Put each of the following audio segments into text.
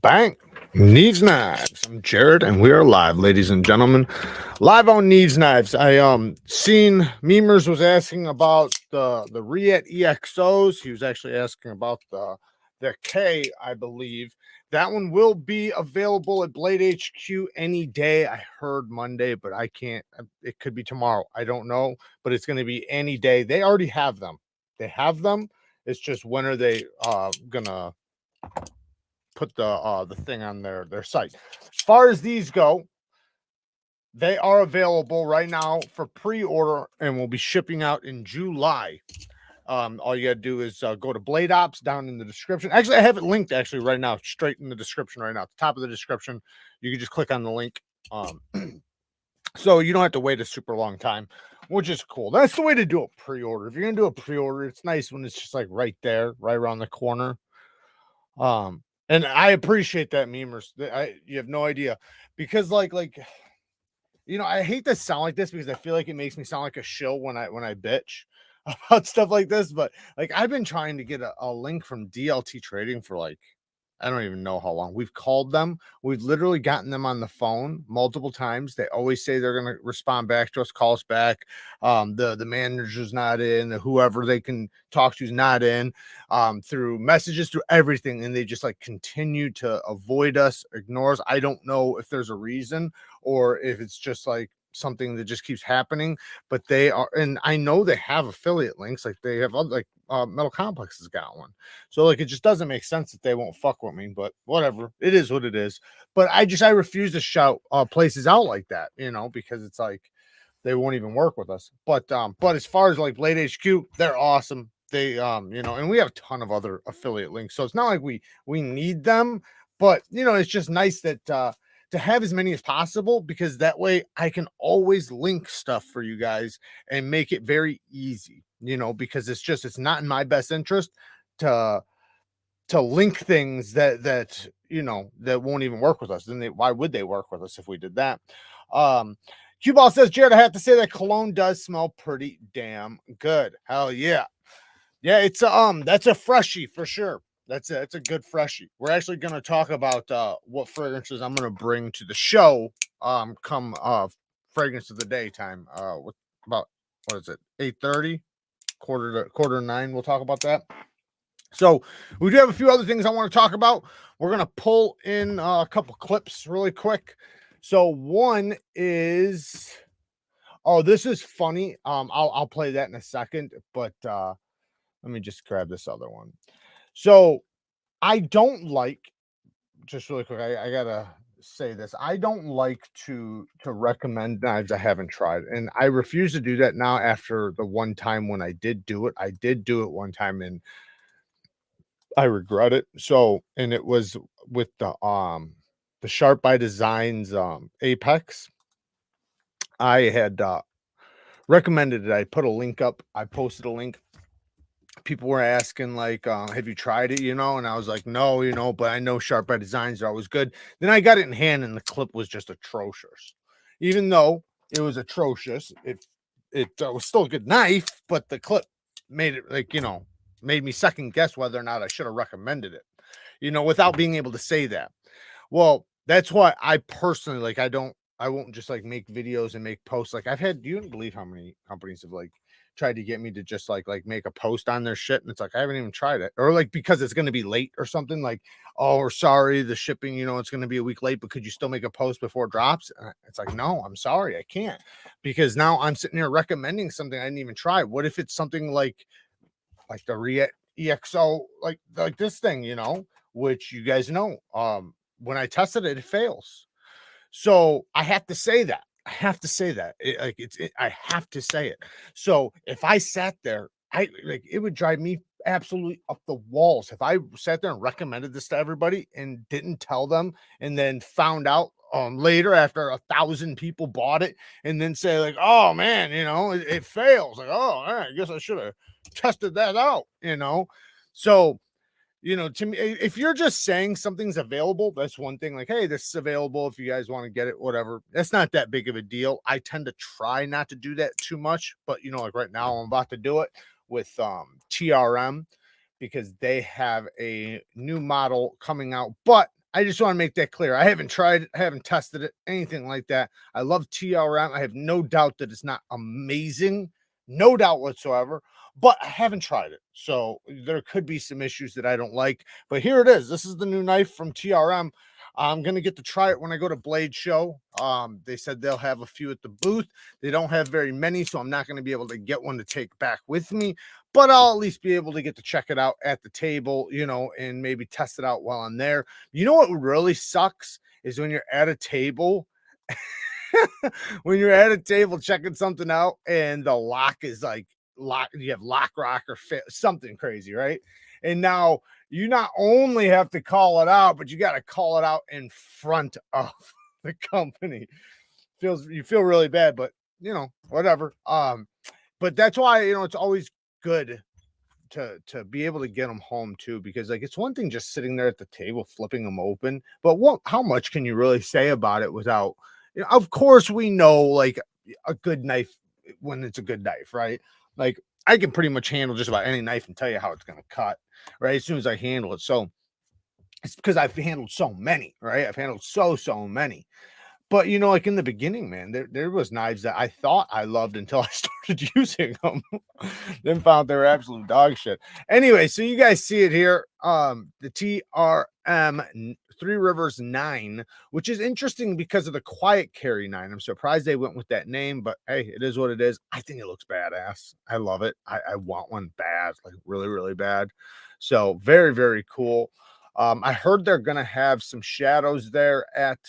Bang! Neevesknives. I'm Jared, and we are live, ladies and gentlemen. Live on Neevesknives. I seen Memers was asking about the REATE EXOs. He was actually asking about the K, I believe. That one will be available at Blade HQ any day. I heard Monday, but I can't. It could be tomorrow. I don't know, but it's going to be any day. They already have them. They have them. It's just when are they gonna put the thing on their site. As far as these go, they are available right now for pre-order and will be shipping out in July. All you gotta do is go to Blade Ops down in the description. Actually, I have it linked actually right now, straight in the description right now. At the top of the description, you can just click on the link. So you don't have to wait a super long time, which is cool. That's the way to do a pre-order. If you're gonna do a pre-order, it's nice when it's just like right there, right around the corner. And I appreciate that, Memers. You have no idea, because like you know, I hate to sound like this because I feel like it makes me sound like a shill when I bitch about stuff like this. But like, I've been trying to get a link from DLT Trading for like, I don't even know how long. We've called them. We've literally gotten them on the phone multiple times. They always say they're going to respond back to us, call us back. The manager's not in, whoever they can talk to is not in, through messages, through everything. And they just like continue to avoid us, ignore us. I don't know if there's a reason or if it's just like something that just keeps happening, but they are, and I know they have affiliate links, like they have other, like Metal Complex has got one, so like it just doesn't make sense that they won't fuck with me, but whatever, it is what it is. But I refuse to shout places out like that, you know, because it's like they won't even work with us. But as far as like Blade HQ, they're awesome. They you know, and we have a ton of other affiliate links, so it's not like we need them, but you know, it's just nice that to have as many as possible, because that way I can always link stuff for you guys and make it very easy, you know, because it's not in my best interest to link things that you know that won't even work with us. Then why would they work with us if we did that? Q Ball says, Jared, I have to say that cologne does smell pretty damn good. Hell yeah. Yeah, it's that's a freshie for sure. It's a good freshie. We're actually going to talk about what fragrances I'm going to bring to the show come fragrance of the day time. About, what is it, 8:30, quarter to 9. We'll talk about that. So we do have a few other things I want to talk about. We're going to pull in a couple clips really quick. So one is, oh, this is funny. I'll play that in a second, but let me just grab this other one. So I don't like, just really quick, I gotta say this. I don't like to recommend knives I haven't tried. And I refuse to do that now after the one time when I did do it. I did do it one time and I regret it. So, and it was with the Sharp by Designs Apex. I had recommended it. I put a link up. I posted a link. People were asking like, have you tried it, you know? And I was like, no, you know, but I know Sharp by Designs are always good. Then I got it in hand and the clip was just atrocious. Even though it was atrocious, it was still a good knife, but the clip made it, like, you know, made me second guess whether or not I should have recommended it, you know, without being able to say that. Well, that's why I personally, like, I won't just like make videos and make posts. Like, I've had, you wouldn't believe how many companies have like tried to get me to just like make a post on their shit, and it's like I haven't even tried it, or like because it's going to be late or something, like, oh, we're sorry, the shipping, you know, it's going to be a week late, but could you still make a post before it drops? It's like, no, I'm sorry, I can't, because now I'm sitting here recommending something I didn't even try. What if it's something like the REATE EXO, like this thing, you know, which you guys know, when I tested it, it fails. So I have to say that. I have to say that. I have to say it. So if I sat there, it would drive me absolutely up the walls if I sat there and recommended this to everybody and didn't tell them, and then found out later after 1,000 people bought it, and then say like, oh man, you know, it fails. Like, oh, all right, I guess I should have tested that out, you know. So, you know, to me, if you're just saying something's available, that's one thing. Like, hey, this is available if you guys want to get it, whatever. That's not that big of a deal. I tend to try not to do that too much, but you know, like right now I'm about to do it with TRM because they have a new model coming out, but I just want to make that clear. I haven't tried it, I haven't tested it, anything like that. I love TRM. I have no doubt that it's not amazing, no doubt whatsoever, but I haven't tried it. So there could be some issues that I don't like. But here it is. This is the new knife from TRM. I'm gonna get to try it when I go to Blade Show. They said they'll have a few at the booth. They don't have very many, so I'm not going to be able to get one to take back with me, but I'll at least be able to get to check it out at the table, you know, and maybe test it out while I'm there. You know what really sucks is when you're at a table, when you're at a table checking something out and the lock is like lock, you have lock rock or fit, something crazy, right? And now you not only have to call it out, but you got to call it out in front of the company. You feel really bad, but you know, whatever. But that's why, you know, it's always good to be able to get them home too, because like it's one thing just sitting there at the table flipping them open, but how much can you really say about it without, you know, of course we know like a good knife when it's a good knife, right? Like I can pretty much handle just about any knife and tell you how it's going to cut, right? As soon as I handle it. So it's because I've handled so many, right? I've handled so many. But, you know, like in the beginning, man, there was knives that I thought I loved until I started using them. Then found they were absolute dog shit. Anyway, so you guys see it here. The TRM Three Rivers 9, which is interesting because of the quiet carry 9. I'm surprised they went with that name, but hey, it is what it is. I think it looks badass. I love it. I want one bad, like really, really bad. So very cool. I heard they're gonna have some shadows there at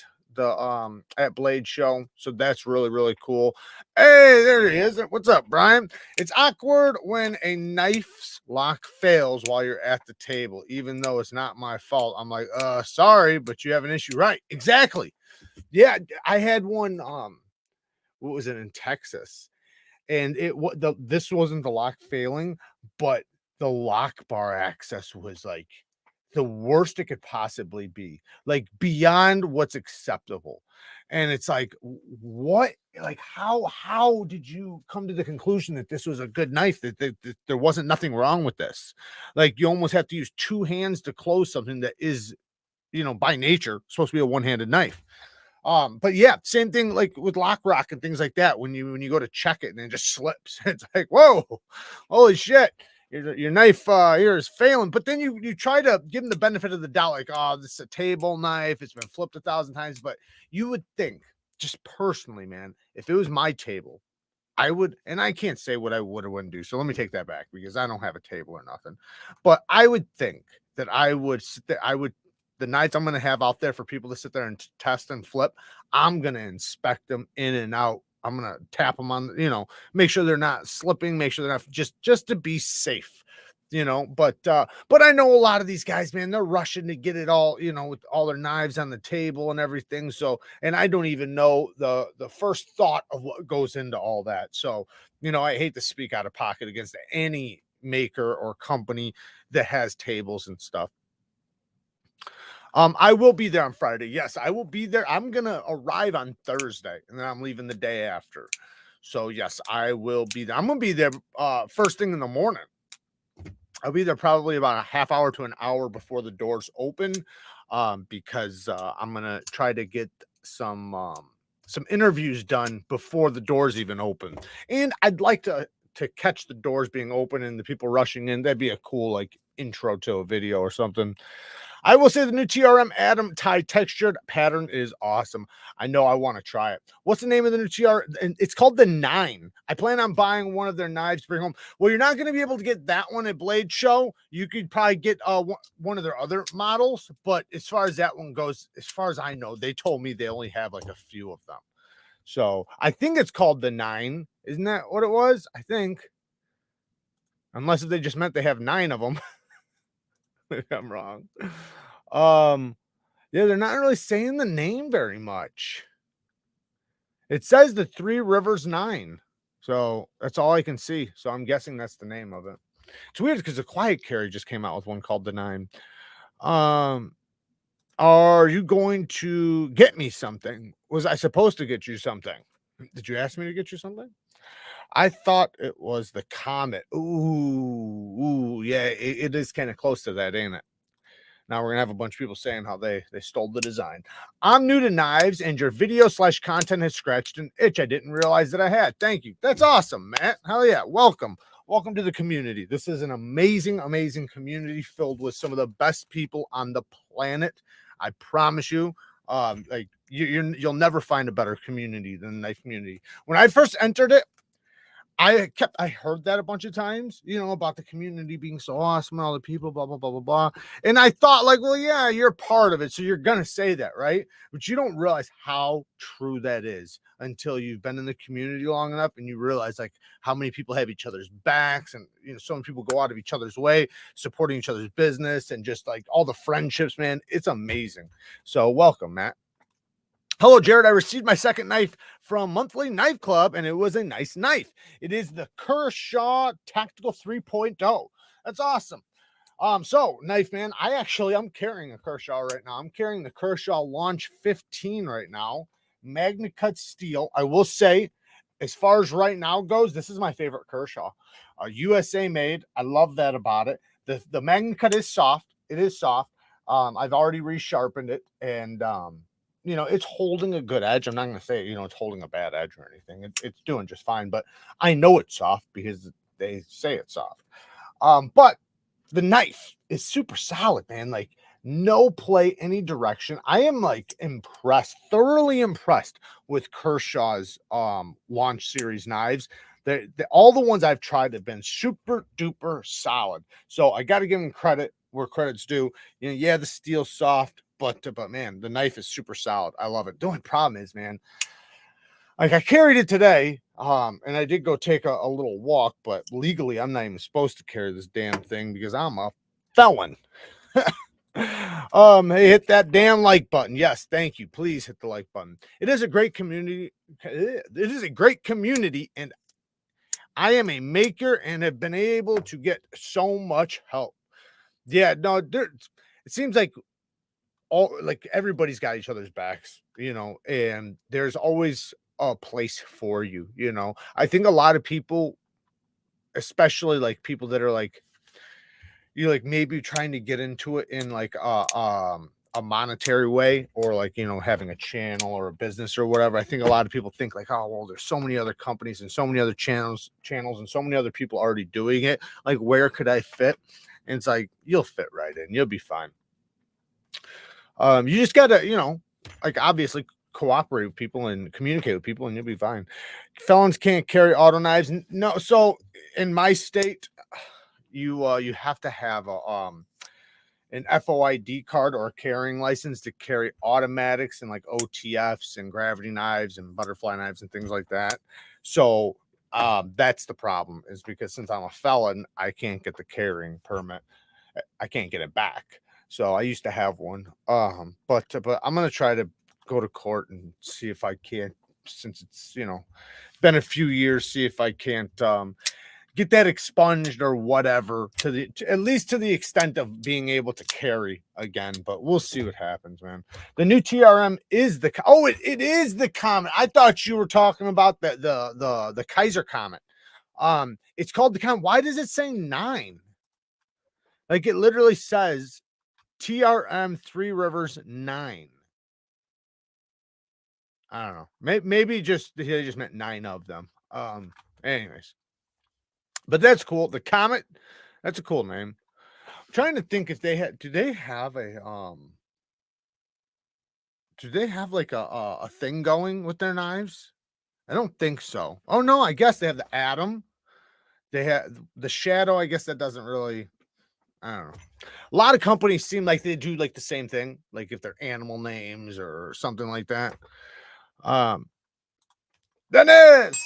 Blade Show, so that's really cool. Hey, there he is. What's up, Brian? It's awkward when a knife's lock fails while you're at the table, even though it's not my fault. I'm like, sorry, but you have an issue. Right, exactly. Yeah, I had one. What was it, in Texas? And this wasn't the lock failing, but the lock bar access was like the worst it could possibly be, like beyond what's acceptable. And it's like, what, like, how did you come to the conclusion that this was a good knife, that there wasn't nothing wrong with this? Like, you almost have to use two hands to close something that is, you know, by nature supposed to be a one-handed knife. But yeah, same thing like with lock rock and things like that. When you go to check it and it just slips, it's like, whoa, holy shit, your knife here is failing. But then you try to give them the benefit of the doubt, like, oh, this is a table knife, it's been flipped 1,000 times. But you would think, just personally, man, if it was my table, I would, and I can't say what I would or wouldn't do. So let me take that back because I don't have a table or nothing. But I would think that I would sit there, the nights I'm going to have out there for people to sit there and test and flip, I'm going to inspect them in and out. I'm going to tap them on, you know, make sure they're not slipping, make sure they're not, just to be safe, you know. But I know a lot of these guys, man, they're rushing to get it all, you know, with all their knives on the table and everything. So, and I don't even know the first thought of what goes into all that. So, you know, I hate to speak out of pocket against any maker or company that has tables and stuff. I will be there on Friday. Yes, I will be there. I'm gonna arrive on Thursday, and then I'm leaving the day after. So yes, I will be there. I'm gonna be there first thing in the morning. I'll be there probably about a half hour to an hour before the doors open, because I'm gonna try to get some interviews done before the doors even open, and I'd like to catch the doors being open and the people rushing in. That'd be a cool like intro to a video or something. I will say the new TRM Atom tie textured pattern is awesome. I know I want to try it. What's the name of the new TR? It's called the 9. I plan on buying one of their knives to bring home. Well, you're not going to be able to get that one at Blade Show. You could probably get one of their other models, but as far as that one goes, as far as I know, they told me they only have like a few of them. So I think it's called the 9. Isn't that what it was? I think. Unless if they just meant they have 9 of them. Maybe I'm wrong. Yeah, they're not really saying the name very much. It says the Three Rivers 9. So that's all I can see. So I'm guessing that's the name of it. It's weird because the Quiet Carry just came out with one called the 9. Are you going to get me something? Was I supposed to get you something? Did you ask me to get you something? I thought it was the Comet. Ooh, yeah, it is kind of close to that, ain't it? Now we're gonna have a bunch of people saying how they stole the design. I'm new to knives, and your video/content has scratched an itch I didn't realize that I had. Thank you. That's awesome, Matt. Hell yeah. Welcome. Welcome to the community. This is an amazing, amazing community filled with some of the best people on the planet. I promise you. Like you'll never find a better community than the knife community. When I first entered it, I heard that a bunch of times, you know, about the community being so awesome and all the people, blah, blah, blah, blah, blah. And I thought, like, well, yeah, you're part of it. So you're going to say that, right? But you don't realize how true that is until you've been in the community long enough and you realize, like, how many people have each other's backs and, you know, so many people go out of each other's way, supporting each other's business and just like all the friendships, man. It's amazing. So welcome, Matt. Hello, Jared. I received my second knife from Monthly Knife Club, and it was a nice knife. It is the Kershaw Tactical 3.0. That's awesome. So knife man, I'm carrying a Kershaw right now. I'm carrying the Kershaw Launch 15 right now. Magna cut steel. I will say, as far as right now goes, this is my favorite Kershaw. USA made. I love that about it. The Magna cut is soft. It is soft. I've already resharpened it, and you know, it's holding a good edge. I'm not going to say, you know, it's holding a bad edge or anything. It's doing just fine, but I know it's soft because they say it's soft. But the knife is super solid, man. Like no play any direction. I am like impressed, thoroughly impressed with Kershaw's Launch Series knives. All the ones I've tried have been super duper solid. So I got to give them credit where credit's due. You know, yeah, the steel's soft, but man, the knife is super solid. I love it. The only problem is, man, like I carried it today, and I did go take a little walk, but legally I'm not even supposed to carry this damn thing because I'm a felon. Hey, hit that damn like button. Yes, thank you. Please hit the like button. It is a great community. It is a great community, and I am a maker and have been able to get so much help. Yeah, no, it seems like everybody's got each other's backs, you know, and there's always a place for you, you know. I think a lot of people, especially like people that are like, you like maybe trying to get into it in like a monetary way or like, you know, having a channel or a business or whatever. I think a lot of people think like, oh, well, there's so many other companies and so many other channels and so many other people already doing it. Like, where could I fit? And it's like, you'll fit right in. You'll be fine. You just gotta, you know, like obviously cooperate with people and communicate with people, and you'll be fine. Felons can't carry auto knives. No, so in my state, you have to have an FOID card or a carrying license to carry automatics and like OTFs and gravity knives and butterfly knives and things like that. So that's the problem, is because since I'm a felon, I can't get the carrying permit. I can't get it back. So I used to have one. But I'm gonna try to go to court and see if I can't, since it's, you know, been a few years, see if I can't get that expunged or whatever, at least to the extent of being able to carry again. But we'll see what happens, man. The new TRM is the it is the Comet. I thought you were talking about the Kaiser Comet. It's called the Comet. Why does it say 9? Like it literally says TRM 3 Rivers 9. I don't know. Maybe they just meant 9 of them. Anyways, but that's cool. The Comet, that's a cool name. I'm trying to think if they do they have like a thing going with their knives? I don't think so. Oh no, I guess they have the Atom. They have the Shadow. I guess that doesn't really, I don't know. A lot of companies seem like they do like the same thing, like if they're animal names or something like that. Dennis,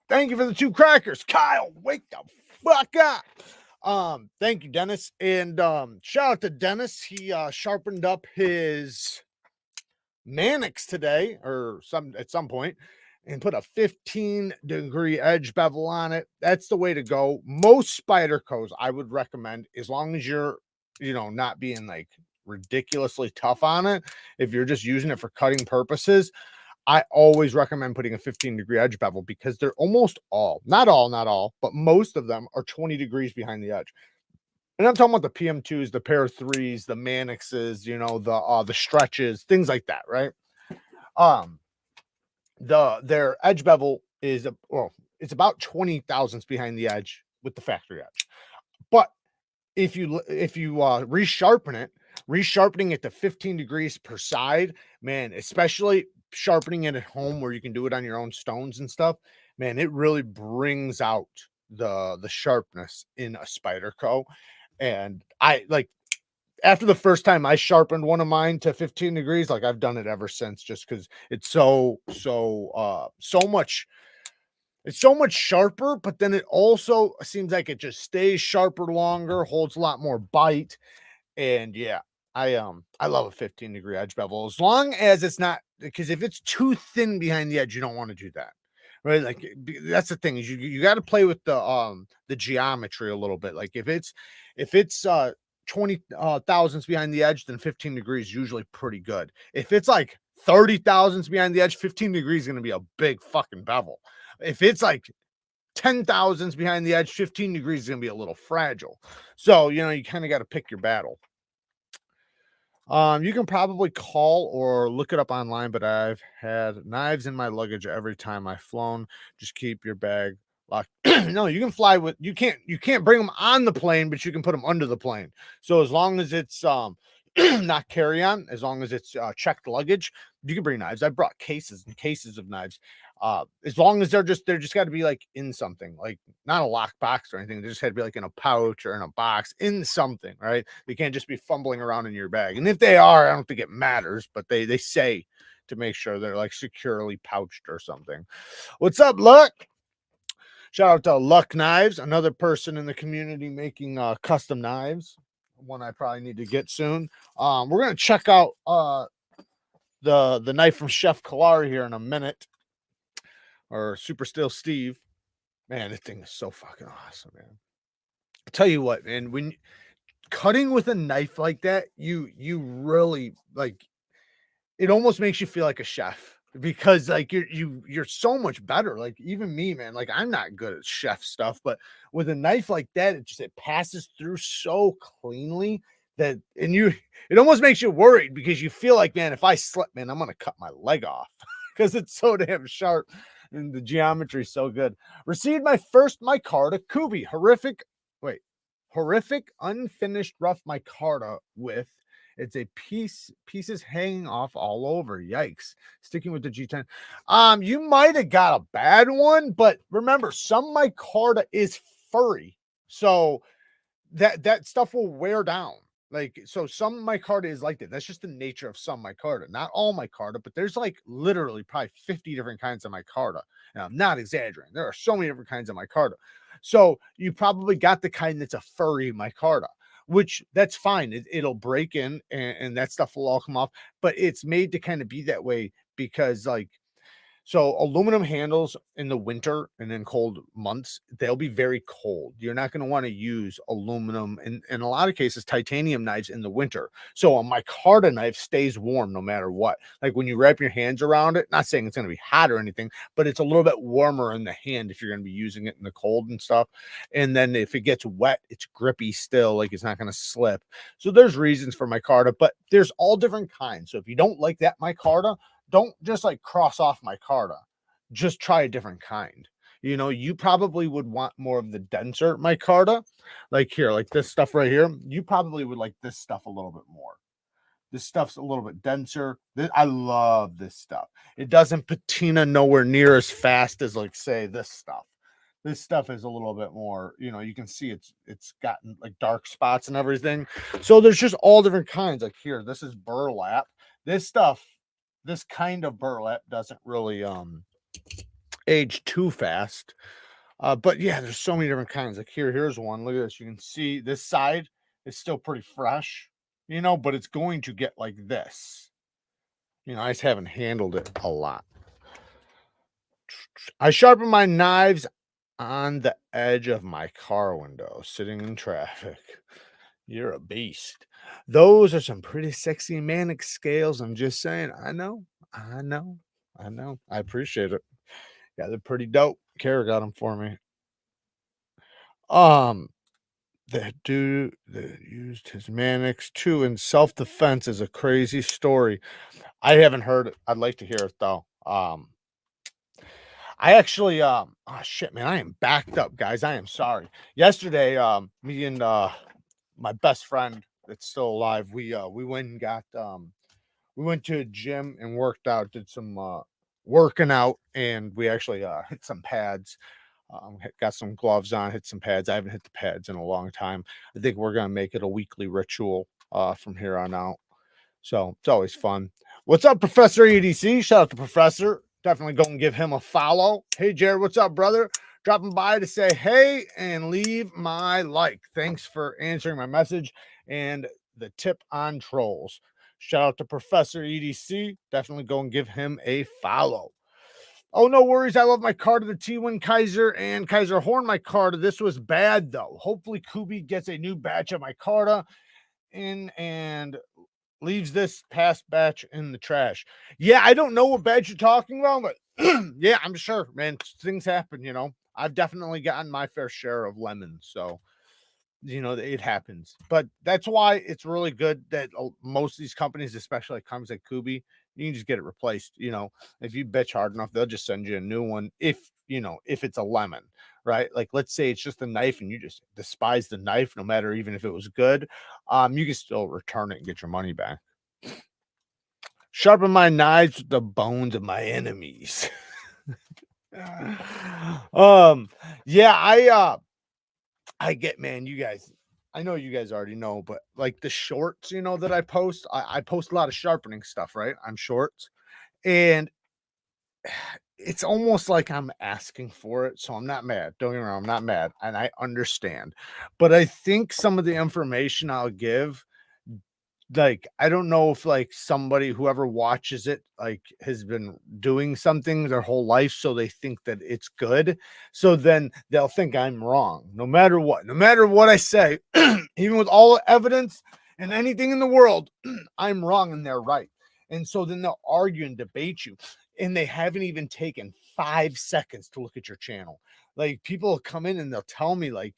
thank you for the 2 crackers. Kyle, wake the fuck up. Thank you, Dennis. And shout out to Dennis. He sharpened up his Mannix today or at some point and put a 15-degree edge bevel on it. That's the way to go. Most Spydercos I would recommend, as long as you're, you know, not being like ridiculously tough on it. If you're just using it for cutting purposes, I always recommend putting a 15-degree edge bevel, because they're almost all, not all, but most of them are 20 degrees behind the edge. And I'm talking about the PM2s, the Pair 3s, the Manixes, you know, the stretches, things like that, right? Um, their edge bevel is well, it's about 20 thousandths behind the edge with the factory edge. But if you resharpening it to 15 degrees per side, man, especially sharpening it at home where you can do it on your own stones and stuff, man, it really brings out the sharpness in a Spyderco. And I like after the first time I sharpened one of mine to 15 degrees, like I've done it ever since, just because it's so much sharper, but then it also seems like it just stays sharper longer, holds a lot more bite. And yeah, I love a 15-degree edge bevel as long as it's not, because if it's too thin behind the edge, you don't want to do that. Right? Like that's the thing is you got to play with the geometry a little bit. Like if it's 20 thousandths behind the edge, then 15 degrees is usually pretty good. If it's like 30 thousandths behind the edge, 15 degrees is going to be a big fucking bevel. If it's like 10 thousandths behind the edge, 15 degrees is going to be a little fragile. So, you know, you kind of got to pick your battle. You can probably call or look it up online, but I've had knives in my luggage every time I've flown. Just keep your bag locked. No, you can fly with you can't bring them on the plane, but you can put them under the plane. So as long as it's not carry on, as long as it's checked luggage, you can bring knives. I brought cases and cases of knives. As long as they're just got to be like in something, like not a lock box or anything. They just had to be like in a pouch or in a box in something, right? They can't just be fumbling around in your bag. And if they are, I don't think it matters, but they say to make sure they're like securely pouched or something. What's up, Luck? Shout out to Luck Knives, another person in the community making custom knives. One I probably need to get soon. We're gonna check out the knife from Chef Kalari here in a minute, or Super Still Steve. Man, this thing is so fucking awesome, man. I'll tell you what, man, when cutting with a knife like that, you really like it almost makes you feel like a chef because like you're so much better. Like even me, man, like I'm not good at chef stuff, but with a knife like that, it passes through so cleanly that and you it almost makes you worried because you feel like, man, if I slip, man, I'm gonna cut my leg off because it's so damn sharp and the geometry is so good. Received my first micarta Kubi. Horrific unfinished rough micarta with it's a pieces hanging off all over. Yikes. Sticking with the G10. You might have got a bad one, but remember, some micarta is furry. So that stuff will wear down. Like, so some micarta is like that. That's just the nature of some micarta. Not all micarta, but there's like literally probably 50 different kinds of micarta. And I'm not exaggerating. There are so many different kinds of micarta. So you probably got the kind that's a furry micarta, which that's fine. It'll break in and that stuff will all come off, but it's made to kind of be that way because like so aluminum handles in the winter and in cold months, they'll be very cold. You're not going to want to use aluminum and in a lot of cases titanium knives in the winter. So a micarta knife stays warm no matter what. Like when you wrap your hands around it, not saying it's going to be hot or anything, but it's a little bit warmer in the hand if you're going to be using it in the cold and stuff. And then if it gets wet, it's grippy still, like it's not going to slip. So there's reasons for micarta, but there's all different kinds. So if you don't like that micarta, don't just like cross off micarta. Just try a different kind. You know, you probably would want more of the denser micarta. Like here, like this stuff right here. You probably would like this stuff a little bit more. This stuff's a little bit denser. I love this stuff. It doesn't patina nowhere near as fast as like say this stuff. This stuff is a little bit more, you know, you can see it's gotten like dark spots and everything. So there's just all different kinds. Like here, this is burlap. This stuff, this kind of burlap doesn't really age too fast. But yeah, there's so many different kinds. Like here's one. Look at this. You can see this side is still pretty fresh, you know, but it's going to get like this. You know, I just haven't handled it a lot. I sharpen my knives on the edge of my car window, sitting in traffic. You're a beast. Those are some pretty sexy manic scales. I'm just saying. I know. I appreciate it. Yeah, they're pretty dope. Kara got them for me. Um, That dude that used his Mannix too in self-defense is a crazy story. I haven't heard it. I'd like to hear it though. I actually oh shit, man, I am backed up, guys. I am sorry. Yesterday, me and my best friend that's still alive, we went and got we went to a gym and worked out, did some working out, and we actually hit some pads. Got some gloves on, hit some pads. I haven't hit the pads in a long time. I think we're gonna make it a weekly ritual from here on out. So it's always fun. What's up, Professor EDC? Shout out to Professor. Definitely go and give him a follow. Hey, Jared, what's up, brother? Dropping by to say hey and leave my like. Thanks for answering my message and the tip on trolls. Shout out to Professor EDC. Definitely go and give him a follow. Oh, no worries. I love my card of the T1 Kaiser and Kaiser Horn. My card. This was bad, though. Hopefully, Kubi gets a new batch of my Carta in and leaves this past batch in the trash. Yeah, I don't know what batch you're talking about, but yeah, I'm sure, man. Things happen, you know. I've definitely gotten my fair share of lemons, so you know it happens. But that's why it's really good that most of these companies, especially like companies like Kubi, you can just get it replaced. You know, if you bitch hard enough, they'll just send you a new one. If you know, if it's a lemon, right? Like let's say it's just a knife and you just despise the knife, no matter even if it was good, you can still return it and get your money back. Sharpen my knives with the bones of my enemies. Yeah, I get, man, you guys, I know you guys already know, but like the shorts, you know, that I post, I post a lot of sharpening stuff, right? On shorts. And it's almost like I'm asking for it. So I'm not mad. Don't get me wrong, I'm not mad. And I understand. But I think some of the information I'll give, like I don't know if like somebody whoever watches it like has been doing something their whole life, so they think that it's good, so then they'll think I'm wrong no matter what I say. Even with all the evidence and anything in the world, I'm wrong and they're right. And so then they'll argue and debate you, and they haven't even taken 5 seconds to look at your channel. Like people will come in and they'll tell me like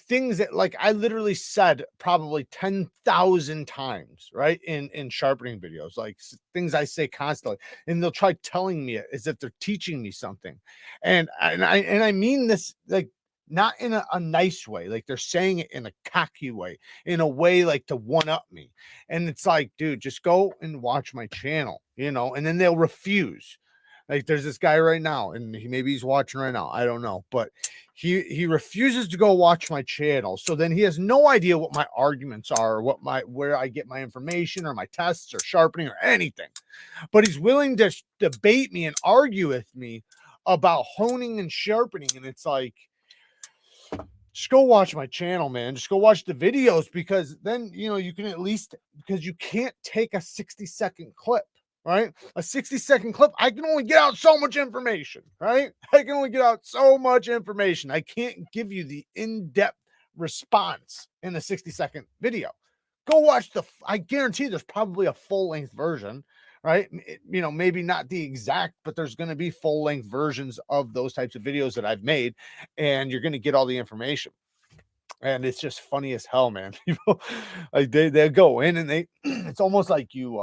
things that like I literally said probably 10,000 times, right? In sharpening videos, like things I say constantly, and they'll try telling me it as if they're teaching me something. And I mean this like not in a nice way, like they're saying it in a cocky way, in a way like to one up me. And it's like, dude, just go and watch my channel, you know, and then they'll refuse. Like there's this guy right now, and maybe he's watching right now. I don't know, but he refuses to go watch my channel. So then he has no idea what my arguments are, or where I get my information, or my tests, or sharpening, or anything. But he's willing to debate me and argue with me about honing and sharpening. And it's like, just go watch my channel, man. Just go watch the videos, because then you know you can at least, because you can't take a 60-second clip. Right? A 60-second clip, I can only get out so much information, right? I can only get out so much information. I can't give you the in-depth response in a 60-second video. Go watch I guarantee there's probably a full-length version, right? You know, maybe not the exact, but there's going to be full-length versions of those types of videos that I've made, and you're going to get all the information. And it's just funny as hell, man. People like they go in and they it's almost like you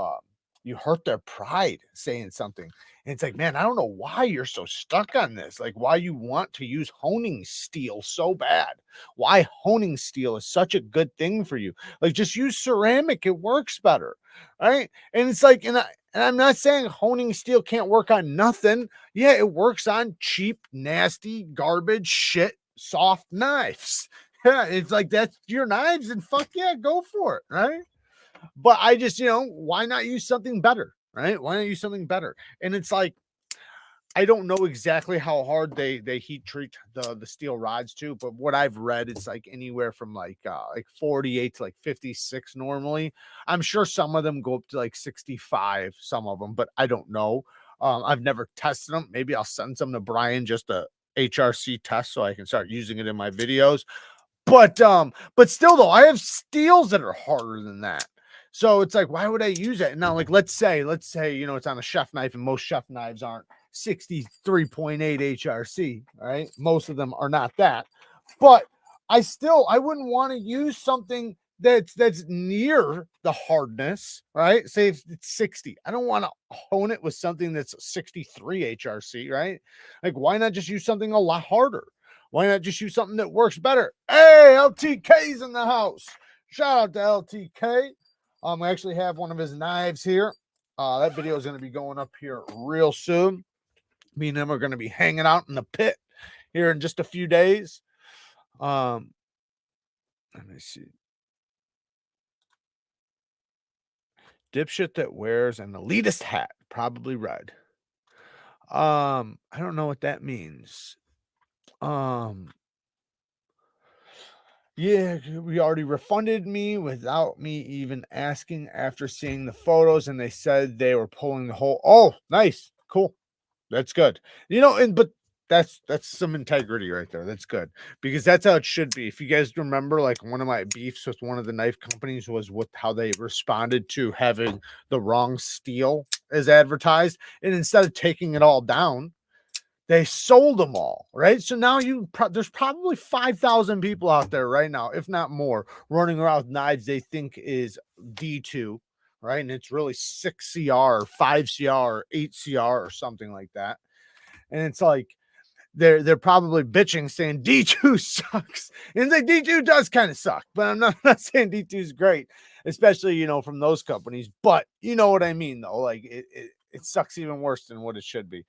hurt their pride saying something. And it's like, man, I don't know why you're so stuck on this. Like why you want to use honing steel so bad. Why honing steel is such a good thing for you. Like just use ceramic. It works better. Right. And it's like, and I'm not saying honing steel can't work on nothing. Yeah, it works on cheap, nasty, garbage, shit, soft knives. Yeah, it's like that's your knives, and fuck yeah, go for it. Right. But I just, you know, why not use something better, right? Why not use something better? And it's like, I don't know exactly how hard they heat treat the steel rods too, but what I've read, it's like anywhere from like 48 to like 56 normally. I'm sure some of them go up to like 65, some of them, but I don't know. I've never tested them. Maybe I'll send some to Brian, just a HRC test, so I can start using it in my videos. But still though, I have steels that are harder than that. So it's like, why would I use it? Now, like, let's say, you know, it's on a chef knife, and most chef knives aren't 63.8 HRC, right? Most of them are not that. But I wouldn't want to use something that's near the hardness, right? Say if it's 60. I don't want to hone it with something that's 63 HRC, right? Like, why not just use something a lot harder? Why not just use something that works better? Hey, LTK's in the house. Shout out to LTK. I actually have one of his knives here. That video is going to be going up here real soon. Me and him are going to be hanging out in the pit here in just a few days. Let me see. Dipshit that wears an elitist hat, probably red. I don't know what that means. Yeah, we already refunded me without me even asking after seeing the photos, and they said they were pulling the whole. Oh, nice, cool, that's good. But that's some integrity right there. That's good, because that's how it should be. If you guys remember, like, one of my beefs with one of the knife companies was with how they responded to having the wrong steel as advertised, and instead of taking it all down, they sold them all, right? So now there's probably 5,000 people out there right now, if not more, running around with knives they think is D2, right? And it's really 6 CR, 5 CR, 8 CR, or something like that. And it's like they're probably bitching, saying D2 sucks. And like, D2 does kind of suck, but I'm not saying D2 is great, especially from those companies. But you know what I mean, though. Like it sucks even worse than what it should be.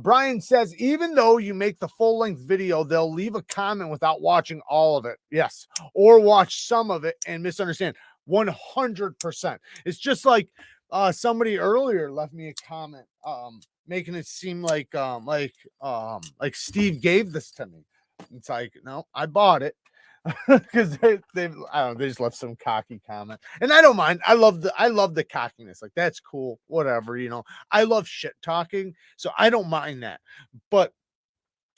Brian says, even though you make the full-length video, they'll leave a comment without watching all of it. Yes. Or watch some of it and misunderstand. 100%. It's just like somebody earlier left me a comment making it seem like Steve gave this to me. It's like, no, I bought it. Because I don't know, they just left some cocky comment, and I don't mind. I love the cockiness. Like, that's cool, whatever. I love shit talking, so I don't mind that. But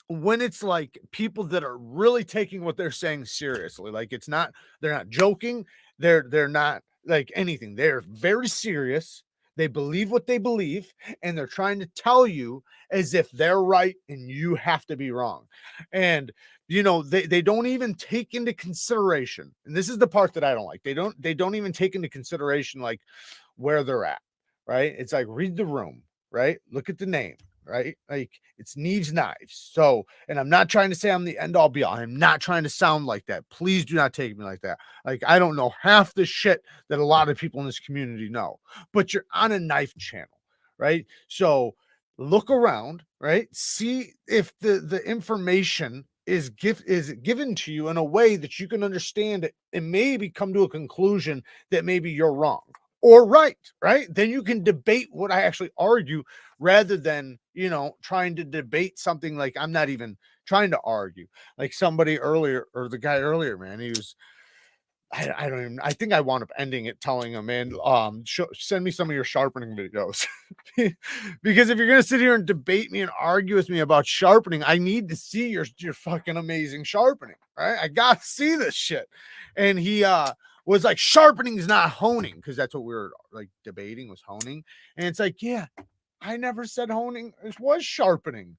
when it's like people that are really taking what they're saying seriously, like they're not joking, they're not like anything. They're very serious. They believe what they believe, and they're trying to tell you as if they're right and you have to be wrong. And they don't even take into consideration, and this is the part that I don't like. They don't even take into consideration like where they're at, right? It's like, read the room, right? Look at the name, right? Like, it's Neevesknives. So, and I'm not trying to say I'm the end all be all. I'm not trying to sound like that. Please do not take me like that. Like, I don't know half the shit that a lot of people in this community know, but you're on a knife channel, right? So look around, right? See if the information is given to you in a way that you can understand it and maybe come to a conclusion that maybe you're wrong or right? Then you can debate what I actually argue, rather than trying to debate something like I'm not even trying to argue. Like somebody earlier, or the guy earlier, man, he was, I don't even, I think I wound up ending it telling him, man, send me some of your sharpening videos. Because if you're gonna sit here and debate me and argue with me about sharpening, I need to see your fucking amazing sharpening, right? I gotta see this shit. And he was like, sharpening is not honing, because that's what we were like debating, was honing. And it's like, yeah, I never said honing. It was sharpening.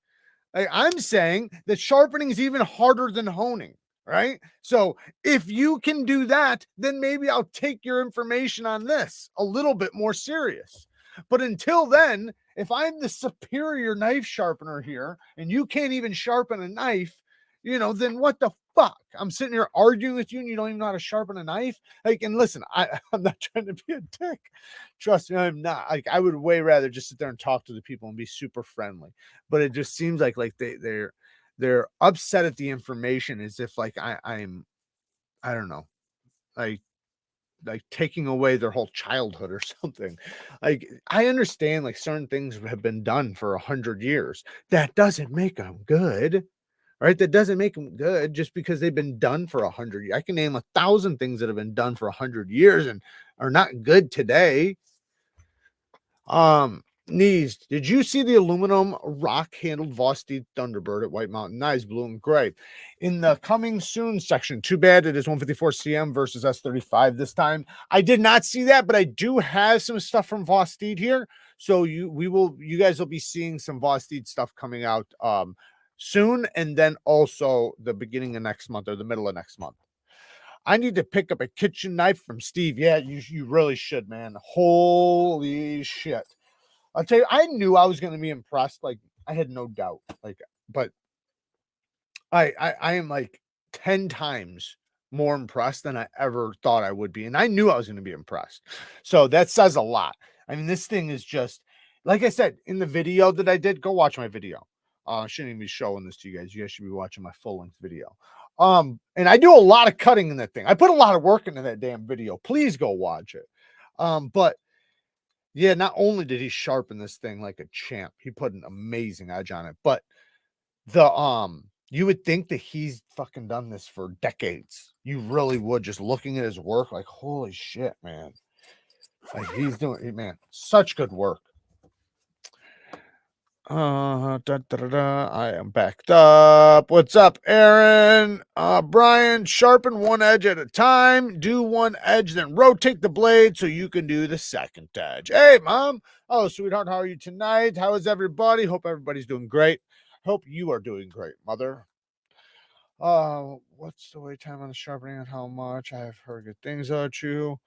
I'm saying that sharpening is even harder than honing, right? So if you can do that, then maybe I'll take your information on this a little bit more serious. But until then, if I'm the superior knife sharpener here and you can't even sharpen a knife, then what the fuck? I'm sitting here arguing with you and you don't even know how to sharpen a knife. Like, and listen, I'm not trying to be a dick. Trust me, I'm not. Like, I would way rather just sit there and talk to the people and be super friendly. But it just seems like they're upset at the information, as if like I'm I don't know, like taking away their whole childhood or something. Like, I understand like certain things have been done for 100 years. That doesn't make them good. Right? That doesn't make them good just because they've been done for 100 years. I can name 1,000 things that have been done for 100 years and are not good today. Knees, did you see the aluminum rock-handled VOSTEED Thunderbird at White Mountain Knives, blue and gray? In the coming soon section, too bad it is 154 cm versus S35 this time. I did not see that, but I do have some stuff from VOSTEED here. So you guys will be seeing some VOSTEED stuff coming out soon, and then also the beginning of next month or the middle of next month. I need to pick up a kitchen knife from Steve. Yeah, you really should, man. Holy shit. I'll tell you, I knew I was going to be impressed. Like, I had no doubt. Like, but I am like 10 times more impressed than I ever thought I would be. And I knew I was going to be impressed. So that says a lot. I mean, this thing is just, like I said, in the video that I did, go watch my video. I shouldn't even be showing this to you guys. You guys should be watching my full length video. And I do a lot of cutting in that thing. I put a lot of work into that damn video. Please go watch it. But yeah, not only did he sharpen this thing like a champ, he put an amazing edge on it, but you would think that he's fucking done this for decades. You really would, just looking at his work, like, holy shit, man. Like, he's doing, man, such good work. I am backed up. What's up, Aaron? Brian, sharpen one edge at a time. Do one edge, then rotate the blade so you can do the second edge. Hey, Mom. Oh, sweetheart, how are you tonight? How is everybody? Hope everybody's doing great. Hope you are doing great, Mother. What's the wait time on the sharpening and how much? I've heard good things about you.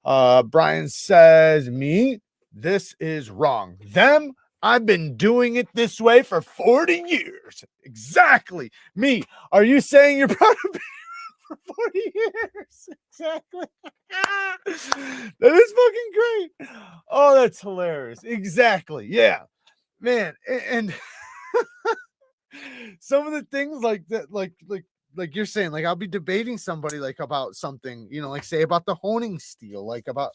Brian says, me, this is wrong. Them, I've been doing it this way for 40 years. Exactly. Me, are you saying you're proud of me for 40 years? Exactly. That is fucking great. Oh, that's hilarious. Exactly. Yeah. Man, and some of the things like that, like you're saying, like I'll be debating somebody like about something, you know, like say about the honing steel, like about,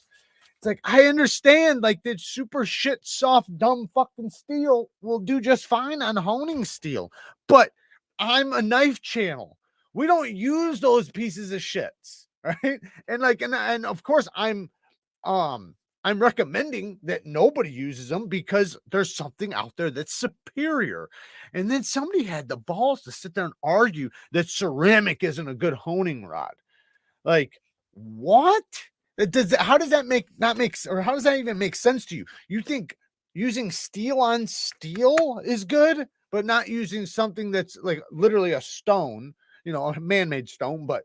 it's like, I understand like that super shit, soft, dumb fucking steel will do just fine on honing steel, but I'm a knife channel. We don't use those pieces of shits, right? And like, and of course I'm recommending that nobody uses them because there's something out there that's superior. And then somebody had the balls to sit there and argue that ceramic isn't a good honing rod. Like, what? How does that or how does that even make sense to you? You think using steel on steel is good, but not using something that's like literally a stone, you know, a man-made stone, but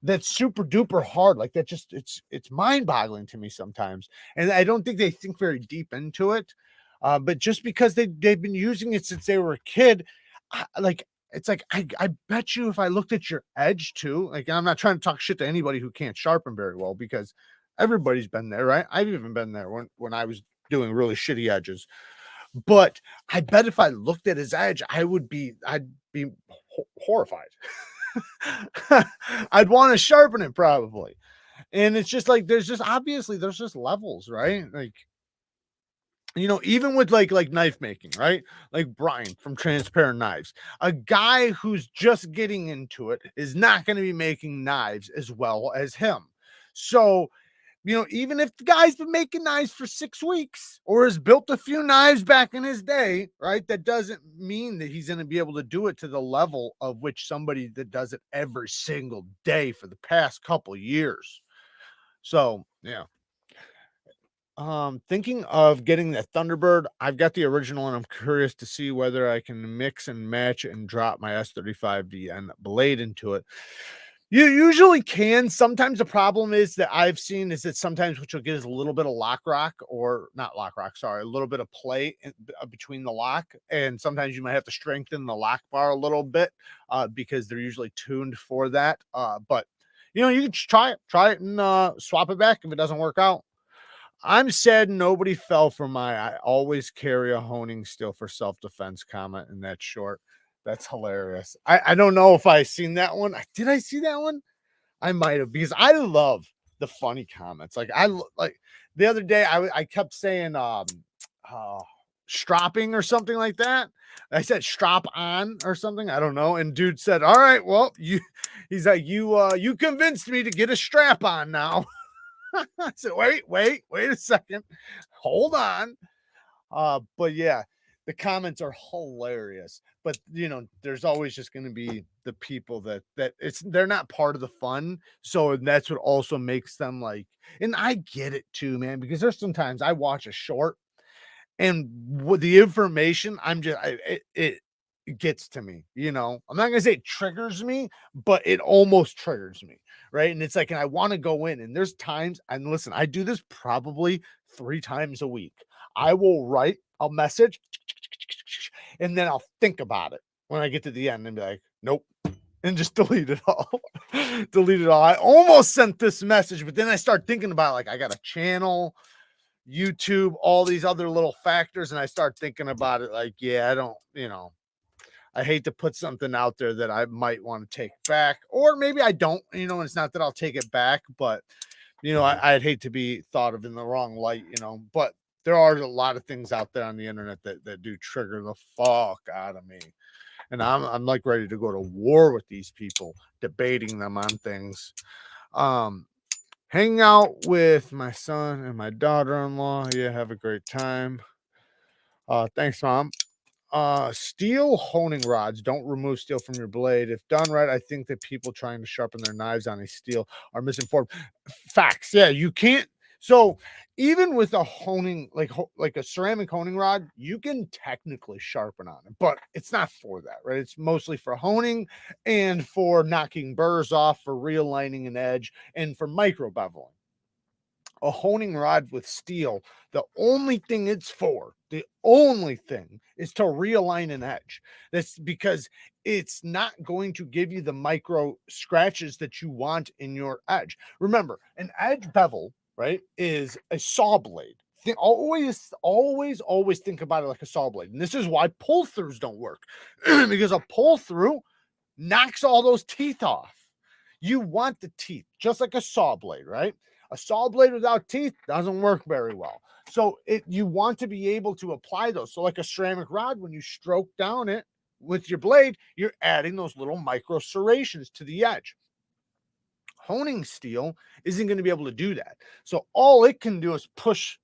that's super duper hard. Like that, just it's mind-boggling to me sometimes. And I don't think they think very deep into it. But just because they've been using it since they were a kid, like it's like I bet you if I looked at your edge too, like I'm not trying to talk shit to anybody who can't sharpen very well, because everybody's been there, right? I've even been there when I was doing really shitty edges. But I bet if I looked at his edge, I'd be horrified. I'd want to sharpen it probably. And it's just like there's just levels, right? Like, you know, even with like knife making, right? Like Brian from Transparent Knives, a guy who's just getting into it is not going to be making knives as well as him. So, you know, even if the guy's been making knives for 6 weeks or has built a few knives back in his day, right? That doesn't mean that he's going to be able to do it to the level of which somebody that does it every single day for the past couple years. So, yeah. Thinking of getting the Thunderbird. I've got the original and I'm curious to see whether I can mix and match and drop my S35VN blade into it. You usually can. Sometimes the problem is that I've seen is that sometimes what you'll get is a little bit of lock rock, or not lock rock, sorry, a little bit of play between the lock. And sometimes you might have to strengthen the lock bar a little bit because they're usually tuned for that. But you know, you can try it and swap it back if it doesn't work out. I'm sad nobody fell for I always carry a honing steel for self-defense comment in that short. That's hilarious. I don't know if I seen that one. Did I see that one? I might have, because I love the funny comments. Like like the other day I kept saying stropping or something like that. I said strap on or something. I don't know. And dude said, "All right, well, he's like, you convinced me to get a strap on now." I said, wait a second. Hold on. But yeah, the comments are hilarious. But you know, there's always just going to be the people that they're not part of the fun. So that's what also makes them like, and I get it too, man, because there's sometimes I watch a short and with the information, I'm just gets to me, you know. I'm not gonna say it triggers me, but it almost triggers me, right? And it's like, and I want to go in, and there's times, and listen, I do this probably 3 times a week. I will write a message and then I'll think about it when I get to the end and be like, nope, and just delete it all. Delete it all. I almost sent this message, but then I start thinking about, like, I got a channel, YouTube, all these other little factors, and I start thinking about it like, yeah, I don't, you know, I hate to put something out there that I might want to take back, or maybe I don't, you know, and it's not that I'll take it back, but, you know, I'd hate to be thought of in the wrong light, you know, but there are a lot of things out there on the internet that do trigger the fuck out of me. And I'm like ready to go to war with these people, debating them on things. Hanging out with my son and my daughter-in-law. Yeah, have a great time. Thanks, Mom. Steel honing rods don't remove steel from your blade. If done right, I think that people trying to sharpen their knives on a steel are misinformed. Facts. Yeah, you can't. So even with a honing, like a ceramic honing rod, you can technically sharpen on it, but it's not for that, right? It's mostly for honing and for knocking burrs off, for realigning an edge, and for micro beveling. A honing rod with steel, the only thing it's for, the only thing is to realign an edge. That's because it's not going to give you the micro scratches that you want in your edge. Remember, an edge bevel, right, is a saw blade. Always think about it like a saw blade. And this is why pull throughs don't work, because a pull through knocks all those teeth off. You want the teeth, just like a saw blade, right? A saw blade without teeth doesn't work very well. So you want to be able to apply those. So like a ceramic rod, when you stroke down it with your blade, you're adding those little micro serrations to the edge. Honing steel isn't going to be able to do that. So all it can do is push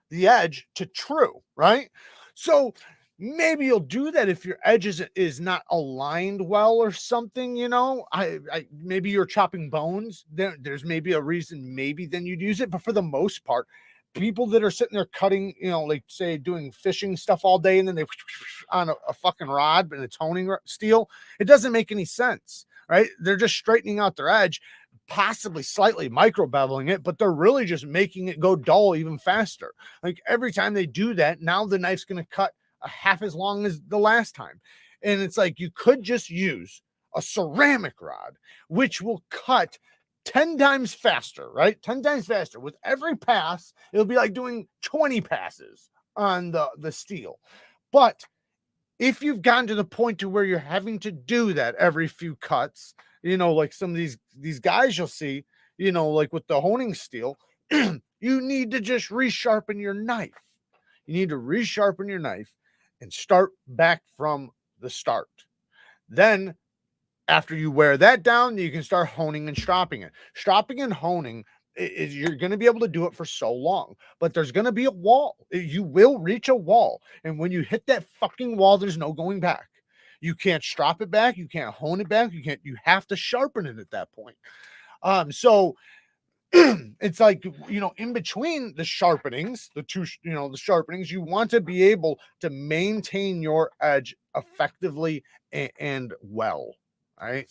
the edge to true, right? So maybe you'll do that if your edge is not aligned well or something, you know. I maybe you're chopping bones. There's maybe a reason, maybe then you'd use it. But for the most part, people that are sitting there cutting, you know, like say doing fishing stuff all day, and then they on a fucking rod and it's honing steel, it doesn't make any sense, right? They're just straightening out their edge, possibly slightly micro beveling it, but they're really just making it go dull even faster. Like every time they do that, now the knife's going to cut a half as long as the last time. And it's like, you could just use a ceramic rod, which will cut 10 times faster, right? 10 times faster. With every pass, it'll be like doing 20 passes on the steel. But if you've gotten to the point to where you're having to do that every few cuts, you know, like some of these guys you'll see, you know, like with the honing steel, you need to just resharpen your knife. You need to resharpen your knife and start back from the start. Then after you wear that down, you can start honing and stropping it. Stropping and honing is you're going to be able to do it for so long, but there's going to be a wall. You will reach a wall. And when you hit that fucking wall, there's no going back. You can't strop it back. You can't hone it back. You have to sharpen it at that point. So it's like, you know, in between the sharpenings, the sharpenings, you want to be able to maintain your edge effectively and well. Right.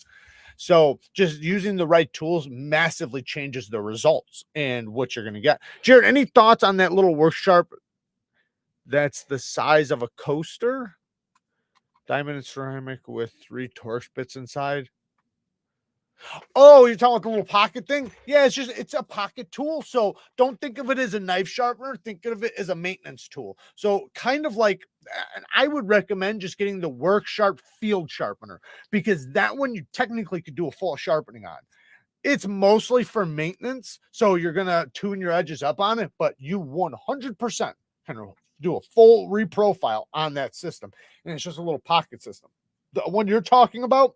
So just using the right tools massively changes the results and what you're going to get. Jared, any thoughts on that little work sharp that's the size of a coaster? Diamond and ceramic with 3 torch bits inside. Oh, you're talking about the little pocket thing? Yeah, it's a pocket tool. So don't think of it as a knife sharpener. Think of it as a maintenance tool. So kind of like, and I would recommend just getting the Work Sharp Field Sharpener, because that one you technically could do a full sharpening on. It's mostly for maintenance. So you're going to tune your edges up on it, but you 100% can do a full reprofile on that system. And it's just a little pocket system. The one you're talking about,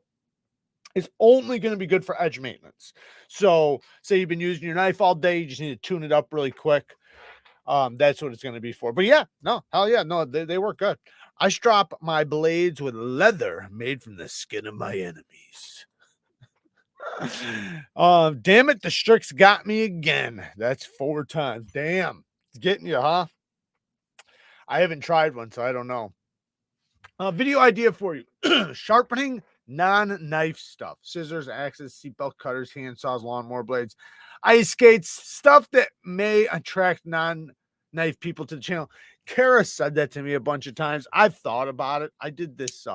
it's only going to be good for edge maintenance. So say you've been using your knife all day, you just need to tune it up really quick. That's what it's going to be for. But yeah, no, hell yeah, no, they work good. I strop my blades with leather made from the skin of my enemies. Damn it, the Strix got me again. That's 4 times. Damn, it's getting you, huh? I haven't tried one, so I don't know. Video idea for you. Sharpening non-knife stuff. Scissors, axes, seatbelt cutters, handsaws, lawnmower blades, ice skates, stuff that may attract non-knife people to the channel. Kara said that to me a bunch of times. I've thought about it. I did this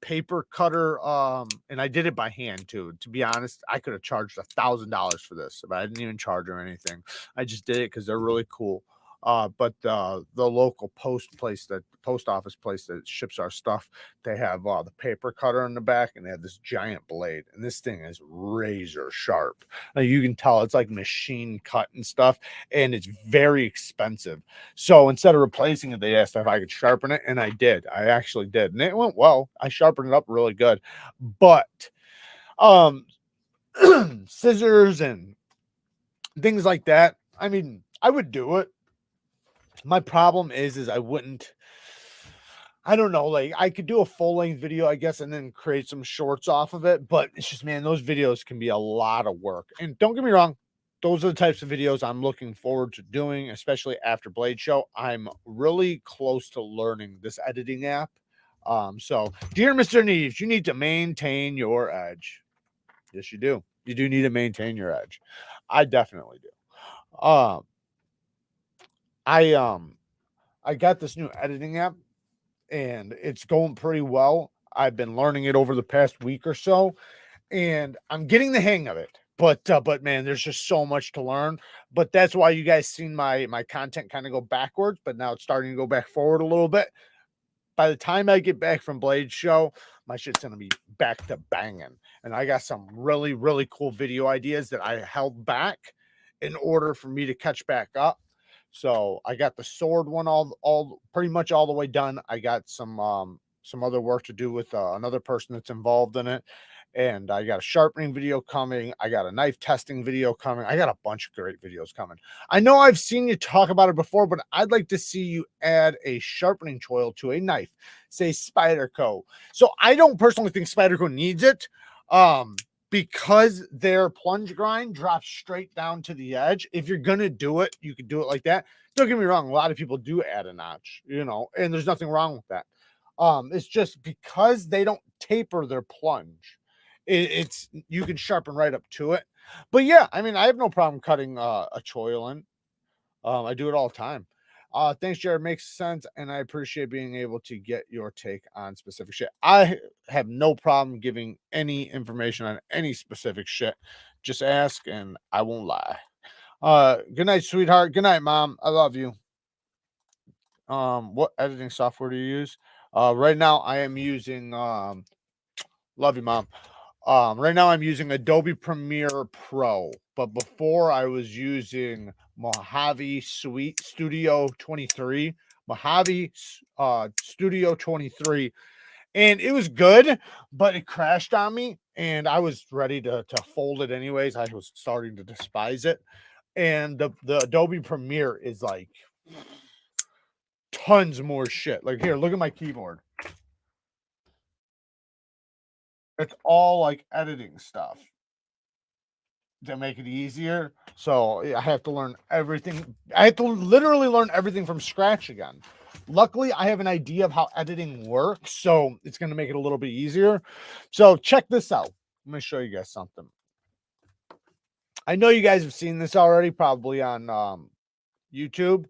paper cutter and I did it by hand too. To be honest, I could have charged $1,000 for this, but I didn't even charge them anything. I just did it because they're really cool. But the local post office place that ships our stuff, they have the paper cutter in the back, and they have this giant blade, and this thing is razor sharp. Now, you can tell it's like machine cut and stuff, and it's very expensive. So instead of replacing it, they asked if I could sharpen it, and I did. I actually did, and it went well. I sharpened it up really good, but scissors and things like that, I mean, I would do it. My problem is I don't know, like I could do a full length video, I guess, and then create some shorts off of it. But it's just, man, those videos can be a lot of work. And don't get me wrong, those are the types of videos I'm looking forward to doing, especially after Blade Show. I'm really close to learning this editing app. So dear Mr. Neeves, you need to maintain your edge. Yes, you do. You do need to maintain your edge. I definitely do. I got this new editing app and it's going pretty well. I've been learning it over the past week or so, and I'm getting the hang of it. But man, there's just so much to learn. But that's why you guys seen my content kind of go backwards, but now it's starting to go back forward a little bit. By the time I get back from Blade Show, my shit's gonna be back to banging. And I got some really, really cool video ideas that I held back in order for me to catch back up. So I got the sword one all pretty much all the way done. I got some other work to do with another person that's involved in it, and I got a sharpening video coming. I got a knife testing video coming. I got a bunch of great videos coming. I know I've seen you talk about it before, but I'd like to see you add a sharpening choil to a knife, say Spyderco. So I don't personally think Spyderco needs it. Because their plunge grind drops straight down to the edge. If you're going to do it, you could do it like that. Don't get me wrong. A lot of people do add a notch, you know, and there's nothing wrong with that. It's just because they don't taper their plunge. It's you can sharpen right up to it. But yeah, I mean, I have no problem cutting a choil in. I do it all the time. Thanks, Jared. Makes sense, and I appreciate being able to get your take on specific shit. I have no problem giving any information on any specific shit. Just ask, and I won't lie. Good night, sweetheart. Good night, Mom. I love you. What editing software do you use? Right now I am using love you, Mom. Right now I'm using Adobe Premiere Pro, but before I was using Mojave Studio 23, Mojave Studio 23, and it was good, but it crashed on me, and I was ready to fold it anyways. I was starting to despise it, and the Adobe Premiere is like tons more shit. Like here, look at my keyboard. It's all like editing stuff to make it easier. So I have to learn everything. I have to literally learn everything from scratch again. Luckily, I have an idea of how editing works, so it's going to make it a little bit easier. So check this out. I'm going to show you guys something. I know you guys have seen this already, probably on YouTube,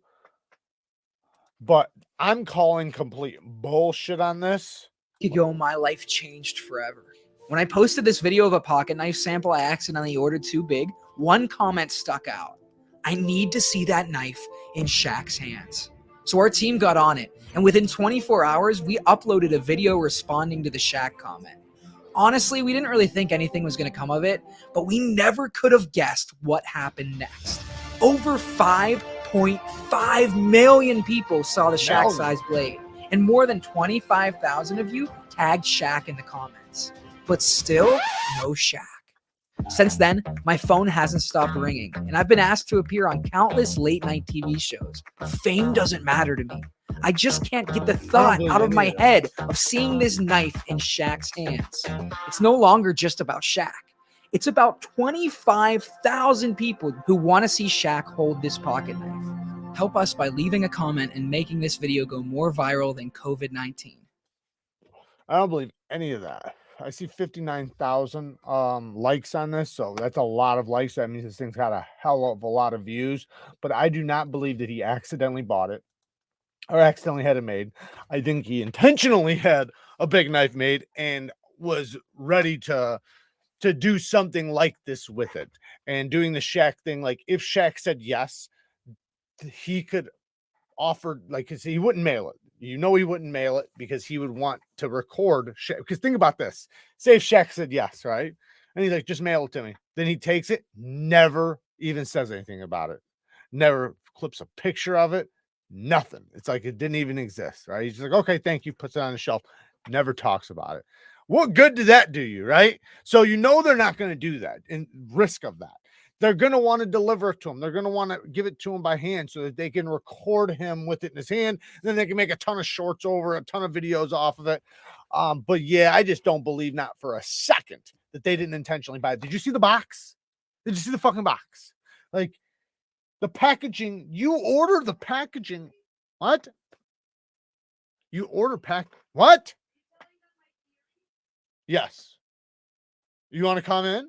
but I'm calling complete bullshit on this. Ago, my life changed forever. When I posted this video of a pocket knife sample I accidentally ordered too big, one comment stuck out. I need to see that knife in Shaq's hands. So our team got on it, and within 24 hours, we uploaded a video responding to the Shaq comment. Honestly, we didn't really think anything was going to come of it, but we never could have guessed what happened next. Over 5.5 million people saw the Shaq-sized blade, and more than 25,000 of you tagged Shaq in the comments. But still, no Shaq. Since then, my phone hasn't stopped ringing, and I've been asked to appear on countless late-night TV shows. Fame doesn't matter to me. I just can't get the thought out of my head of seeing this knife in Shaq's hands. It's no longer just about Shaq. It's about 25,000 people who want to see Shaq hold this pocket knife. Help us by leaving a comment and making this video go more viral than COVID-19. I don't believe any of that. I see 59,000 likes on this, so that's a lot of likes. That means this thing's got a hell of a lot of views. But I do not believe that he accidentally bought it or accidentally had it made. I think he intentionally had a big knife made and was ready to do something like this with it. And doing the Shaq thing, like if Shaq said yes, he could offer, like, cause he wouldn't mail it. You know, he wouldn't mail it because he would want to record Shaq. Because think about this: say if Shaq said yes, right, and he's like, just mail it to me. Then he takes it, never even says anything about it, never clips a picture of it, nothing. It's like it didn't even exist, right? He's just like, okay, thank you, puts it on the shelf, never talks about it. What good did that do you, right? So you know they're not going to do that and risk of that. They're going to want to deliver it to him. They're going to want to give it to him by hand so that they can record him with it in his hand. Then they can make a ton of shorts over, a ton of videos off of it. But yeah, I just don't believe, not for a second, that they didn't intentionally buy it. Did you see the box? Did you see the fucking box? Like the packaging, you order the packaging. What? You order what? Yes. You want to come in?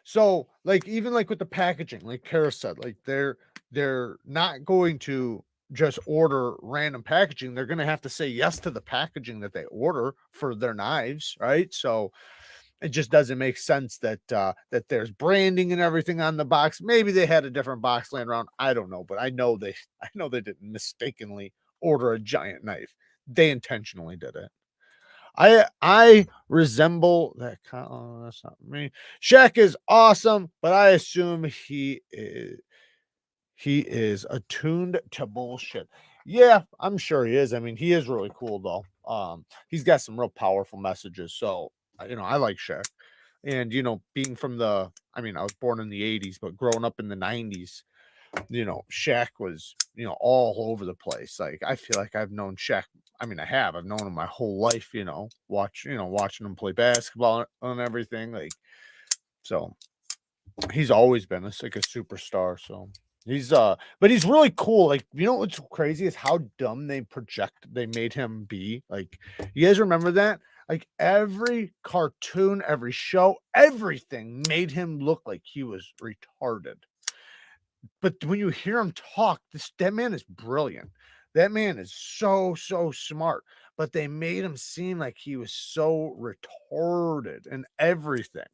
So like even like with the packaging, like Kara said, like they're not going to just order random packaging. They're gonna have to say yes to the packaging that they order for their knives, right? So it just doesn't make sense that that there's branding and everything on the box. Maybe they had a different box laying around. I don't know, but I know they didn't mistakenly order a giant knife. They intentionally did it. I resemble that. Oh, that's not me. Shaq is awesome, but I assume he is attuned to bullshit. Yeah, I'm sure he is. I mean, he is really cool though. He's got some real powerful messages. So I like Shaq, and being from I mean, I was born in the '80s, but growing up in the '90s, Shaq was, all over the place. Like, I feel like I've known Shaq. I mean, I've known him my whole life, watching him play basketball and everything. Like, so he's always been like a superstar. So but he's really cool. Like, what's crazy is how dumb they made him be. Like, you guys remember that? Like every cartoon, every show, everything made him look like he was retarded. But when you hear him talk, that man is brilliant. That man is so smart. But they made him seem like he was so retarded and everything.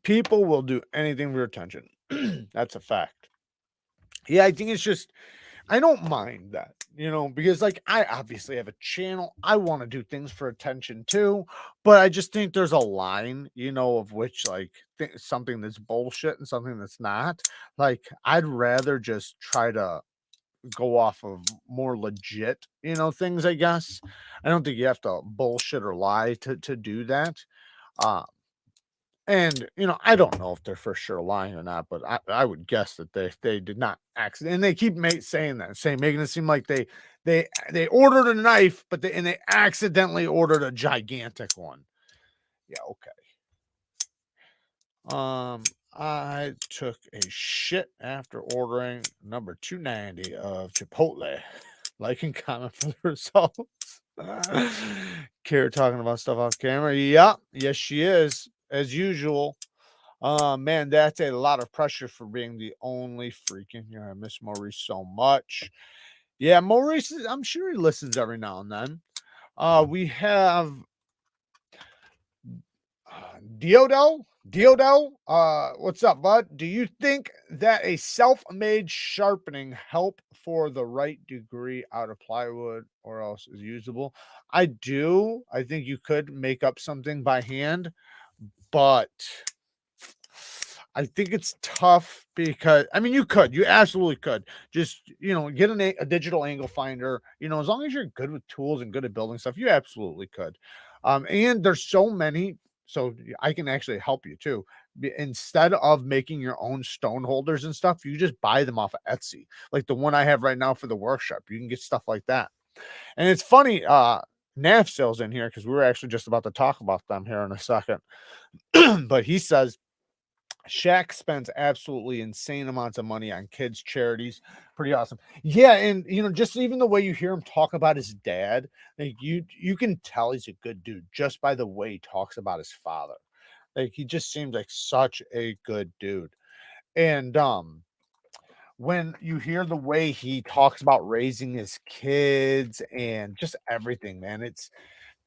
People will do anything for attention. That's a fact. Yeah, I think it's just, I don't mind that, because like I obviously have a channel. I want to do things for attention too, but I just think there's a line, of which like something that's bullshit and something that's not. Like, I'd rather just try to go off of more legit, things, I guess. I don't think you have to bullshit or lie to do that. And I don't know if they're for sure lying or not, but I would guess that they did not accident. And they keep making it seem like they ordered a knife, but they accidentally ordered a gigantic one. Yeah, okay. I took a shit after ordering number 290 of Chipotle. Like and comment for the results. Kara talking about stuff off camera. Yeah, yes, she is, as usual. Man, that's a lot of pressure for being the only freaking here. I miss Maurice so much. Yeah, Maurice, I'm sure he listens every now and then. We have Diodo. What's up, bud? Do you think that a self-made sharpening help for the right degree out of plywood or else is usable? I do. I think you could make up something by hand, but I think it's tough because, I mean, you absolutely could just, get a digital angle finder, as long as you're good with tools and good at building stuff, you absolutely could. And there's so many, so I can actually help you too. Instead of making your own stone holders and stuff, you just buy them off of Etsy. Like the one I have right now for the workshop, you can get stuff like that. And it's funny, NAF sales in here, because we were actually just about to talk about them here in a second. But he says, Shaq spends absolutely insane amounts of money on kids' charities. Pretty awesome. Yeah, and just even the way you hear him talk about his dad, like you can tell he's a good dude just by the way he talks about his father. Like he just seems like such a good dude. And when you hear the way he talks about raising his kids and just everything, man,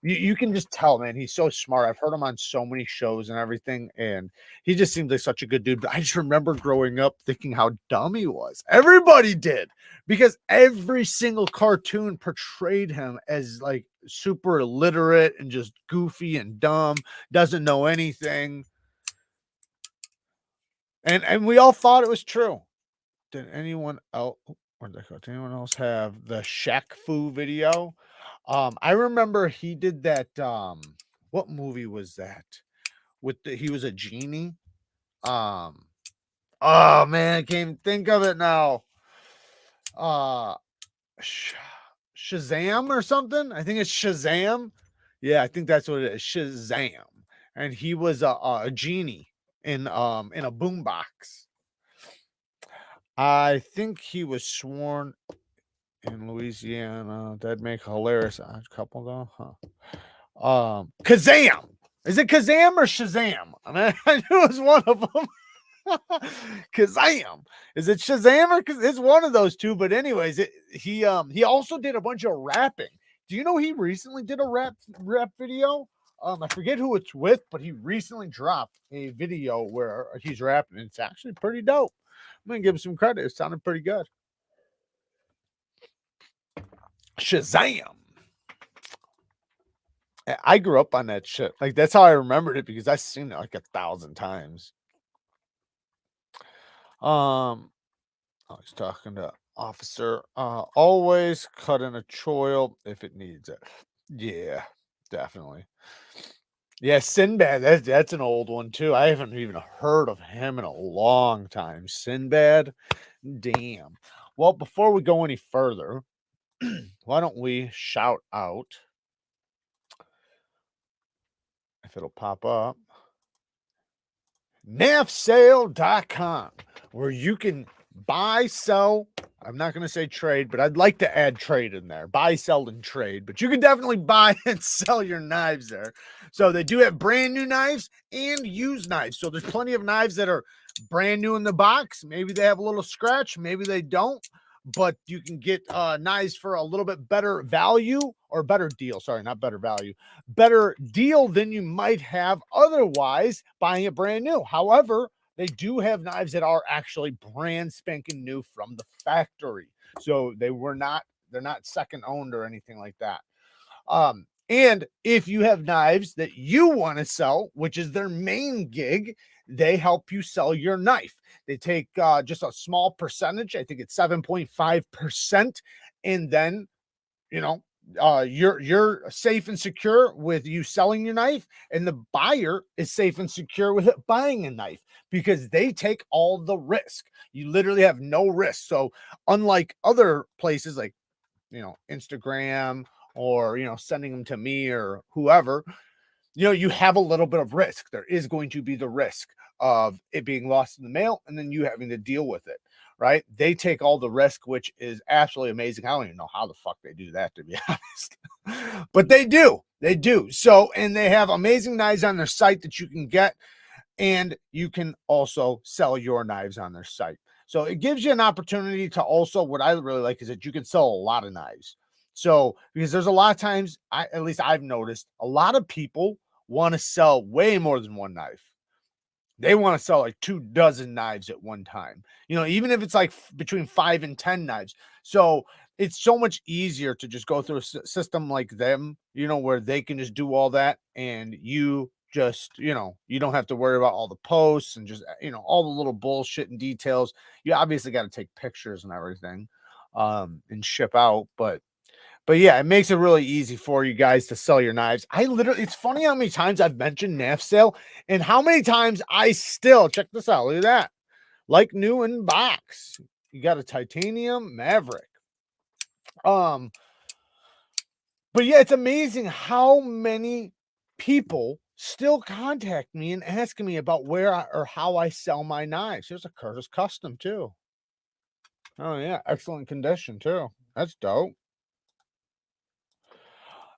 you can just tell, man, he's so smart. I've heard him on so many shows and everything, and he just seems like such a good dude. But I just remember growing up thinking how dumb he was. Everybody did, because every single cartoon portrayed him as like super illiterate and just goofy and dumb, doesn't know anything. And we all thought it was true. Did anyone else? Where'd that go? Did anyone else have the Shaq Fu video? I remember he did that. What movie was that? He was a genie. Um, oh man, I can't even think of it now. Uh, Sh- Shazam or something. I think it's Shazam. Yeah, I think that's what it is. Shazam, and he was a genie in a boombox. I think he was sworn in Louisiana. That'd make a hilarious couple though, huh? Kazam. Is it Kazam or Shazam? I mean, I knew it was one of them. Kazam. Is it Shazam or it's one of those two? But anyways, he also did a bunch of rapping. Do you know he recently did a rap video? I forget who it's with, but he recently dropped a video where he's rapping. It's actually pretty dope. I'm gonna give him some credit. It sounded pretty good. Shazam. I grew up on that shit. Like that's how I remembered it because I've seen it like 1,000 times. I was talking to officer. Always cut in a choil if it needs it. Yeah, definitely. Yeah, Sinbad. That's an old one too. I haven't even heard of him in a long time. Sinbad. Damn. Well, before we go any further, why don't we shout out if it'll pop up? Nafsale.com, where you can buy, sell. I'm not going to say trade, but I'd like to add trade in there. Buy, sell, and trade. But you can definitely buy and sell your knives there. So they do have brand new knives and used knives. So there's plenty of knives that are brand new in the box. Maybe they have a little scratch. Maybe they don't. But you can get knives for a little bit better value or better deal. Sorry, not better value. Better deal than you might have otherwise buying it brand new. However, they do have knives that are actually brand spanking new from the factory. So they're not second owned or anything like that. And if you have knives that you want to sell, which is their main gig, they help you sell your knife. They take just a small percentage. I think it's 7.5%. And then, you're safe and secure with you selling your knife, and the buyer is safe and secure with it buying a knife because they take all the risk. You literally have no risk. So unlike other places like Instagram or sending them to me or whoever, you have a little bit of risk. There is going to be the risk of it being lost in the mail and then you having to deal with it, right? They take all the risk, which is absolutely amazing. I don't even know how the fuck they do that, to be honest, but they do. They do. So, and they have amazing knives on their site that you can get, and you can also sell your knives on their site. So it gives you an opportunity to also, what I really like is that you can sell a lot of knives. So, because there's a lot of times, at least I've noticed, a lot of people want to sell way more than one knife. They want to sell like 24 knives at one time, even if it's like between 5 and 10 knives. So it's so much easier to just go through a system like them, where they can just do all that. And you just, you don't have to worry about all the posts and just, all the little bullshit and details. You obviously got to take pictures and everything, and ship out. But yeah, it makes it really easy for you guys to sell your knives. It's funny how many times I've mentioned NAF sale and how many times I still, check this out. Look at that. Like new in box. You got a titanium Maverick. But yeah, it's amazing how many people still contact me and asking me about where or how I sell my knives. Here's a Curtis Custom too. Oh yeah, excellent condition too. That's dope.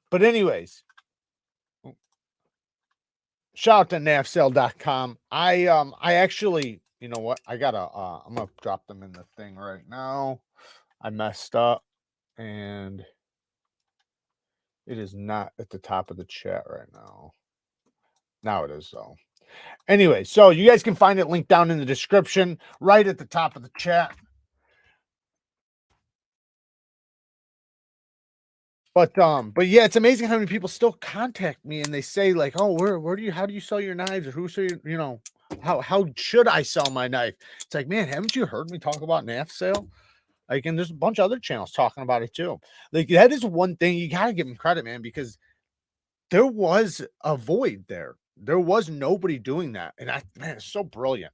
But anyways, shout out to nafsale.com. I actually, you know what? I gotta I'm gonna drop them in the thing right now. I messed up and it is not at the top of the chat right now. Now it is though. Anyway, so you guys can find it linked down in the description, right at the top of the chat. But yeah, it's amazing how many people still contact me and they say like, oh, how do you sell your knives, or who sell your, you know, how should I sell my knife? It's like, man, haven't you heard me talk about NAF sale? Like, and there's a bunch of other channels talking about it too. Like, that is one thing you gotta give them credit, man, because there was a void there. There was nobody doing that, and man, it's so brilliant.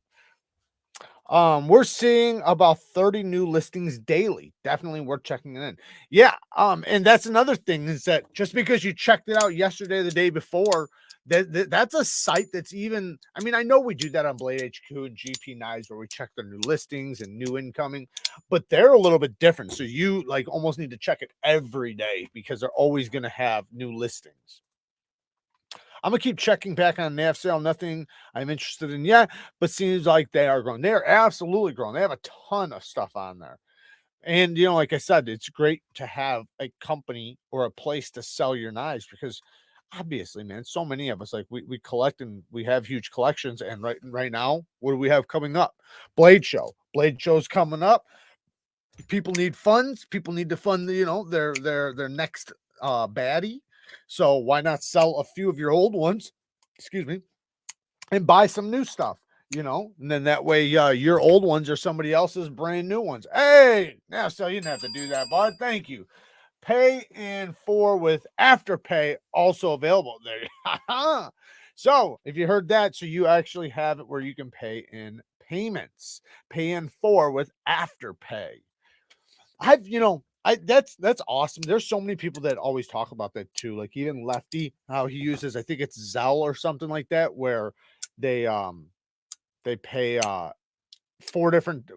We're seeing about 30 new listings daily. Definitely worth checking it in. Yeah. And that's another thing, is that just because you checked it out yesterday or the day before, that's a site that's even, I mean, I know we do that on Blade HQ and GP Knives where we check the new listings and new incoming, but they're a little bit different. So you like almost need to check it every day because they're always going to have new listings. I'm gonna keep checking back on NAF sale. Nothing I'm interested in yet, but seems like they are growing. They are absolutely growing. They have a ton of stuff on there. And you know, like I said, it's great to have a company or a place to sell your knives, because obviously, man, so many of us, like we collect and we have huge collections. And right now, what do we have coming up? Blade Show. Blade Show's coming up. People need funds. People need to fund, you know, their next baddie. So why not sell a few of your old ones, excuse me, and buy some new stuff, you know? And then that way your old ones are somebody else's brand new ones. Hey, now so you didn't have to do that, bud. Thank you. Pay in 4 with Afterpay also available there. So if you heard that, so you actually have it where you can pay in payments. Pay in 4 with Afterpay. That's awesome. There's so many people that always talk about that too. Like even Lefty, how he uses, I think it's Zelle or something like that, where they pay 4 different,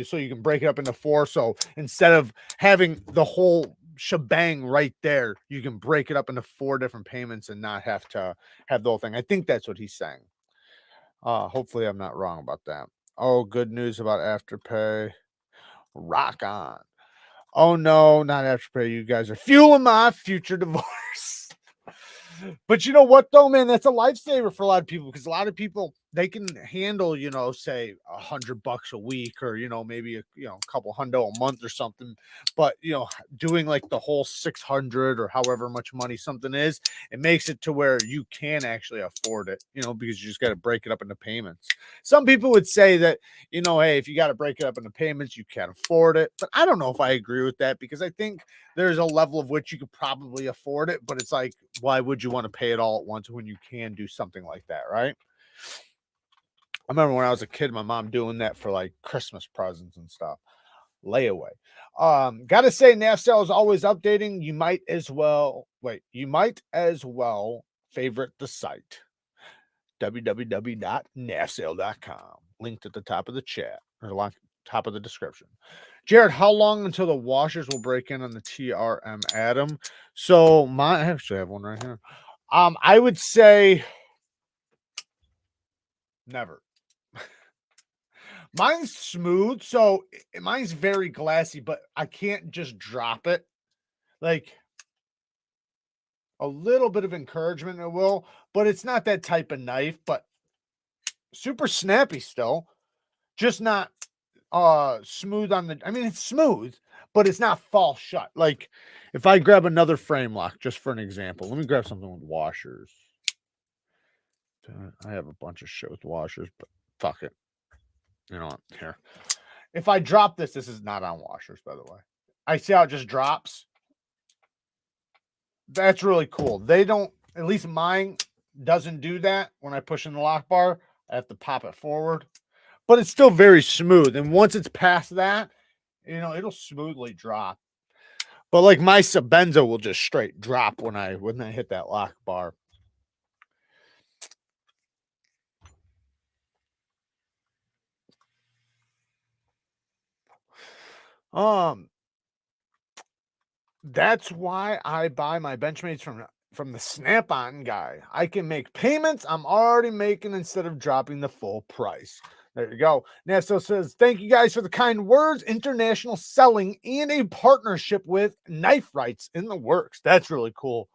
so you can break it up into 4. So instead of having the whole shebang right there, you can break it up into 4 different payments and not have to have the whole thing. I think that's what he's saying. Hopefully I'm not wrong about that. Oh, good news about Afterpay. Rock on. Oh no, not Afterpay. You guys are fueling my future divorce. But you know what though, man, that's a lifesaver for a lot of people, because a lot of people, they can handle, you know, say $100 a week, or you know, maybe a couple hundo a month or something. But you know, doing like the whole 600 or however much money something is, it makes it to where you can actually afford it, you know, because you just got to break it up into payments. Some people would say that, you know, hey, if you got to break it up into payments, you can't afford it. But I don't know if I agree with that, because I think there's a level of which you could probably afford it, but it's like, why would you want to pay it all at once when you can do something like that, right? I remember when I was a kid, my mom doing that for like Christmas presents and stuff. Layaway. Gotta say, NAFSale is always updating. You might as well favorite the site. www.nafsale.com. Linked at the top of the chat, or top of the description. Jared, how long until the washers will break in on the TRM Atom? So I actually have one right here. I would say never. Mine's smooth, so mine's very glassy, but I can't just drop it. Like a little bit of encouragement, it will, but it's not that type of knife, but super snappy still. Just not smooth on the, I mean, it's smooth, but it's not fall shut. Like if I grab another frame lock, just for an example, let me grab something with washers. I have a bunch of shit with washers, but fuck it. You know what? Here. If I drop this is not on washers, by the way. I see how it just drops. That's really cool. They don't, at least mine doesn't do that. When I push in the lock bar, I have to pop it forward. But it's still very smooth. And once it's past that, you know, it'll smoothly drop. But like my Sabenzo will just straight drop when I hit that lock bar. That's why I buy my Benchmates from the Snap-on guy. I can make payments I'm already making instead of dropping the full price. There you go. Nasto says, thank you guys for the kind words. International selling and a partnership with Knife Rights in the works. That's really cool.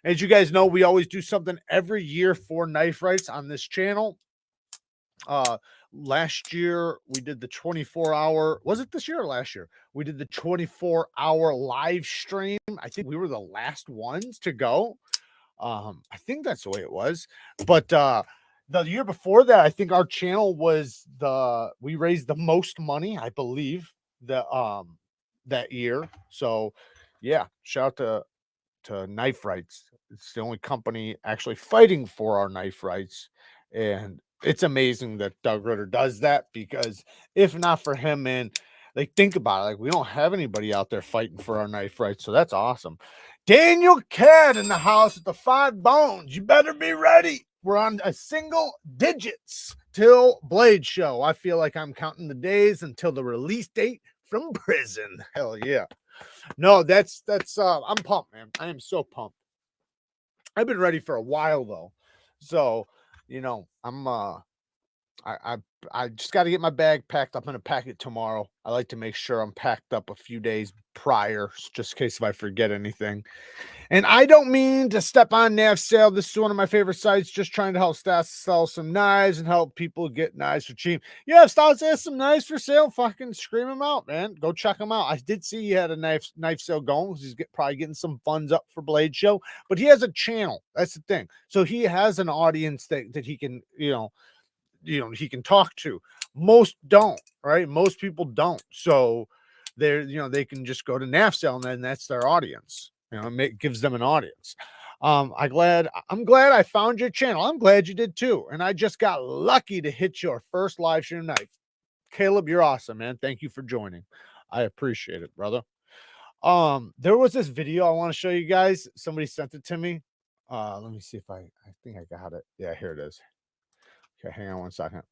As you guys know, we always do something every year for Knife Rights on this channel. Last year we did the 24-hour, was it this year or last year? We did the 24-hour live stream. I think we were the last ones to go. I think that's the way it was. But the year before that, I think our channel was we raised the most money, I believe, that year. So yeah, shout out to Knife Rights. It's the only company actually fighting for our knife rights. And it's amazing that Doug Ritter does that, because if not for him, man, like, think about it. Like, we don't have anybody out there fighting for our knife rights. So that's awesome. Daniel Cad in the house with the 5 bones. You better be ready. We're on a single digits till Blade Show. I feel like I'm counting the days until the release date from prison. Hell yeah. No, that's I'm pumped, man. I am so pumped. I've been ready for a while though. So, you know, I just got to get my bag packed. I'm going to pack it tomorrow. I like to make sure I'm packed up a few days prior, just in case if I forget anything. And I don't mean to step on Nav Sale. This is one of my favorite sites, just trying to help Stats sell some knives and help people get knives for cheap. Yeah, if Stats has some knives for sale, fucking scream them out, man. Go check them out. I did see he had a knife sale going, because he's probably getting some funds up for Blade Show, but he has a channel. That's the thing. So he has an audience that he can, he can talk to. Most don't, right? Most people don't. So they can just go to NAFSL, and then that's their audience. It gives them an audience. I'm glad I found your channel. I'm glad you did too. And I just got lucky to hit your first live stream night. Caleb, you're awesome, man. Thank you for joining. I appreciate it, brother. There was this video I want to show you guys. Somebody sent it to me. Let me see if I think I got it. Yeah, here it is. Okay, hang on one second.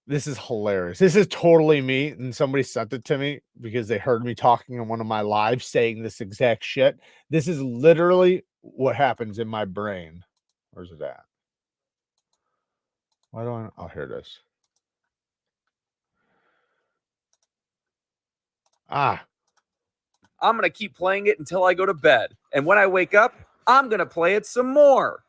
This is hilarious. This is totally me, and somebody sent it to me because they heard me talking in one of my lives saying this exact shit. This is literally what happens in my brain. Where's it at? Why do I? Oh, here it is. I'm going to keep playing it until I go to bed. And when I wake up, I'm going to play it some more.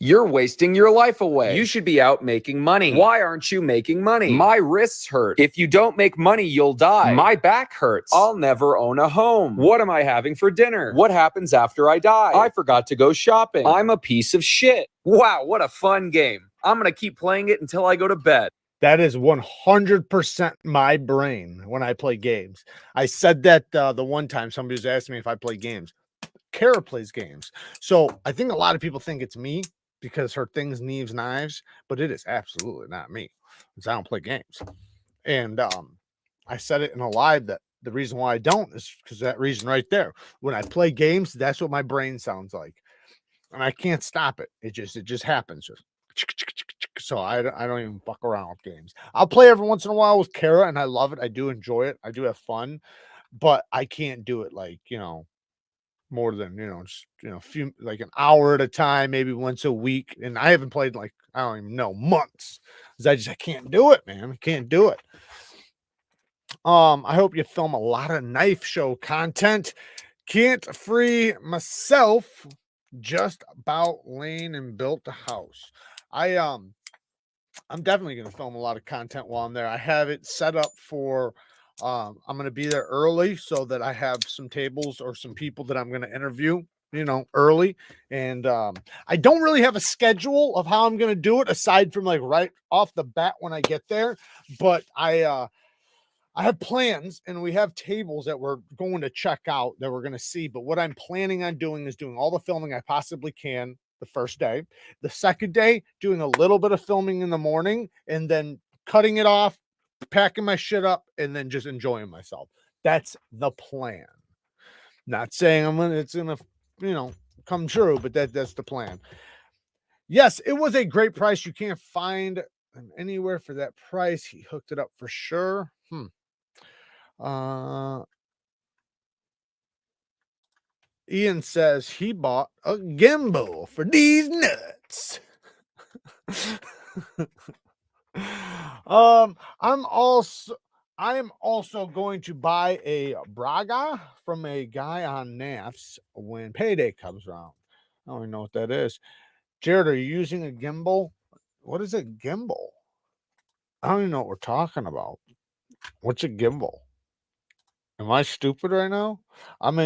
You're wasting your life away. You should be out making money. Why aren't you making money? My wrists hurt. If you don't make money, you'll die. My back hurts. I'll never own a home. What am I having for dinner? What happens after I die? I forgot to go shopping. I'm a piece of shit. Wow, what a fun game. I'm going to keep playing it until I go to bed. That is 100% my brain when I play games. I said that the one time somebody was asking me if I play games. Kara plays games. So I think a lot of people think it's me because her thing's Neevesknives, but it is absolutely not me, because I don't play games. And I said it in a live that the reason why I don't is because that reason right there. When I play games, that's what my brain sounds like, and I can't stop it. It just happens. So I don't even fuck around with games. I'll play every once in a while with Kara, and I love it. I do enjoy it. I do have fun, but I can't do it like, more than, just, few, like an hour at a time, maybe once a week. And I haven't played like, I don't even know, months, because I can't do it, man. I can't do it. I hope you film a lot of knife show content. Can't free myself, just about laying and built a house. I'm definitely going to film a lot of content while I'm there. I have it set up for, I'm going to be there early so that I have some tables or some people that I'm going to interview, early. And I don't really have a schedule of how I'm going to do it aside from like right off the bat when I get there. But I have plans, and we have tables that we're going to check out that we're going to see. But what I'm planning on doing is doing all the filming I possibly can the first day. The second day, doing a little bit of filming in the morning, and then cutting it off, packing my shit up, and then just enjoying myself. That's the plan. Not saying it's gonna, come true, but that's the plan. Yes, it was a great price. You can't find them anywhere for that price. He hooked it up for sure. Ian says he bought a gimbal for these nuts. I am also going to buy a Braga from a guy on NAFS when payday comes around. I don't even know what that is. Jared, are you using a gimbal? What is a gimbal? I don't even know what we're talking about. What's a gimbal? Am I stupid right now? I'm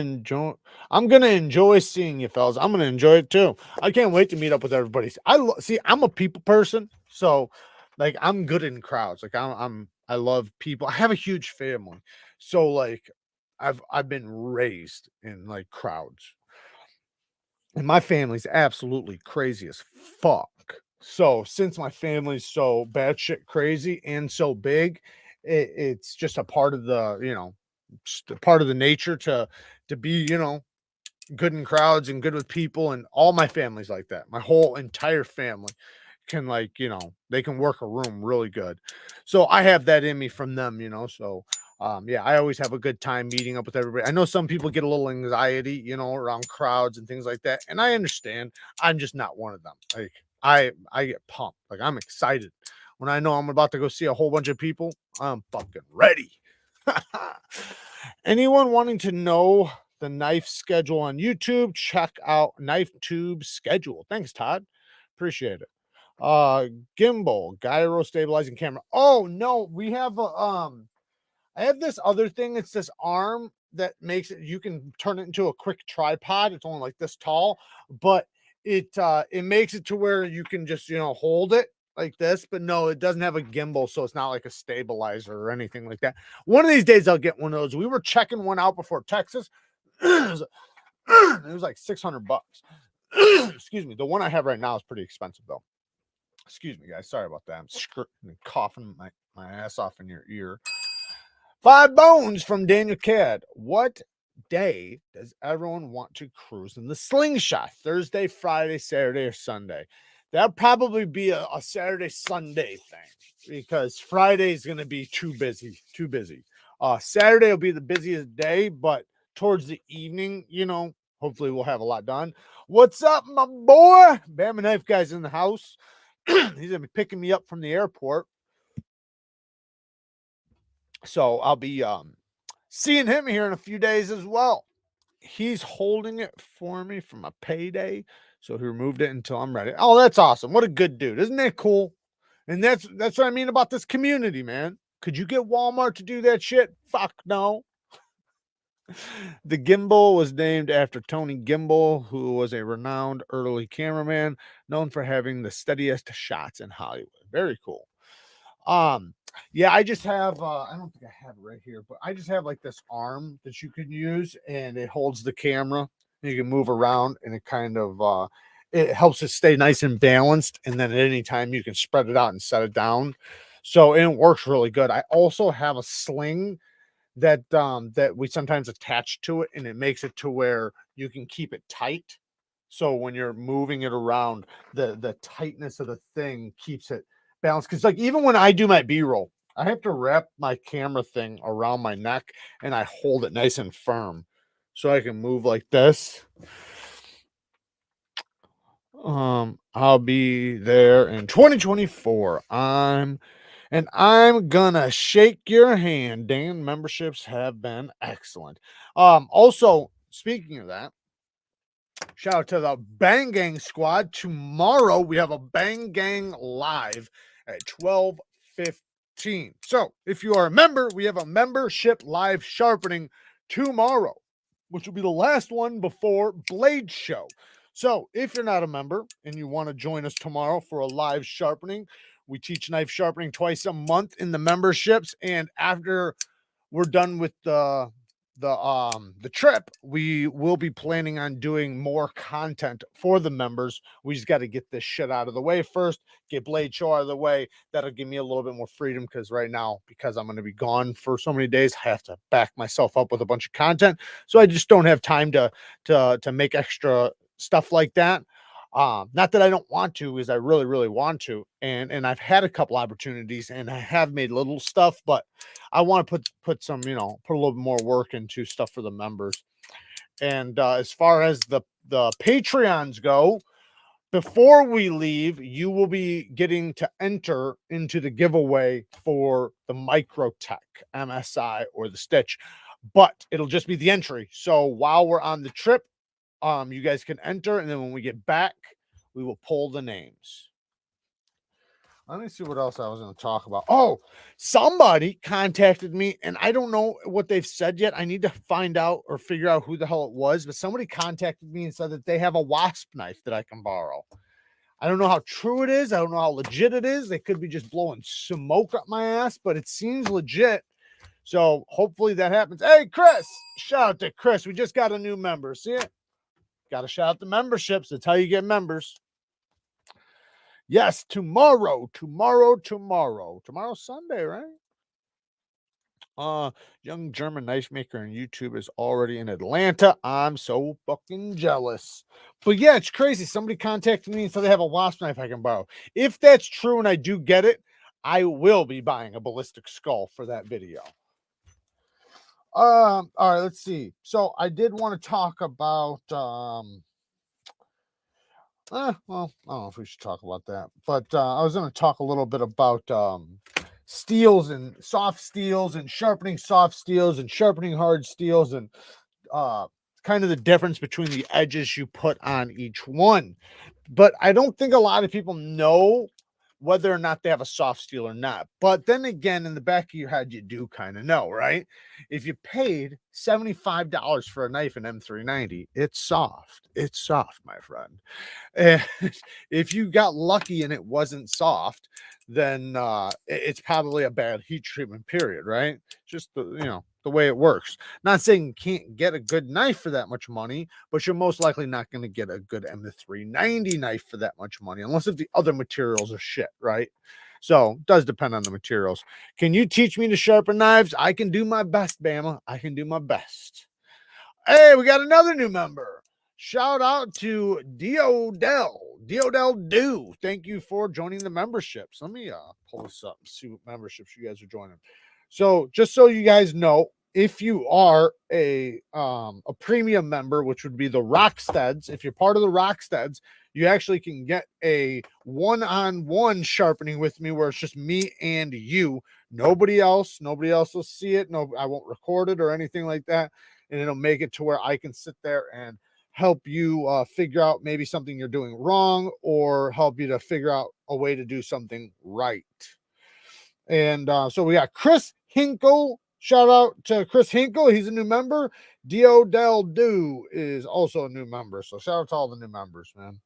gonna enjoy seeing you fellas. I'm gonna enjoy it too. I can't wait to meet up with everybody. See, I'm a people person, so like I'm good in crowds. Like I love people. I have a huge family, so like I've been raised in like crowds, and my family's absolutely crazy as fuck. So since my family's so batshit crazy and so big, it's just a part of the, just a part of the nature to be, good in crowds and good with people, and all my family's like that. My whole entire family can they can work a room really good. So I have that in me from them, so yeah, I always have a good time meeting up with everybody. I know some people get a little anxiety, around crowds and things like that, and I understand. I'm just not one of them. Like I get pumped. Like I'm excited when I know I'm about to go see a whole bunch of people. I'm fucking ready. Anyone wanting to know the knife schedule on YouTube, check out Knife Tube schedule. Thanks, Todd. Appreciate it. Gimbal, gyro stabilizing camera. Oh no, we have a I have this other thing. It's this arm that makes it, you can turn it into a quick tripod. It's only like this tall, but it makes it to where you can just, hold it like this, but no, it doesn't have a gimbal, so it's not like a stabilizer or anything like that. One of these days I'll get one of those. We were checking one out before Texas. It was like $600. Excuse me. The one I have right now is pretty expensive though. Excuse me, guys. Sorry about that. I'm coughing my ass off in your ear. 5 bones from Daniel Cad. What day does everyone want to cruise in the slingshot? Thursday, Friday, Saturday, or Sunday? That'll probably be a Saturday, Sunday thing, because Friday is going to be too busy. Saturday will be the busiest day, but towards the evening, hopefully we'll have a lot done. What's up, my boy? Bama Knife Guy's in the house. He's going to be picking me up from the airport. So I'll be seeing him here in a few days as well. He's holding it for me for my payday, so he removed it until I'm ready. Oh, that's awesome. What a good dude. Isn't that cool? And that's what I mean about this community, man. Could you get Walmart to do that shit? Fuck no. The gimbal was named after Tony Gimbal, who was a renowned early cameraman known for having the steadiest shots in Hollywood. Very cool. Yeah, I just have I don't think I have it right here, but I just have like this arm that you can use, and it holds the camera and you can move around, and it kind of it helps it stay nice and balanced, and then at any time you can spread it out and set it down. So it works really good. I also have a sling that we sometimes attach to it, and it makes it to where you can keep it tight. So when you're moving it around, the tightness of the thing keeps it balanced. Because like even when I do my B-roll, I have to wrap my camera thing around my neck, and I hold it nice and firm so I can move like this. I'll be there in 2024. I'm gonna shake your hand. Dan, memberships have been excellent. Also, speaking of that, shout out to the Bang Gang squad. Tomorrow we have a Bang Gang live at 12:15. So if you are a member, we have a membership live sharpening tomorrow, which will be the last one before Blade Show. So if you're not a member and you want to join us tomorrow for a live sharpening, we teach knife sharpening twice a month in the memberships, and after we're done with the trip, we will be planning on doing more content for the members. We just got to get this shit out of the way first, get Blade Show out of the way. That'll give me a little bit more freedom, because right now, because I'm going to be gone for so many days, I have to back myself up with a bunch of content, so I just don't have time to make extra stuff like that. Not that I don't want to, is I really, really want to. And I've had a couple opportunities and I have made little stuff, but I want to put some, you know, put a little more work into stuff for the members. And as far as the Patreons go, before we leave, you will be getting to enter into the giveaway for the Microtech MSI or the Stitch, but it'll just be the entry. So while we're on the trip, you guys can enter, and then when we get back, we will pull the names. Let me see what else I was going to talk about. Oh, somebody contacted me, and I don't know what they've said yet. I need to find out or figure out who the hell it was, but somebody contacted me and said that they have a wasp knife that I can borrow. I don't know how true it is. I don't know how legit it is. They could be just blowing smoke up my ass, but it seems legit. So hopefully that happens. Hey, Chris, shout out to Chris. We just got a new member. See it? Got to shout out the memberships. That's how you get members. Yes, tomorrow's Sunday, right? Young German knife maker on YouTube is already in Atlanta. I'm so fucking jealous. But yeah, it's crazy. Somebody contacted me and said they have a wasp knife I can borrow. If that's true and I do get it, I will be buying a ballistic skull for that video. All right, let's see. So I did want to talk about well, I don't know if we should talk about that, but I was going to talk a little bit about steels and soft steels and sharpening soft steels and sharpening hard steels and kind of the difference between the edges you put on each one. But I don't think a lot of people know whether or not they have a soft steel or not. But then again, in the back of your head, you do kind of know, right? If you paid $75 for a knife in M390, it's soft. It's soft, my friend. And if you got lucky and it wasn't soft, then it's probably a bad heat treatment period, right? Just the, you know, the way it works. Not saying you can't get a good knife for that much money, but you're most likely not going to get a good M390 knife for that much money, unless if the other materials are shit, right? So it does depend on the materials. Can you teach me to sharpen knives? I can do my best, Bama. I can do my best. Hey, we got another new member. Shout out to Diodel Do. Thank you for joining the memberships. Let me pull this up and see what memberships you guys are joining. So just so you guys know, if you are a premium member, which would be the Rocksteads, if you're part of the Rocksteads, you actually can get a one-on-one sharpening with me where it's just me and you. Nobody else will see it. No, I won't record it or anything like that. And it'll make it to where I can sit there and help you figure out maybe something you're doing wrong or help you to figure out a way to do something right. And so we got Chris Hinkle. Shout out to Chris Hinkle. He's a new member. Diodel Do is also a new member. So shout out to all the new members, man.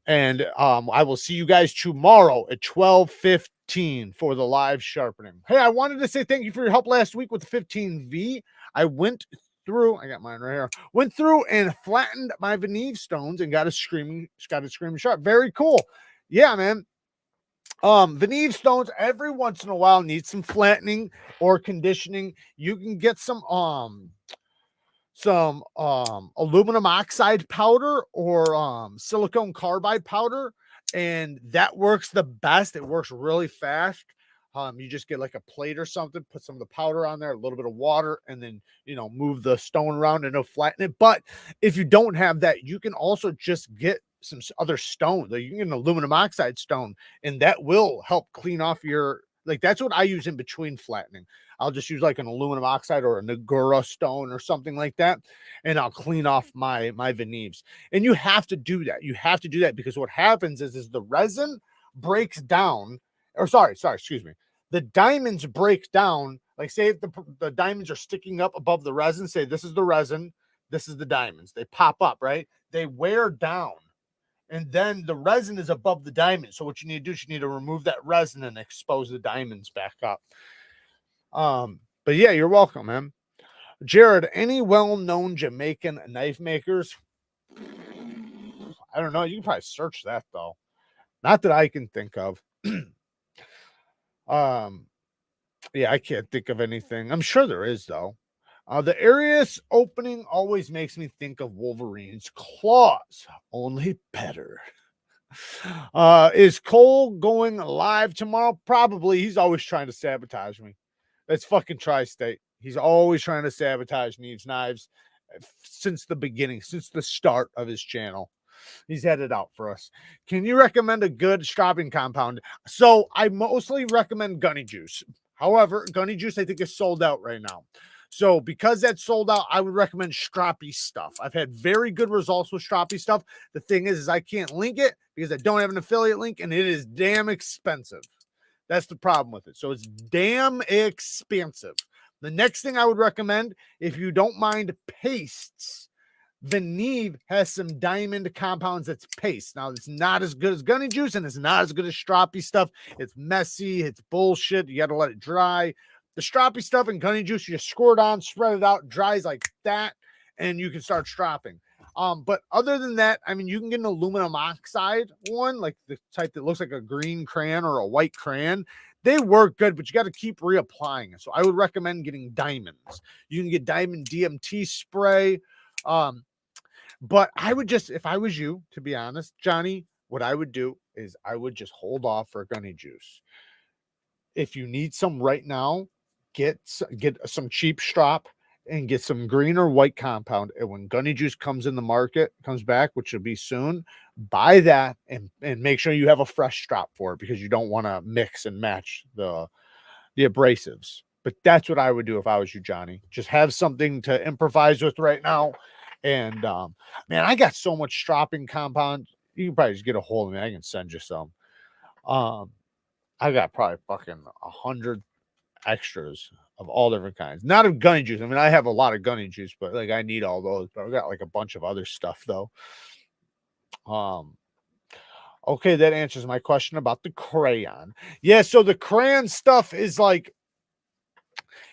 And I will see you guys tomorrow at 12:15 for the live sharpening. Hey, I wanted to say thank you for your help last week with the 15V. I went through, I got mine right here, went through and flattened my Veneve stones and got a screaming sharp. Very cool. Yeah, man. Veneve stones every once in a while need some flattening or conditioning. You can get some aluminum oxide powder or silicone carbide powder, and that works the best. It works really fast. You just get like a plate or something, put some of the powder on there, a little bit of water, and then, you know, move the stone around and it'll flatten it. But if you don't have that, you can also just get some other stone. You can get an aluminum oxide stone, and that will help clean off your, like, that's what I use in between flattening. I'll just use like an aluminum oxide or a Nagura stone or something like that, and I'll clean off my Veneves. And you have to do that. You have to do that because what happens is the resin breaks down, or excuse me. The diamonds break down. Like, say if the diamonds are sticking up above the resin, say this is the resin, this is the diamonds. They pop up, right? They wear down. And then the resin is above the diamond. So what you need to do is you need to remove that resin and expose the diamonds back up. But yeah, you're welcome, man. Jared, any well-known Jamaican knife makers? I don't know. You can probably search that though. Not that I can think of. Yeah, I can't think of anything. I'm sure there is though. The Arius opening always makes me think of Wolverine's claws, only better. Is Cole going live tomorrow? Probably. He's always trying to sabotage me. That's fucking Tri-State. He's always trying to sabotage Neevesknives since the beginning, since the start of his channel. He's had it out for us. Can you recommend a good strapping compound? So I mostly recommend Gunny Juice. However, Gunny Juice I think is sold out right now. So because that's sold out, I would recommend Stroppy stuff. I've had very good results with Stroppy stuff. The thing is I can't link it because I don't have an affiliate link and it is damn expensive. That's the problem with it. So it's damn expensive. The next thing I would recommend, if you don't mind pastes, the Neve has some diamond compounds that's paste. Now, it's not as good as Gunny Juice, and it's not as good as Stroppy stuff. It's messy. It's bullshit. You got to let it dry. The Stroppy stuff and Gunny Juice, you just squirt on, spread it out, dries like that, and you can start stropping. But other than that, I mean, you can get an aluminum oxide one, like the type that looks like a green crayon or a white crayon. They work good, but you got to keep reapplying it. So I would recommend getting diamonds. You can get diamond DMT spray. But I would just, if I was you, to be honest, Johnny, what I would do is I would just hold off for Gunny Juice. If you need some right now, get some cheap strop and get some green or white compound. And when Gunny Juice comes in the market, comes back, which will be soon, buy that and make sure you have a fresh strop for it because you don't want to mix and match the abrasives. But that's what I would do if I was you, Johnny. Just have something to improvise with right now. And man, I got so much stropping compound. You can probably just get a hold of me. I can send you some. I got probably fucking 100 extras of all different kinds. Not of Gunny Juice. I mean, I have a lot of Gunny Juice, but like I need all those. But I got like a bunch of other stuff though. Okay, that answers my question about the crayon. Yeah, so the crayon stuff is like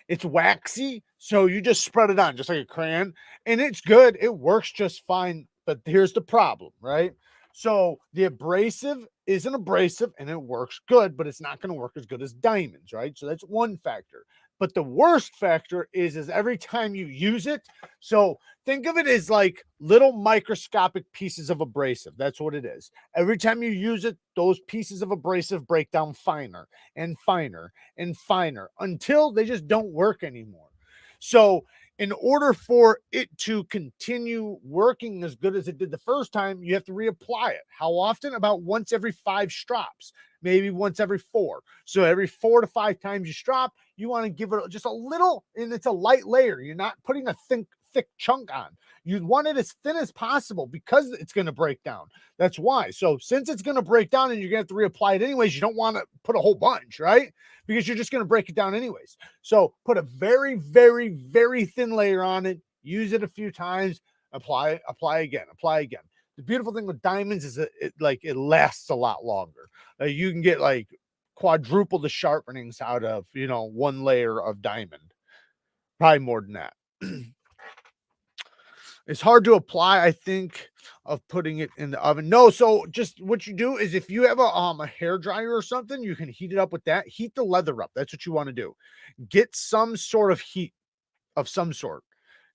it's waxy, so you just spread it on just like a crayon, and it's good. It works just fine, but here's the problem, right? So the abrasive is an abrasive, and it works good, but it's not going to work as good as diamonds, right? So that's one factor. But the worst factor is every time you use it. So think of it as like little microscopic pieces of abrasive. That's what it is. Every time you use it, those pieces of abrasive break down finer and finer and finer until they just don't work anymore. So in order for it to continue working as good as it did the first time, you have to reapply it. How often? About once every 5 strops, maybe once every 4. So every 4 to 5 times you strop, you want to give it just a little, and it's a light layer. You're not putting a thick chunk on. You want it as thin as possible because it's going to break down. That's why. So since it's going to break down and you're going to have to reapply it anyways, you don't want to put a whole bunch, right? Because you're just going to break it down anyways. So put a very, very, very thin layer on it. Use it a few times. Apply again. The beautiful thing with diamonds is that it lasts a lot longer. You can get like quadruple the sharpenings out of, one layer of diamond. Probably more than that. It's hard to apply, I think, of putting it in the oven. No, so just what you do is if you have a hair dryer or something, you can heat it up with that. Heat the leather up. That's what you want to do. Get some sort of heat of some sort.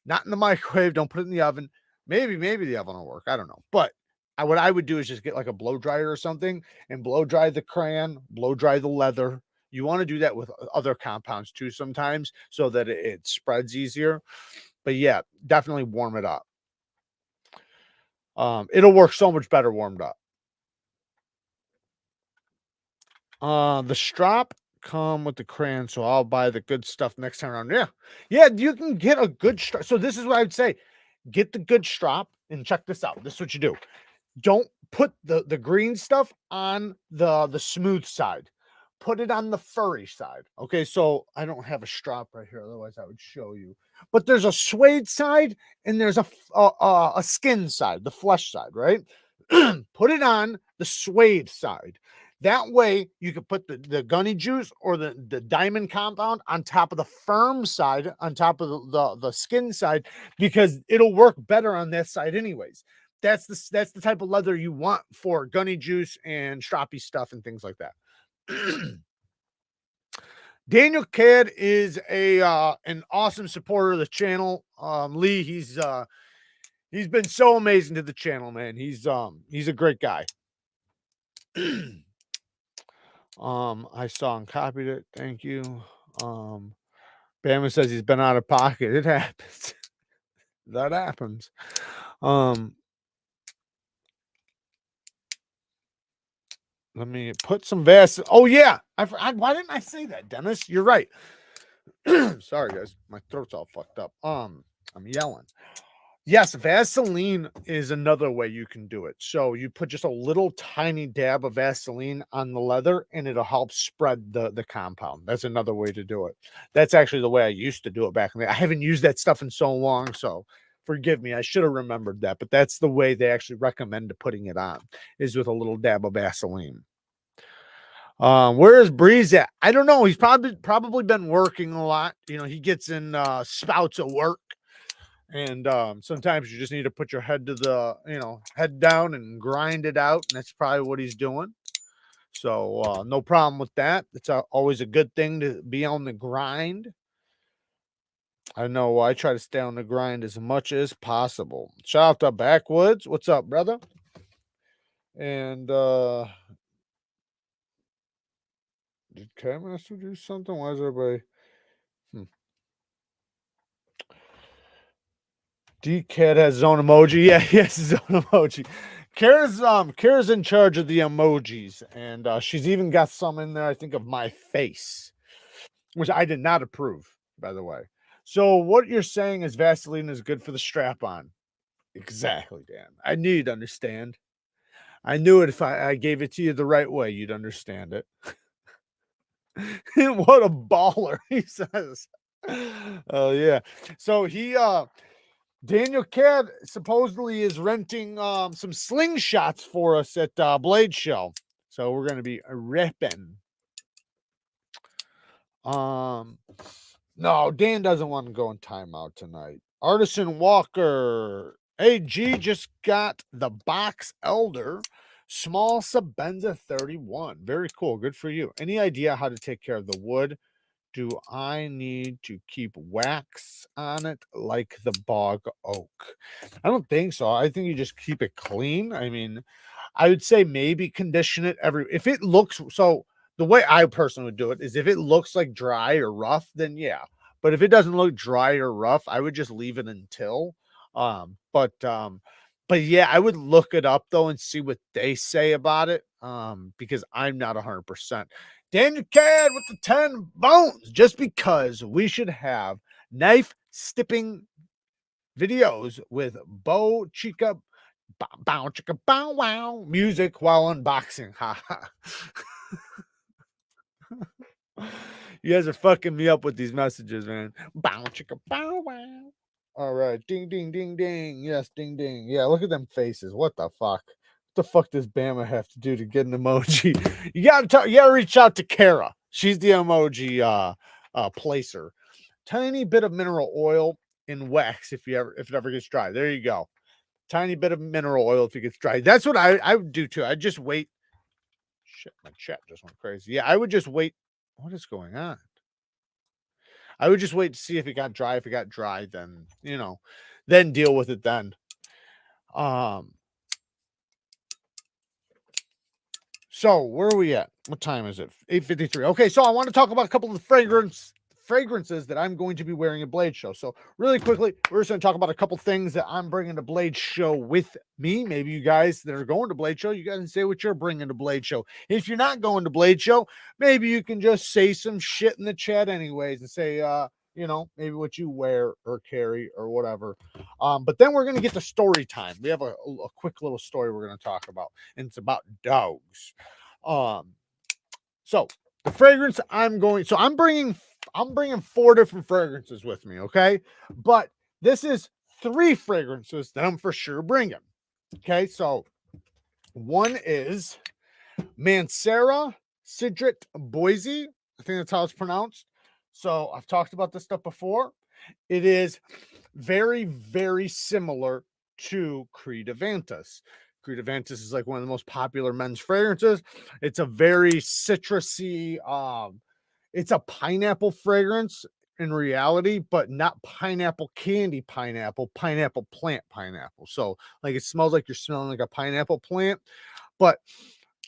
Not in the microwave. Don't put it in the oven. Maybe the oven will work. I don't know. But what I would do is just get like a blow dryer or something and blow dry the crayon, blow dry the leather. You want to do that with other compounds too sometimes so that it spreads easier. But yeah, definitely warm it up. It'll work so much better warmed up. The strop come with the crayon, so I'll buy the good stuff next time around. Yeah, you can get a good strop. So this is what I would say: get the good strop, and check this out. This is what you do. Don't put the green stuff on the smooth side. Put it on the furry side. Okay, so I don't have a strop right here, otherwise I would show you. But there's a suede side and there's a skin side, the flesh side, right? Put it on the suede side. That way you can put the Gunny Juice or the diamond compound on top of the firm side, on top of the skin side, because it'll work better on that side anyways. That's the type of leather you want for Gunny Juice and stroppy stuff and things like that. Daniel Kidd is a an awesome supporter of the channel. Lee, he's been so amazing to the channel, man. He's a great guy. I saw and copied it. Thank you. Bama says he's been out of pocket. It happens. That happens. Let me put some Vaseline. Oh yeah, why didn't I say that, Dennis? You're right. Sorry, guys, my throat's all fucked up. I'm yelling. Yes, Vaseline is another way you can do it. So you put just a little tiny dab of Vaseline on the leather, and it'll help spread the compound. That's another way to do it. That's actually the way I used to do it back in the day. I haven't used that stuff in so long, so forgive me. I should have remembered that, but that's the way they actually recommend putting it on, is with a little dab of Vaseline. Where is Breeze at? I don't know. He's probably been working a lot. You know, he gets in spouts of work, and sometimes you just need to put your head to the, head down and grind it out, and that's probably what he's doing. So no problem with that. It's always a good thing to be on the grind. I know I try to stay on the grind as much as possible. Shout out to Backwoods. What's up, brother? And did Cat Master do something? Why is everybody? D-Cat has his own emoji. Yeah, he has his own emoji. Kara's in charge of the emojis, and she's even got some in there, I think, of my face, which I did not approve, by the way. So what you're saying is Vaseline is good for the strap-on. Exactly, Dan. I knew you'd understand. I knew it. If I gave it to you the right way, you'd understand it. What a baller, he says. Oh, yeah. So Daniel Kidd supposedly is renting some slingshots for us at Blade Show. So we're going to be ripping. No, Dan doesn't want to go in timeout tonight. Artisan Walker. AG just got the Box Elder Small Sabenza 31. Very cool. Good for you. Any idea how to take care of the wood? Do I need to keep wax on it like the bog oak? I don't think so. I think you just keep it clean. I mean, I would say maybe condition it if it looks, so the way I personally would do it is if it looks like dry or rough, then yeah. But if it doesn't look dry or rough, I would just leave it until. But yeah, I would look it up though and see what they say about it. Because I'm not 100%. Daniel Kidd with the 10 bones, just because we should have knife stipping videos with bow chica bow chicka bow wow music while unboxing. Ha ha. You guys are fucking me up with these messages, man. Bow chicka bow wow. All right, ding ding ding ding. Yes, ding ding. Yeah, look at them faces. What the fuck? What the fuck does Bama have to do to get an emoji? You gotta reach out to Kara. She's the emoji placer. Tiny bit of mineral oil in wax if it ever gets dry. There you go. Tiny bit of mineral oil if it gets dry. That's what I would do too. I'd just wait. Shit, my chat just went crazy. Yeah, I would just wait. What is going on? I would just wait to see if it got dry. If it got dry, then then deal with it then. So where are we at? What time is it? 8:53. Okay, so I want to talk about a couple of the fragrances that I'm going to be wearing at Blade Show. So really quickly, we're just going to talk about a couple things that I'm bringing to Blade Show with me. Maybe you guys that are going to Blade Show, you guys can say what you're bringing to Blade Show. If you're not going to Blade Show, maybe you can just say some shit in the chat anyways and say, maybe what you wear or carry or whatever. But then we're going to get to story time. We have a quick little story we're going to talk about, and it's about dogs. So the fragrance I'm bringing 4 different fragrances with me. Okay. But this is 3 fragrances that I'm for sure bringing. Okay. So one is Mancera Cidret Boise. I think that's how it's pronounced. So I've talked about this stuff before. It is very, very similar to Creed Avantis. Creed Avantis is like one of the most popular men's fragrances. It's a very citrusy, it's a pineapple fragrance in reality, but not pineapple candy pineapple, pineapple plant pineapple. So like it smells like you're smelling like a pineapple plant, but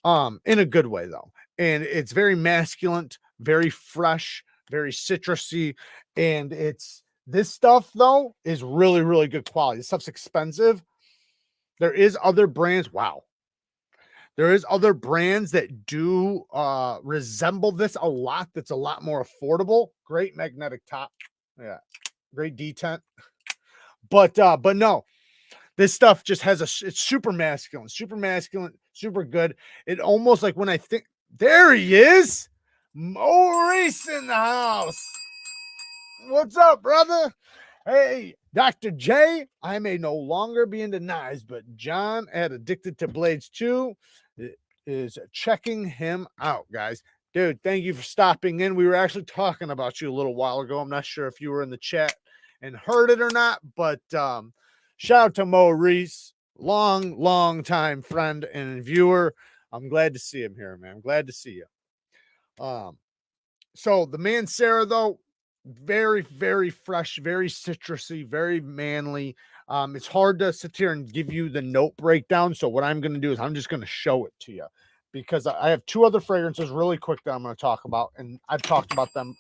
in a good way though. And it's very masculine, very fresh, very citrusy, and it's this stuff though is really, really good quality. This stuff's expensive. There is other brands. Wow. There is other brands that do resemble this a lot. That's a lot more affordable. Great magnetic top. Yeah. Great detent. But no, this stuff just has it's super masculine, super good. It almost like when I think there he is, Maurice in the house. What's up, brother? Hey, Dr. J, I may no longer be into knives, but John at Addicted to Blades 2 is checking him out, guys. Dude, thank you for stopping in. We were actually talking about you a little while ago. I'm not sure if you were in the chat and heard it or not, but shout out to Maurice, long time friend and viewer. I'm glad to see him here, man. I'm glad to see you. So the Mancera, though, very, very fresh, very citrusy, very manly. It's hard to sit here and give you the note breakdown. So what I'm going to do is I'm just going to show it to you because I have two other fragrances really quick that I'm going to talk about. And I've talked about them.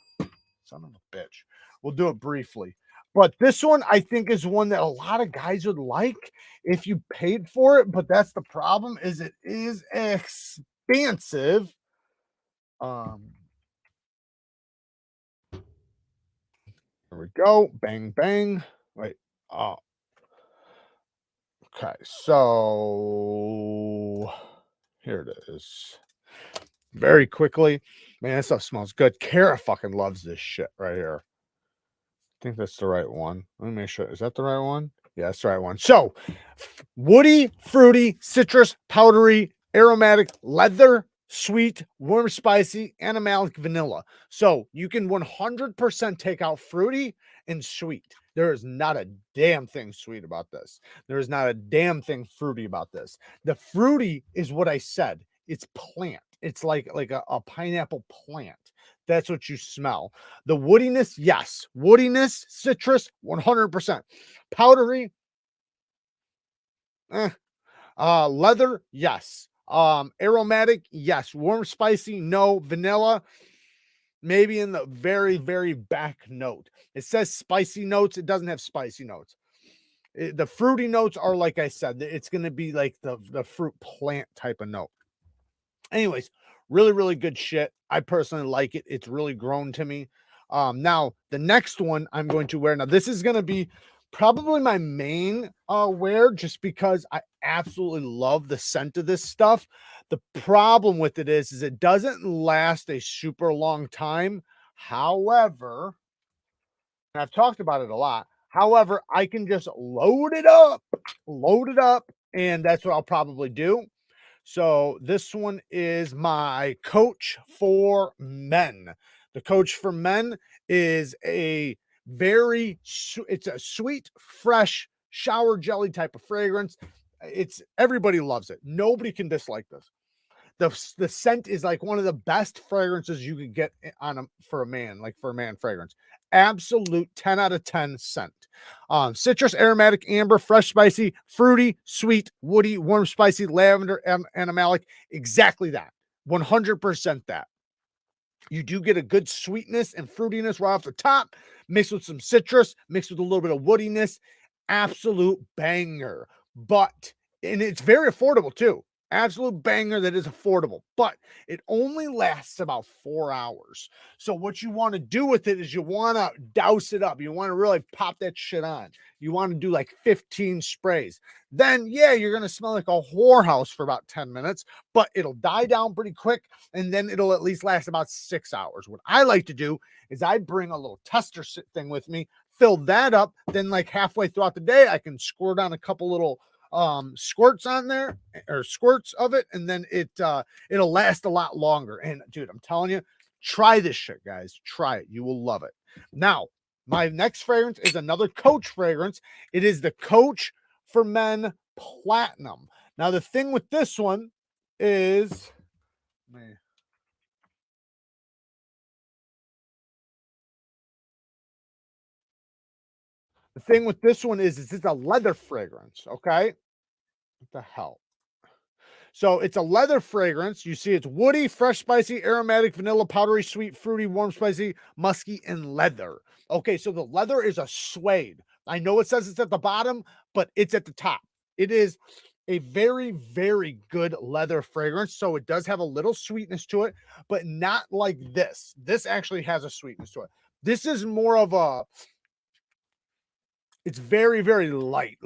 Son of a bitch. We'll do it briefly. But this one, I think, is one that a lot of guys would like if you paid for it. But that's the problem, is it is expensive. Here we go. Bang, bang. Wait. Oh. Okay. So here it is. Very quickly. Man, that stuff smells good. Kara fucking loves this shit right here. I think that's the right one. Let me make sure. Is that the right one? Yeah, that's the right one. So woody, fruity, citrus, powdery, aromatic, leather, sweet, warm, spicy, animalic, vanilla. So you can 100% take out fruity and sweet. There is not a damn thing sweet about this. There is not a damn thing fruity about this. The fruity is what I said. It's plant. It's like a pineapple plant. That's what you smell. The woodiness, yes. Woodiness, citrus, 100%. Powdery, leather, yes. Aromatic, yes. Warm, spicy, no. Vanilla, maybe in the very, very back note. It says spicy notes. It doesn't have spicy notes. The fruity notes are, like I said, it's going to be like the fruit plant type of note. Anyways, really, really good shit. I personally like it. It's really grown to me. Now, the next one I'm going to wear. Now, this is going to be probably my main wear just because I absolutely love the scent of this stuff. The problem with it is it doesn't last a super long time. However, and I've talked about it a lot. However, I can just load it up, and that's what I'll probably do. So this one is my Coach for Men. The Coach for Men is it's a sweet, fresh shower jelly type of fragrance. Everybody loves it. Nobody can dislike this. The scent is like one of the best fragrances you could get for a man fragrance. Absolute 10 out of 10 scent. Citrus, aromatic, amber, fresh, spicy, fruity, sweet, woody, warm, spicy, lavender, animalic. Exactly that. 100% that. You do get a good sweetness and fruitiness right off the top, mixed with some citrus, mixed with a little bit of woodiness. Absolute banger. And it's very affordable too. Absolute banger that is affordable, but it only lasts about 4 hours. So what you want to do with it is you want to douse it up. You want to really pop that shit on. You want to do like 15 sprays. Then, yeah, you're going to smell like a whorehouse for about 10 minutes, but it'll die down pretty quick, and then it'll at least last about 6 hours. What I like to do is I bring a little tester thing with me, fill that up, then like halfway throughout the day, I can squirt on a couple little squirts on there, or squirts of it, and then it'll last a lot longer. And dude, I'm telling you, try this shit, guys. Try it. You will love it. Now, my next fragrance is another Coach fragrance. It is the Coach for Men Platinum. Now, the thing with this one is, The thing with this one is it's a leather fragrance. Okay. What the hell? So it's a leather fragrance. You see, it's woody, fresh, spicy, aromatic, vanilla, powdery, sweet, fruity, warm, spicy, musky, and leather. Okay, so the leather is a suede. I know it says it's at the bottom, but it's at the top. It is a very, very good leather fragrance. So it does have a little sweetness to it, but not like this. This actually has a sweetness to it. This is more of a, it's very, very light,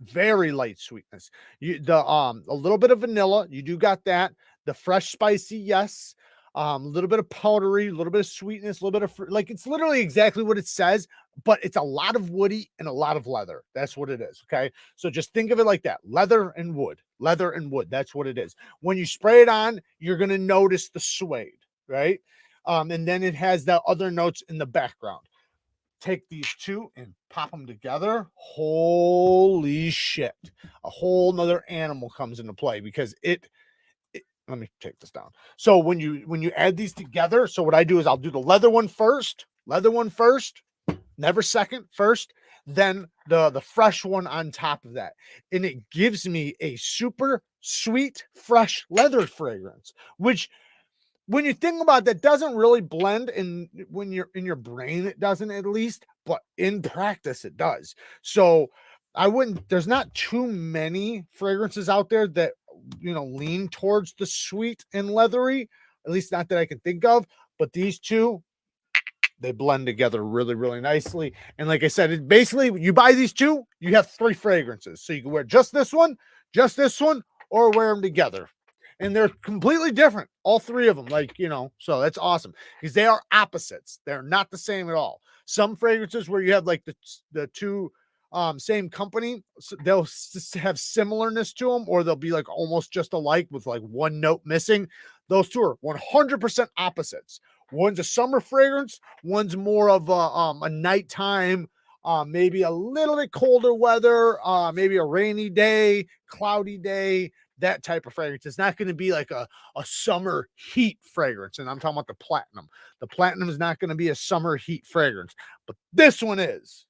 very light sweetness. A little bit of vanilla, you do got that. The fresh spicy, yes. A little bit of powdery, a little bit of sweetness, a little bit of like it's literally exactly what it says, but it's a lot of woody and a lot of leather. That's what it is. Okay. So just think of it like that. Leather and wood. That's what it is. When you spray it on, you're gonna notice the suede, right? And then it has the other notes in the background. Take these two and pop them together. Holy shit. A whole nother animal comes into play because let me take this down. So when you add these together, so what I do is I'll do the leather one first, never second, first, then the fresh one on top of that. And it gives me a super sweet, fresh leather fragrance, which when you think about that, doesn't really blend in when you're in your brain, it doesn't at least, but in practice it does. So there's not too many fragrances out there that, lean towards the sweet and leathery, at least not that I can think of, but these two, they blend together really, really nicely. And like I said, it basically, you buy these two, you have 3 fragrances. So you can wear just this one, or wear them together. And they're completely different, all 3 of them. So that's awesome because they are opposites. They're not the same at all. Some fragrances where you have like the two same company, so they'll have similarness to them, or they'll be like almost just alike with like one note missing. Those two are 100% opposites. One's a summer fragrance, one's more of a nighttime, maybe a little bit colder weather, maybe a rainy day, cloudy day, that type of fragrance. It's not going to be like a summer heat fragrance. And I'm talking about the platinum. The platinum is not going to be a summer heat fragrance, but this one is.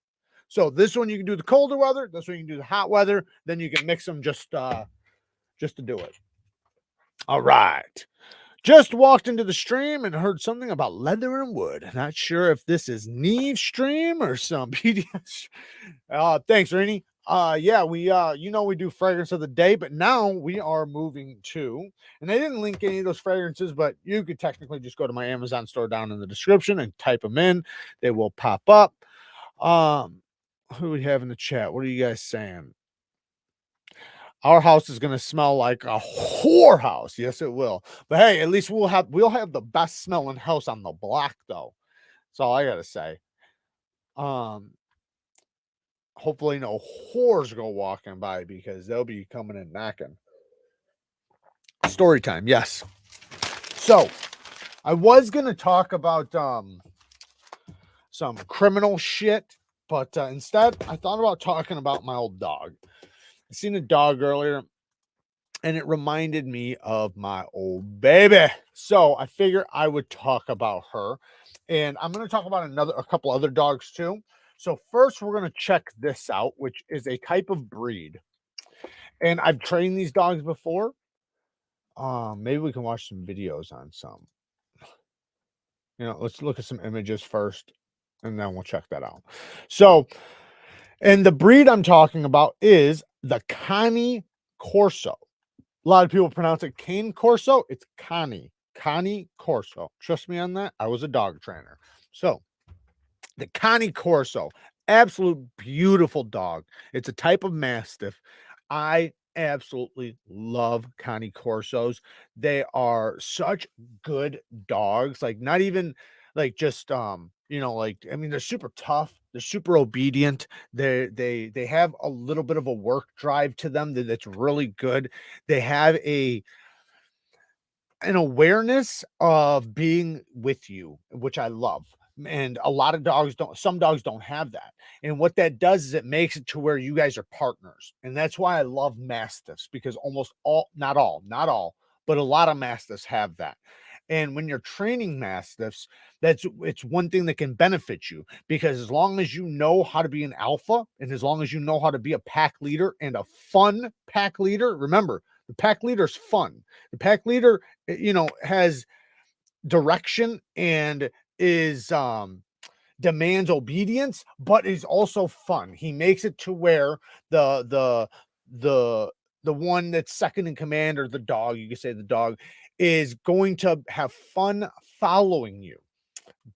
So this one, you can do the colder weather. This one, you can do the hot weather. Then you can mix them just to do it. All right. Just walked into the stream and heard something about leather and wood. Not sure if this is Neve stream or some PDS. Thanks, Rainey. Yeah, we do fragrance of the day, but now we are moving to, and I didn't link any of those fragrances, but you could technically just go to my Amazon store down in the description and type them in. They will pop up. Who do we have in the chat? What are you guys saying? Our house is going to smell like a whorehouse. Yes, it will. But hey, at least we'll have the best smelling house on the block, though. That's all I got to say. Hopefully no whores go walking by because they'll be coming and knocking. Story time. Yes. So I was going to talk about some criminal shit, but instead I thought about talking about my old dog. I seen a dog earlier and it reminded me of my old baby. So I figured I would talk about her, and I'm going to talk about a couple other dogs too. So first we're going to check this out, which is a type of breed. And I've trained these dogs before. Maybe we can watch some videos on some. Let's look at some images first and then we'll check that out. So, and the breed I'm talking about is the Cane Corso. A lot of people pronounce it Cane Corso. It's Cane Corso. Trust me on that. I was a dog trainer. So the Cane Corso, absolute beautiful dog. It's a type of Mastiff. I absolutely love Cane Corsos. They are such good dogs. Like not even like just they're super tough. They're super obedient. They have a little bit of a work drive to them that's really good. They have an awareness of being with you, which I love. And a lot of dogs don't, some dogs don't have that. And what that does is it makes it to where you guys are partners. And that's why I love Mastiffs, because almost all, not all, but a lot of Mastiffs have that. And when you're training mastiffs, it's one thing that can benefit you, because as long as you know how to be an alpha, and as long as you know how to be a pack leader, and a fun pack leader, remember, the pack leader is fun. The pack leader, has direction and is demands obedience, but is also fun. He makes it to where the one that's second in command, or the dog, you can say the dog, is going to have fun following you.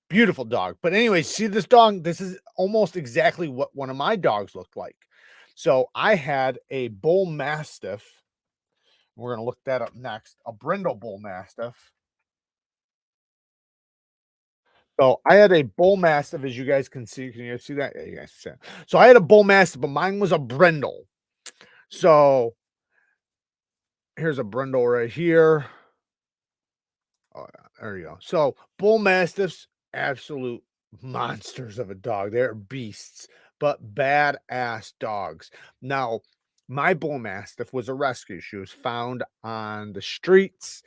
Beautiful dog. But anyway, see this dog, this is almost exactly what one of my dogs looked like. So I had a bull mastiff. We're going to look that up next. A brindle bull mastiff. So I had a bull mastiff, as you guys can see. Can you see that? Yeah, you guys see it. So I had a bull mastiff, but mine was a brindle. So here's a brindle right here. Oh, there you go. So bull mastiffs, absolute monsters of a dog. They're beasts, but badass dogs. Now, my bull mastiff was a rescue. She was found on the streets,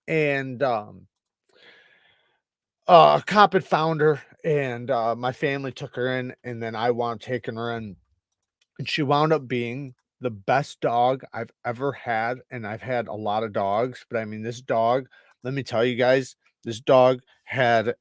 and a cop had found her, and my family took her in, and then I wound up taking her in, and she wound up being the best dog I've ever had. And I've had a lot of dogs, but I mean, this dog, let me tell you guys, this dog had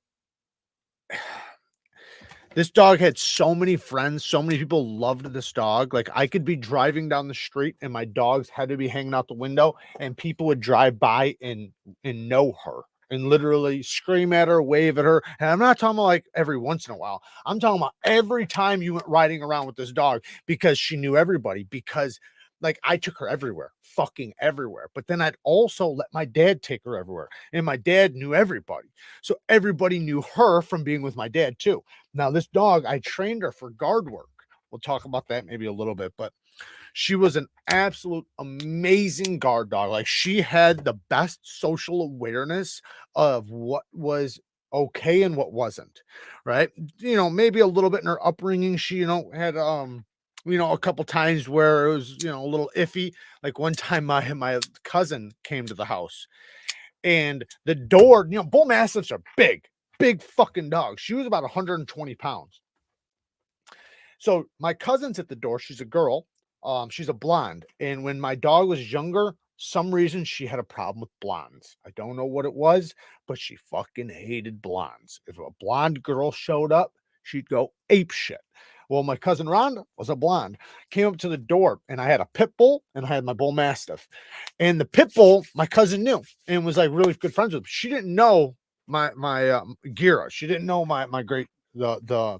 so many friends. So many people loved this dog. Like, I could be driving down the street and my dogs had to be hanging out the window, and people would drive by and know her and literally scream at her, wave at her. And I'm not talking about like every once in a while. I'm talking about every time you went riding around with this dog, because she knew everybody. Because like, I took her everywhere, fucking everywhere. But then I'd also let my dad take her everywhere, and my dad knew everybody. So everybody knew her from being with my dad too. Now, this dog, I trained her for guard work. We'll talk about that maybe a little bit, but she was an absolute amazing guard dog. Like, she had the best social awareness of what was okay and what wasn't, right? Maybe a little bit in her upbringing, she, had, a couple times where it was, a little iffy. Like, one time my cousin came to the house, and the door, bull mastiffs are big fucking dogs. She was about 120 pounds. So my cousin's at the door. She's a girl. She's a blonde. And when my dog was younger, some reason she had a problem with blondes. I don't know what it was, but she fucking hated blondes. If a blonde girl showed up, she'd go ape shit. Well, my cousin Rhonda was a blonde, came up to the door, and I had a pit bull and I had my bull mastiff. And the pit bull, my cousin knew and was like really good friends with. She didn't know my Gira. She didn't know my the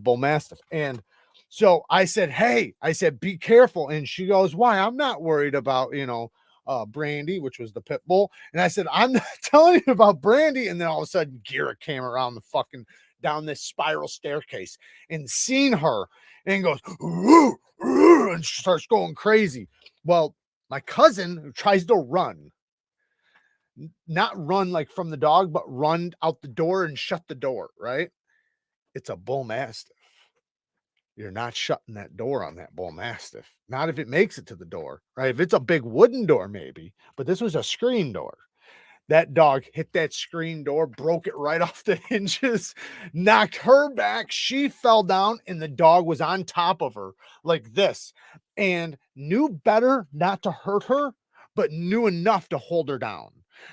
bull mastiff. And so I said, hey, be careful. And she goes, why? I'm not worried about, Brandy, which was the pit bull. And I said, I'm not telling you about Brandy. And then all of a sudden, Gira came around the fucking down this spiral staircase and seen her and goes, "Ooh, ooh," and she starts going crazy. Well, my cousin tries to run, not run like from the dog, but run out the door and shut the door, right? It's a bull mastiff. You're not shutting that door on that bull mastiff. Not if it makes it to the door, right? If it's a big wooden door, maybe, but this was a screen door. That dog hit that screen door, broke it right off the hinges, knocked her back. She fell down, and the dog was on top of her like this, and knew better not to hurt her, but knew enough to hold her down.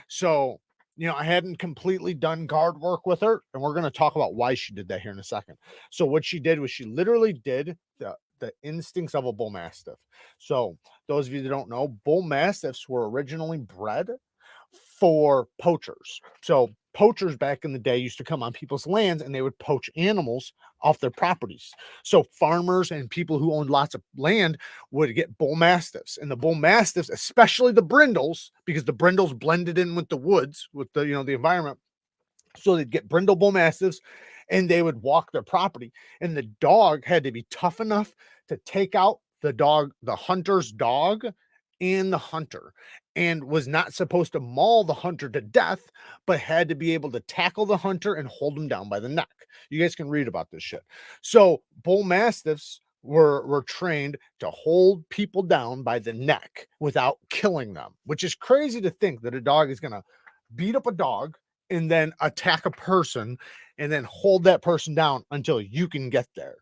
So, I hadn't completely done guard work with her, and we're going to talk about why she did that here in a second. So what she did was she literally did the instincts of a bull mastiff. So those of you that don't know, bull mastiffs were originally bred for poachers. So poachers back in the day used to come on people's lands, and they would poach animals off their properties. So farmers and people who owned lots of land would get bull mastiffs, and the bull mastiffs, especially the brindles, because the brindles blended in with the woods, with the the environment. So they'd get brindle bull mastiffs, and they would walk their property, and the dog had to be tough enough to take out the hunter's dog and the hunter, and was not supposed to maul the hunter to death, but had to be able to tackle the hunter and hold him down by the neck. You guys can read about this shit. So bull mastiffs were trained to hold people down by the neck without killing them, which is crazy to think that a dog is going to beat up a dog and then attack a person and then hold that person down until you can get there.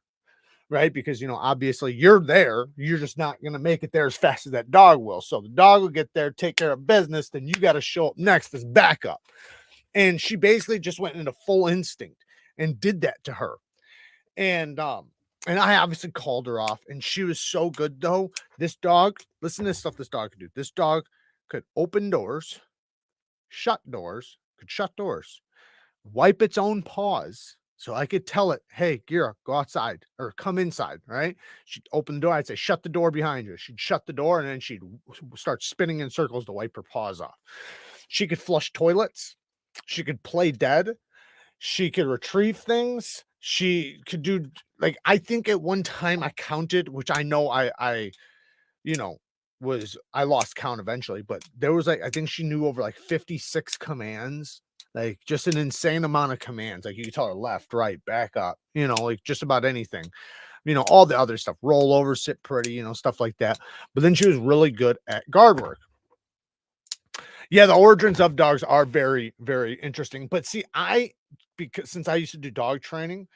Right? Because, you know, obviously you're there. You're just not going to make it there as fast as that dog will. So the dog will get there, take care of business. Then you got to show up next as backup. And she basically just went into full instinct and did that to her. And I obviously called her off, and she was so good though. This dog, listen to this stuff this dog could do. This dog could open doors, could shut doors, wipe its own paws. So I could tell it, hey, Gira, go outside or come inside, right? She'd open the door. I'd say, shut the door behind you. She'd shut the door, and then she'd start spinning in circles to wipe her paws off. She could flush toilets. She could play dead. She could retrieve things. She could do, like, I think at one time I counted, which I know I you know, I lost count eventually, but there was like, I think she knew over like 56 commands, like just an insane amount of commands. Like you could tell her left, right, back up, you know, like just about anything, you know, all the other stuff, roll over, sit pretty, you know, stuff like that. But then she was really good at guard work. Yeah, the origins of dogs are very, very interesting. But see, because since I used to do dog training,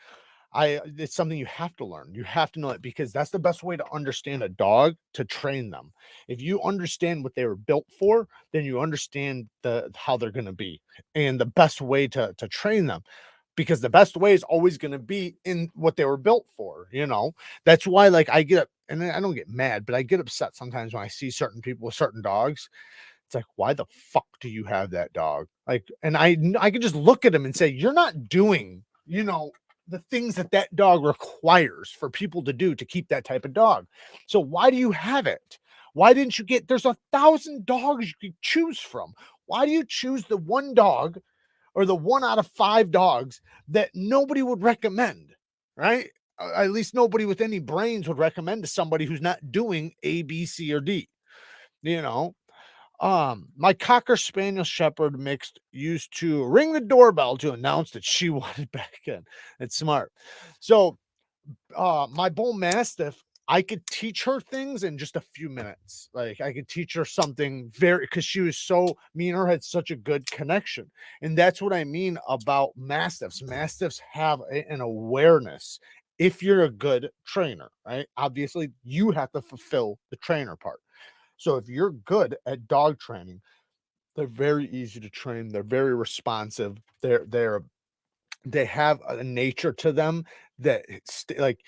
it's something you have to learn. You have to know it because that's the best way to understand a dog, to train them. If you understand what they were built for, then you understand how they're going to be and the best way to train them. Because the best way is always going to be in what they were built for, you know. That's why, like, I get up and I don't get mad, but I get upset sometimes when I see certain people with certain dogs. It's like, why the fuck do you have that dog? Like, and I can just look at him and say, you're not doing, you know, the things that dog requires for people to do to keep that type of dog. So why do you have it? Why didn't you there's 1,000 dogs you could choose from. Why do you choose the one dog or the 1 out of 5 dogs that nobody would recommend, right? At least nobody with any brains would recommend to somebody who's not doing A, B, C, or D, you know? My Cocker Spaniel Shepherd mixed used to ring the doorbell to announce that she wanted back in. It's smart. So, my Bull Mastiff, I could teach her things in just a few minutes. Like I could teach her something because she was me and her had such a good connection. And that's what I mean about Mastiffs. Mastiffs have an awareness if you're a good trainer, right? Obviously, you have to fulfill the trainer part. So if you're good at dog training, they're very easy to train. They're very responsive. They have a nature to them that like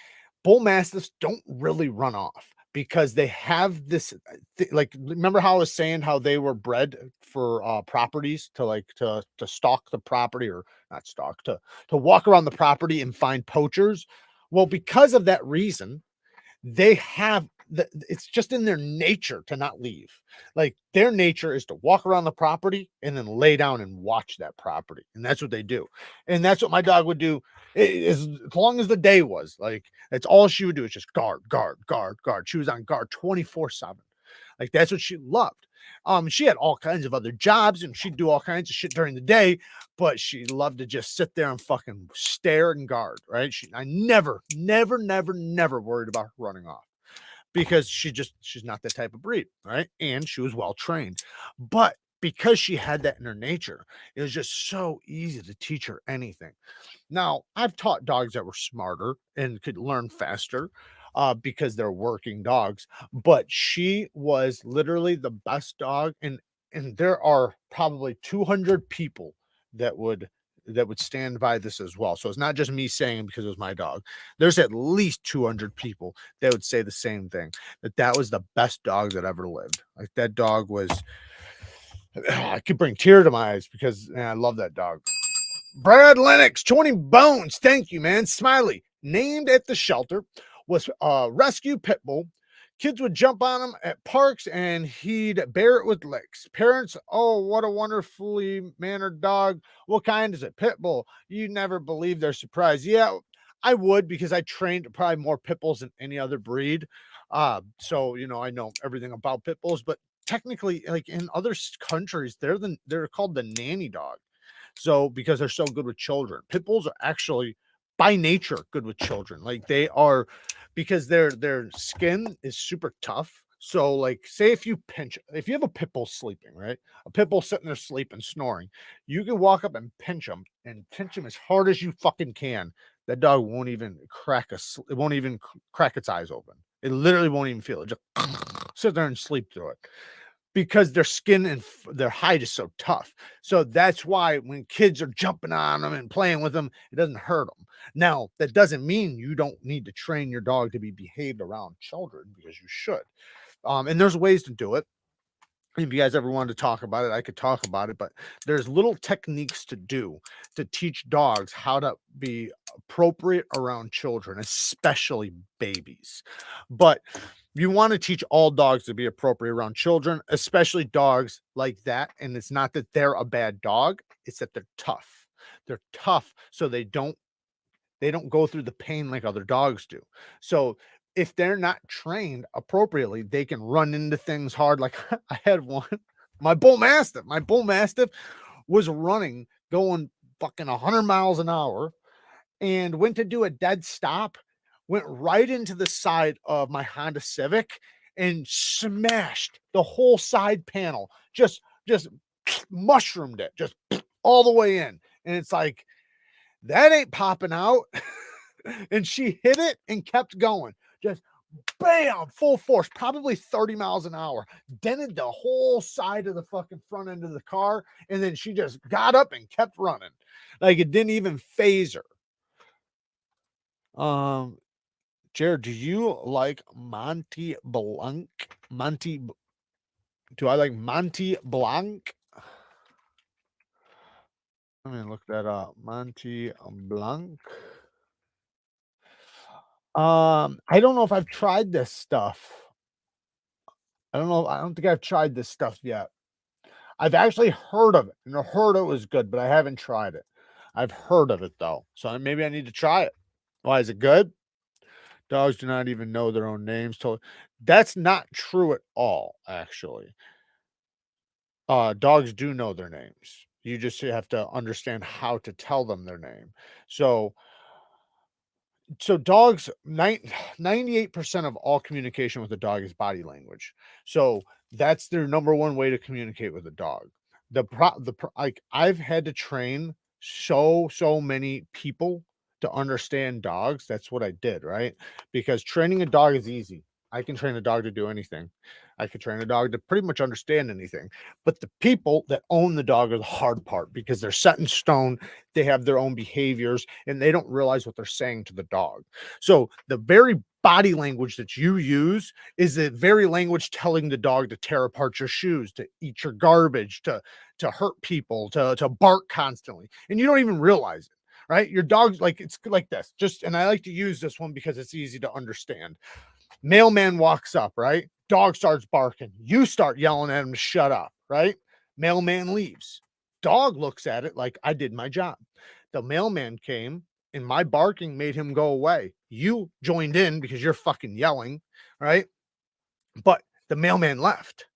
Bull Mastiffs don't really run off because they have this like, remember how I was saying how they were bred for properties to stalk the property, or not stalk, to walk around the property and find poachers. Well, because of that reason, they have it's just in their nature to not leave. Like their nature is to walk around the property and then lay down and watch that property. And that's what they do. And that's what my dog would do as long as the day was. Like that's all she would do is just guard. She was on guard 24/7. Like that's what she loved. She had all kinds of other jobs and she'd do all kinds of shit during the day, but she loved to just sit there and fucking stare and guard, right? I never worried about her running off because she's not that type of breed, right? And she was well trained. But because she had that in her nature, it was just so easy to teach her anything. Now, I've taught dogs that were smarter and could learn faster because they're working dogs, but she was literally the best dog. And there are probably 200 people that would stand by this as well. So it's not just me saying it because it was my dog. There's at least 200 people that would say the same thing, that was the best dog that ever lived. Like that dog was, I could bring tears to my eyes because I love that dog. Brad Lennox, 20 bones. Thank you, man. Smiley, named at the shelter, was a rescue pit bull. Kids would jump on him at parks and he'd bear it with licks. Parents, oh, what a wonderfully mannered dog. What kind is it? Pit bull. You never believe they're surprised. Yeah, I would, because I trained probably more pit bulls than any other breed. So, you know, I know everything about pit bulls, but technically, like in other countries, they're called the nanny dog. So because they're so good with children, pit bulls are actually by nature good with children. Like they are, because their skin is super tough. So, like, say if you have a pit bull sleeping, right? A pit bull sitting there sleeping, snoring, you can walk up and pinch him as hard as you fucking can. That dog won't even it won't even crack its eyes open. It literally won't even feel it. Just sit there and sleep through it because their skin and their hide is so tough. So that's why when kids are jumping on them and playing with them, it doesn't hurt them. Now, that doesn't mean you don't need to train your dog to be behaved around children, because you should. And there's ways to do it. If you guys ever wanted to talk about it, I could talk about it, but there's little techniques to do to teach dogs how to be appropriate around children, especially babies. But you want to teach all dogs to be appropriate around children, especially dogs like that. And it's not that they're a bad dog, it's that they're tough. They're tough, so they don't go through the pain like other dogs do. So if they're not trained appropriately, they can run into things hard. Like I had one, my bull mastiff was running, going fucking 100 miles an hour, and went to do a dead stop, went right into the side of my Honda Civic and smashed the whole side panel, just mushroomed it, just all the way in. And it's like, that ain't popping out. And she hit it and kept going. Just bam, full force, probably 30 miles an hour, dented the whole side of the fucking front end of the car. And then she just got up and kept running. Like, it didn't even phase her. Jared, do you like Monty Blanc? Do I like Monty Blanc? Let me look that up. Monty Blanc. I don't know if I've tried this stuff. I don't know. I don't think I've tried this stuff yet. I've actually heard of it, and I heard it was good, but I haven't tried it. I've heard of it though, so maybe I need to try it. Why, is it good? Dogs do not even know their own names. That's not true at all, actually. Dogs do know their names. You just have to understand how to tell them their name. So dogs, 98% of all communication with a dog is body language. So that's their number one way to communicate with a dog. Like, I've had to train so many people to understand dogs. That's what I did, right? Because training a dog is easy. I can train a dog to do anything. I can train a dog to pretty much understand anything. But the people that own the dog are the hard part, because they're set in stone. They have their own behaviors, and they don't realize what they're saying to the dog. So the very body language that you use is the very language telling the dog to tear apart your shoes, to eat your garbage, to hurt people, to bark constantly. And you don't even realize it. Right? Your dog's like, it's like this. And I like to use this one because it's easy to understand. Mailman walks up, right? Dog starts barking. You start yelling at him to shut up, right? Mailman leaves. Dog looks at it like, I did my job. The mailman came, and my barking made him go away. You joined in because you're fucking yelling, right? But the mailman left.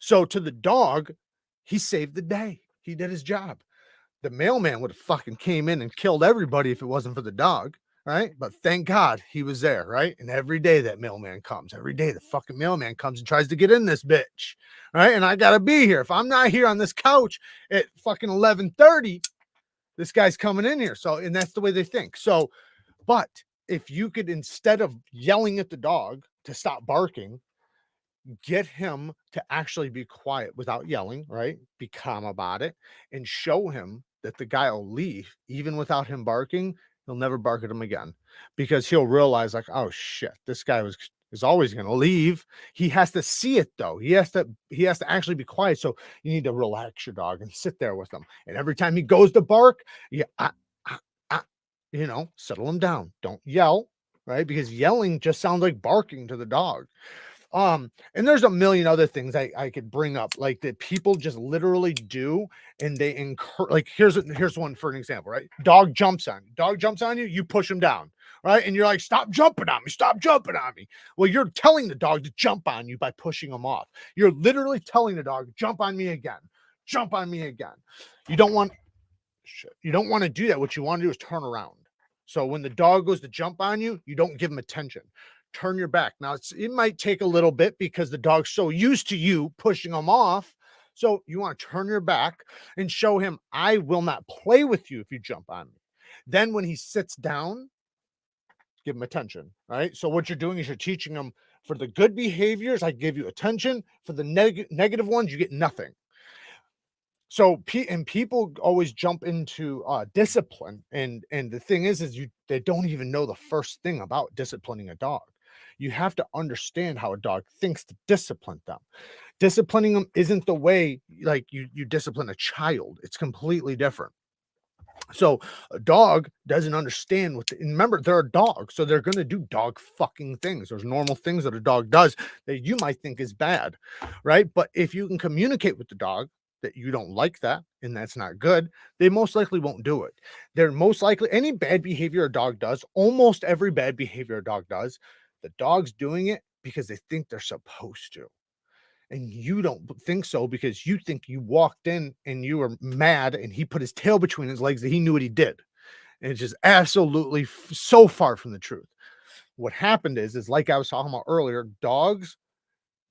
So to the dog, he saved the day. He did his job. The mailman would have fucking came in and killed everybody if it wasn't for the dog, right? But thank God he was there, right? And every day that mailman comes, every day the fucking mailman comes and tries to get in this bitch, right? And I gotta be here. If I'm not here on this couch at fucking 11:30, this guy's coming in here. So, and that's the way they think. So, but if you could, instead of yelling at the dog to stop barking, get him to actually be quiet without yelling, right? Be calm about it, and show him that the guy will leave even without him barking. He'll never bark at him again, because he'll realize, like, oh shit, this guy is always going to leave. He has to see it though. He has to actually be quiet. So you need to relax your dog and sit there with him. And every time he goes to bark, settle him down. Don't yell, right? Because yelling just sounds like barking to the dog. And there's a million other things I could bring up, like, that people just literally do, and they encourage. Like, here's one for an example, right? Dog jumps on you, you push him down, right? And you're like, stop jumping on me. Well, you're telling the dog to jump on you by pushing him off. You're literally telling the dog, jump on me again. You don't want to do that. What you want to do is turn around. So when the dog goes to jump on you, you don't give him attention. turn your back. Now it might take a little bit because the dog's so used to you pushing him off. So you want to turn your back and show him, I will not play with you if you jump on me. Then when he sits down, give him attention. Right. So what you're doing is you're teaching him, for the good behaviors, I give you attention. For the negative ones, you get nothing. So people always jump into discipline, and the thing is they don't even know the first thing about disciplining a dog. You have to understand how a dog thinks to discipline them. Disciplining them isn't the way like you discipline a child. It's completely different. So a dog doesn't understand and remember, they're a dog, so they're going to do dog fucking things. There's normal things that a dog does that you might think is bad, right? But if you can communicate with the dog that you don't like that and that's not good, they most likely won't do it. They're most likely, any bad behavior a dog does, almost every bad behavior a dog does, the dog's doing it because they think they're supposed to. And you don't think so because you think you walked in and you were mad and he put his tail between his legs that he knew what he did. And it's just absolutely so far from the truth. What happened is like I was talking about earlier, dogs,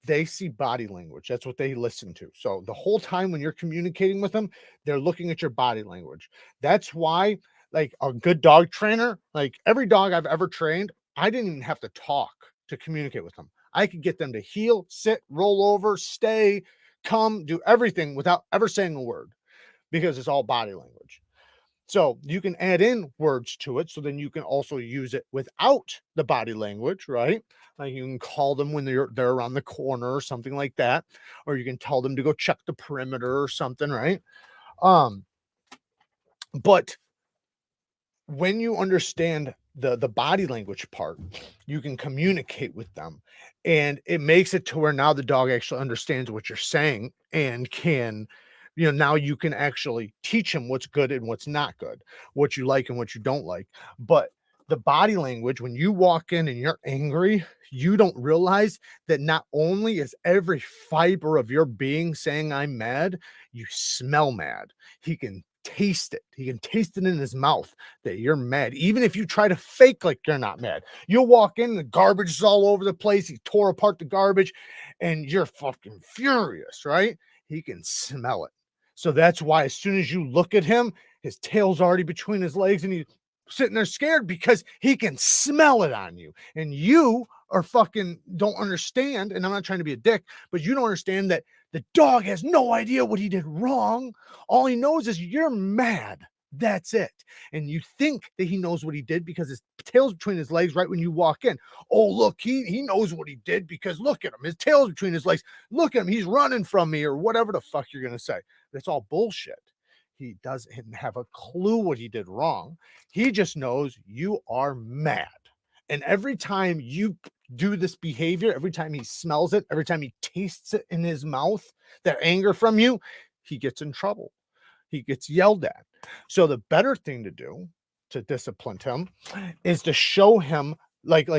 they see body language. That's what they listen to. So the whole time when you're communicating with them, they're looking at your body language. That's why, like a good dog trainer, like every dog I've ever trained, I didn't even have to talk to communicate with them. I could get them to heel, sit, roll over, stay, come, do everything without ever saying a word because it's all body language. So you can add in words to it. So then you can also use it without the body language, right? Like you can call them when they're around the corner or something like that. Or you can tell them to go check the perimeter or something, right? But when you understand the body language part, you can communicate with them, and it makes it to where now the dog actually understands what you're saying and can, now you can actually teach him what's good and what's not good, what you like and what you don't like. But the body language, when you walk in and you're angry, you don't realize that not only is every fiber of your being saying I'm mad, you smell mad. He can taste it. He can taste it in his mouth that you're mad. Even if you try to fake like you're not mad, you'll walk in, the garbage is all over the place. He tore apart the garbage and you're fucking furious, right? He can smell it. So that's why as soon as you look at him, his tail's already between his legs and he's sitting there scared because he can smell it on you. And you are fucking don't understand. And I'm not trying to be a dick, but you don't understand that the dog has no idea what he did wrong. All he knows is you're mad. That's it. And you think that he knows what he did because his tail's between his legs right when you walk in. Oh, look, he knows what he did because look at him. His tail's between his legs. Look at him. He's running from me or whatever the fuck you're going to say. That's all bullshit. He doesn't have a clue what he did wrong. He just knows you are mad. And every time you do this behavior, every time he smells it, every time he tastes it in his mouth, that anger from you, he gets in trouble. He gets yelled at. So the better thing to do to discipline him is to show him like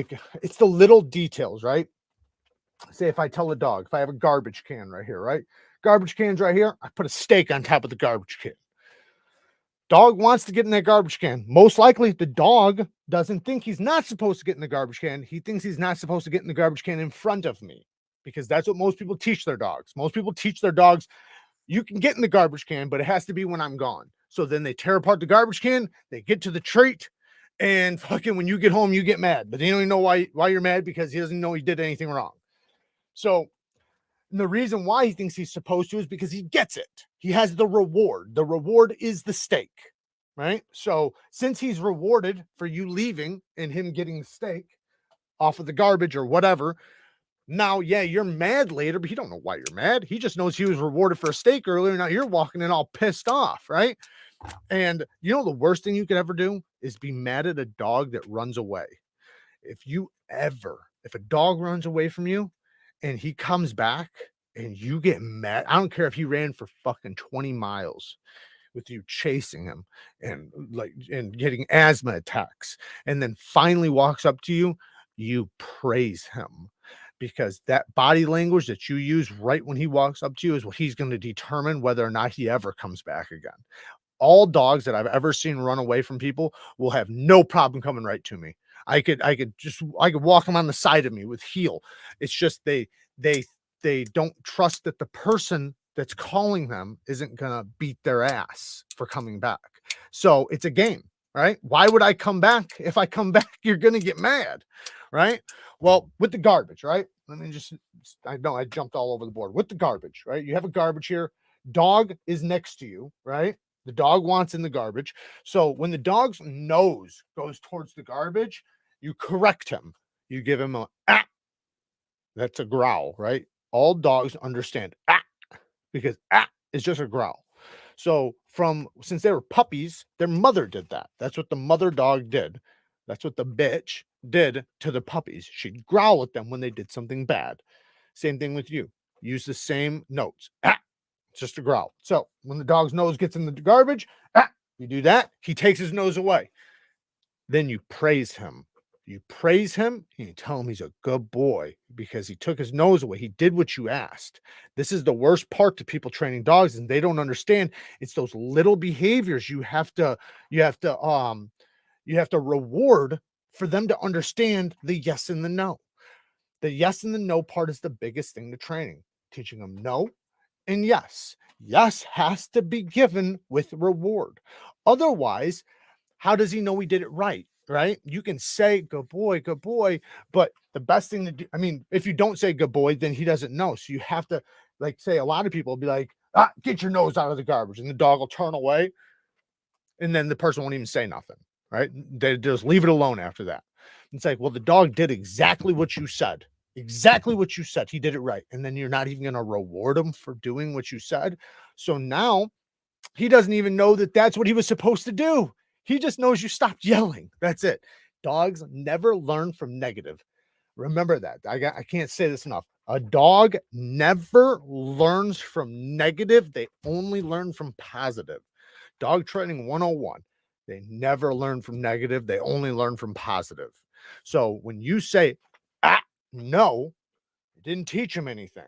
it's the little details, right? Say if I tell a dog, if I have a garbage can right here, right? Garbage can's right here. I put a steak on top of the garbage can. Dog wants to get in that garbage can. Most likely the dog doesn't think he's not supposed to get in the garbage can. He thinks he's not supposed to get in the garbage can in front of me because that's what most people teach their dogs. Most people teach their dogs, you can get in the garbage can, but it has to be when I'm gone. So then they tear apart the garbage can, they get to the treat, and fucking when you get home, you get mad. But they don't even know why you're mad because he doesn't know he did anything wrong. So the reason why he thinks he's supposed to is because he gets it. He has the reward. The reward is the steak, right? So since he's rewarded for you leaving and him getting the steak off of the garbage or whatever, now, yeah, you're mad later, but he don't know why you're mad. He just knows he was rewarded for a steak earlier. Now you're walking in all pissed off, right? And you know the worst thing you could ever do is be mad at a dog that runs away. If a dog runs away from you and he comes back and you get mad, I don't care if he ran for fucking 20 miles with you chasing him and getting asthma attacks, and then finally walks up to you, you praise him. Because that body language that you use right when he walks up to you is what he's going to determine whether or not he ever comes back again. All dogs that I've ever seen run away from people will have no problem coming right to me. I could walk them on the side of me with heel. It's just they don't trust that the person that's calling them isn't gonna beat their ass for coming back. So it's a game, right? Why would I come back? If I come back, you're gonna get mad, right? Well, with the garbage, right? Let me just, I know I jumped all over the board. With the garbage, right? You have a garbage here. Dog is next to you, right? The dog wants in the garbage. So when the dog's nose goes towards the garbage, you correct him. You give him a ah. That's a growl, right? All dogs understand ah, because ah is just a growl. So since they were puppies, their mother did that. That's what the mother dog did. That's what the bitch did to the puppies. She'd growl at them when they did something bad. Same thing with you. Use the same notes. Ah, it's just a growl. So when the dog's nose gets in the garbage, ah, you do that. He takes his nose away. Then you praise him. You praise him and you tell him he's a good boy because he took his nose away. He did what you asked. This is the worst part to people training dogs, and they don't understand. It's those little behaviors you have to reward for them to understand the yes and the no. The yes and the no part is the biggest thing to training. Teaching them no and yes. Yes has to be given with reward. Otherwise, how does he know he did it right? Right? You can say good boy, but the best thing to do, I mean, if you don't say good boy, then he doesn't know. So you have to, like, say, a lot of people will be like, ah, get your nose out of the garbage, and the dog will turn away, and then the person won't even say nothing, right? They just leave it alone after that. It's like, well, the dog did exactly what you said. Exactly what you said. He did it right. And then you're not even going to reward him for doing what you said. So now he doesn't even know that that's what he was supposed to do. He just knows you stopped yelling. That's it. Dogs never learn from negative. Remember that. I can't say this enough. A dog never learns from negative. They only learn from positive. Dog training 101. They never learn from negative. They only learn from positive. So when you say, ah, no, you didn't teach him anything.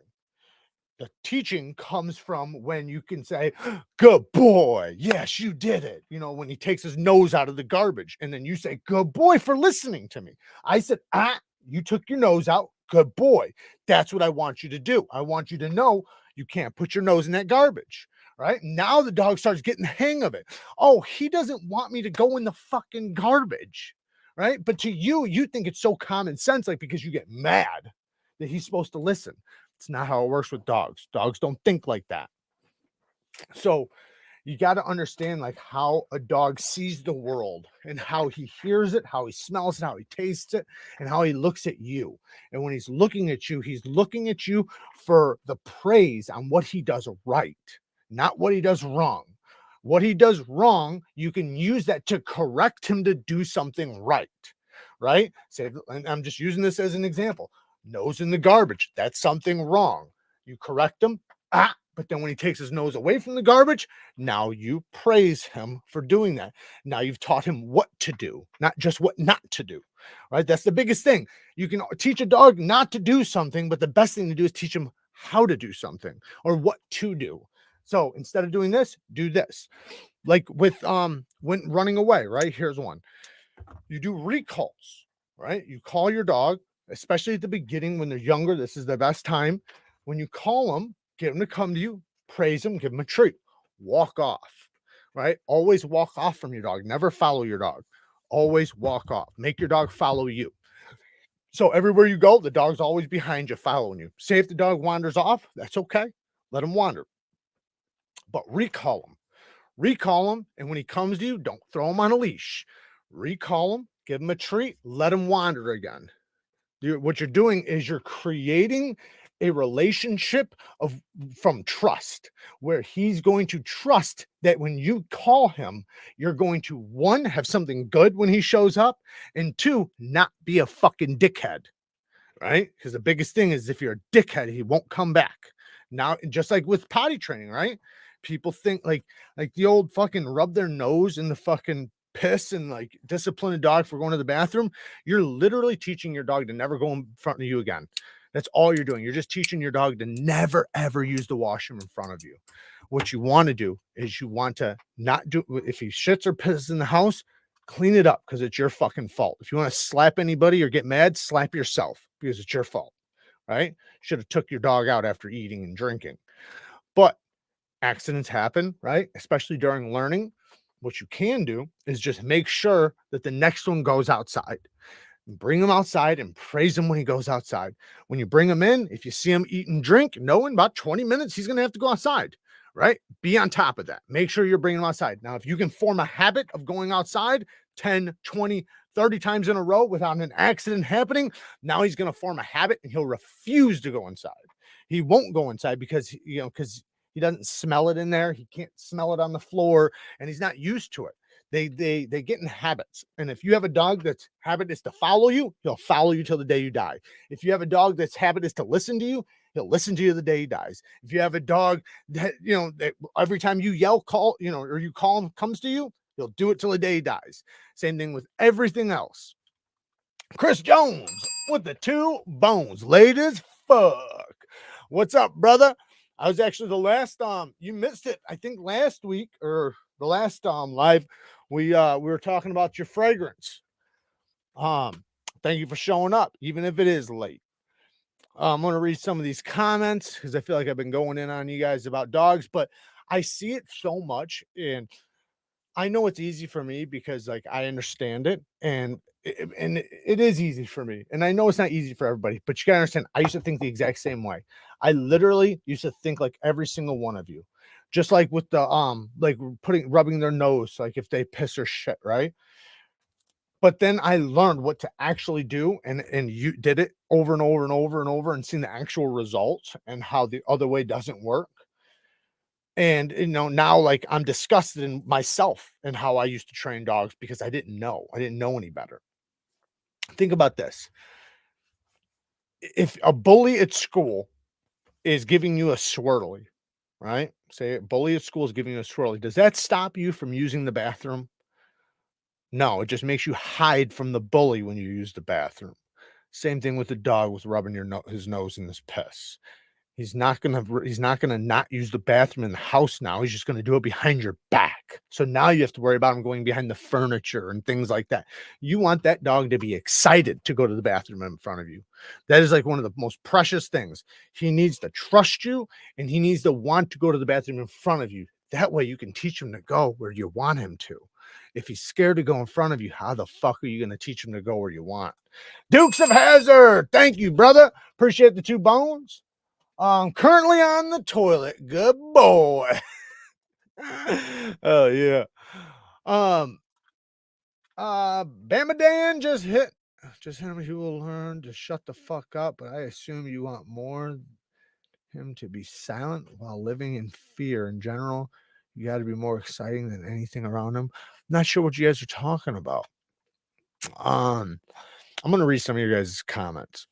The teaching comes from when you can say, good boy. Yes, you did it. You know, when he takes his nose out of the garbage, and then you say, good boy for listening to me. I said, ah, you took your nose out. Good boy. That's what I want you to do. I want you to know you can't put your nose in that garbage. Right? Now the dog starts getting the hang of it. Oh, he doesn't want me to go in the fucking garbage. Right? But to you, you think it's so common sense, like, because you get mad that he's supposed to listen. It's not how it works with dogs. Dogs don't think like that. So you got to understand, like, how a dog sees the world and how he hears it, how he smells it, how he tastes it, and how he looks at you. And when he's looking at you for the praise on what he does right, not what he does wrong. What he does wrong, you can use that to correct him to do something right. Right? Say, and I'm just using this as an example. Nose in the garbage. That's something wrong. You correct him. Ah, but then when he takes his nose away from the garbage, now you praise him for doing that. Now you've taught him what to do, not just what not to do. Right? That's the biggest thing. You can teach a dog not to do something, but the best thing to do is teach him how to do something or what to do. So instead of doing this, do this. Like with when running away, right? Here's one. You do recalls, right? You call your dog, especially at the beginning when they're younger. This is the best time. When you call them, get them to come to you, praise them, give them a treat, walk off, right? Always walk off from your dog. Never follow your dog. Always walk off. Make your dog follow you. So everywhere you go, the dog's always behind you, following you. Say if the dog wanders off, that's okay. Let him wander. But recall him. Recall him. And when he comes to you, don't throw him on a leash. Recall him, give him a treat, let him wander again. What you're doing is you're creating a relationship from trust, where he's going to trust that when you call him, you're going to, one, have something good when he shows up, and two, not be a fucking dickhead, right? Because the biggest thing is, if you're a dickhead, he won't come back. Now, just like with potty training, right? People think like the old fucking rub their nose in the fucking piss and like discipline a dog for going to the bathroom. You're literally teaching your dog to never go in front of you again. That's all you're doing. You're just teaching your dog to never, ever use the washroom in front of you. What you want to do is you want to not do, if he shits or pisses in the house, clean it up because it's your fucking fault. If you want to slap anybody or get mad, slap yourself because it's your fault, right? Should have took your dog out after eating and drinking. But accidents happen, right? Especially during learning. What you can do is just make sure that the next one goes outside. Bring him outside and praise him when he goes outside. When you bring him in, if you see him eat and drink, know in about 20 minutes, he's going to have to go outside, right? Be on top of that. Make sure you're bringing him outside. Now, if you can form a habit of going outside 10, 20, 30 times in a row without an accident happening, now he's going to form a habit and he'll refuse to go inside. He won't go inside because, because he doesn't smell it in there. He can't smell it on the floor and he's not used to it. They get in habits. And if you have a dog that's habit is to follow you, he'll follow you till the day you die. If you have a dog that's habit is to listen to you, he'll listen to you the day he dies. If you have a dog that, that every time you yell, call, or you call him, comes to you, he'll do it till the day he dies. Same thing with everything else. Chris Jones with the 2 bones, late as fuck. What's up, brother? I was actually the last, you missed it. I think last week or the last live, we were talking about your fragrance. Thank you for showing up, even if it is late. I'm going to read some of these comments because I feel like I've been going in on you guys about dogs, but I see it so much, and I know it's easy for me because like I understand it, and it is easy for me, and I know it's not easy for everybody, but you gotta understand, I used to think the exact same way. I literally used to think like every single one of you, just like with the like rubbing their nose, like if they piss or shit, right? But then I learned what to actually do, and you did it over and over and over and over and seen the actual results and how the other way doesn't work. And now like I'm disgusted in myself and how I used to train dogs because I didn't know any better. Think about this. If a bully at school is giving you a swirly, right? Say a bully at school is giving you a swirly. Does that stop you from using the bathroom? No, it just makes you hide from the bully when you use the bathroom. Same thing with the dog with rubbing his nose in this piss. He's not gonna not use the bathroom in the house now. He's just gonna do it behind your back. So now you have to worry about him going behind the furniture and things like that. You want that dog to be excited to go to the bathroom in front of you. That is like one of the most precious things. He needs to trust you and he needs to want to go to the bathroom in front of you. That way you can teach him to go where you want him to. If he's scared to go in front of you, how the fuck are you going to teach him to go where you want? Dukes of Hazzard, thank you, brother. Appreciate the 2 bones. Currently on the toilet. Good boy. Oh yeah. Bama Dan just hit him. He will learn to shut the fuck up, but I assume you want him to be silent while living in fear in general. You got to be more exciting than anything around him. Not sure what you guys are talking about. I'm gonna read some of your guys' comments.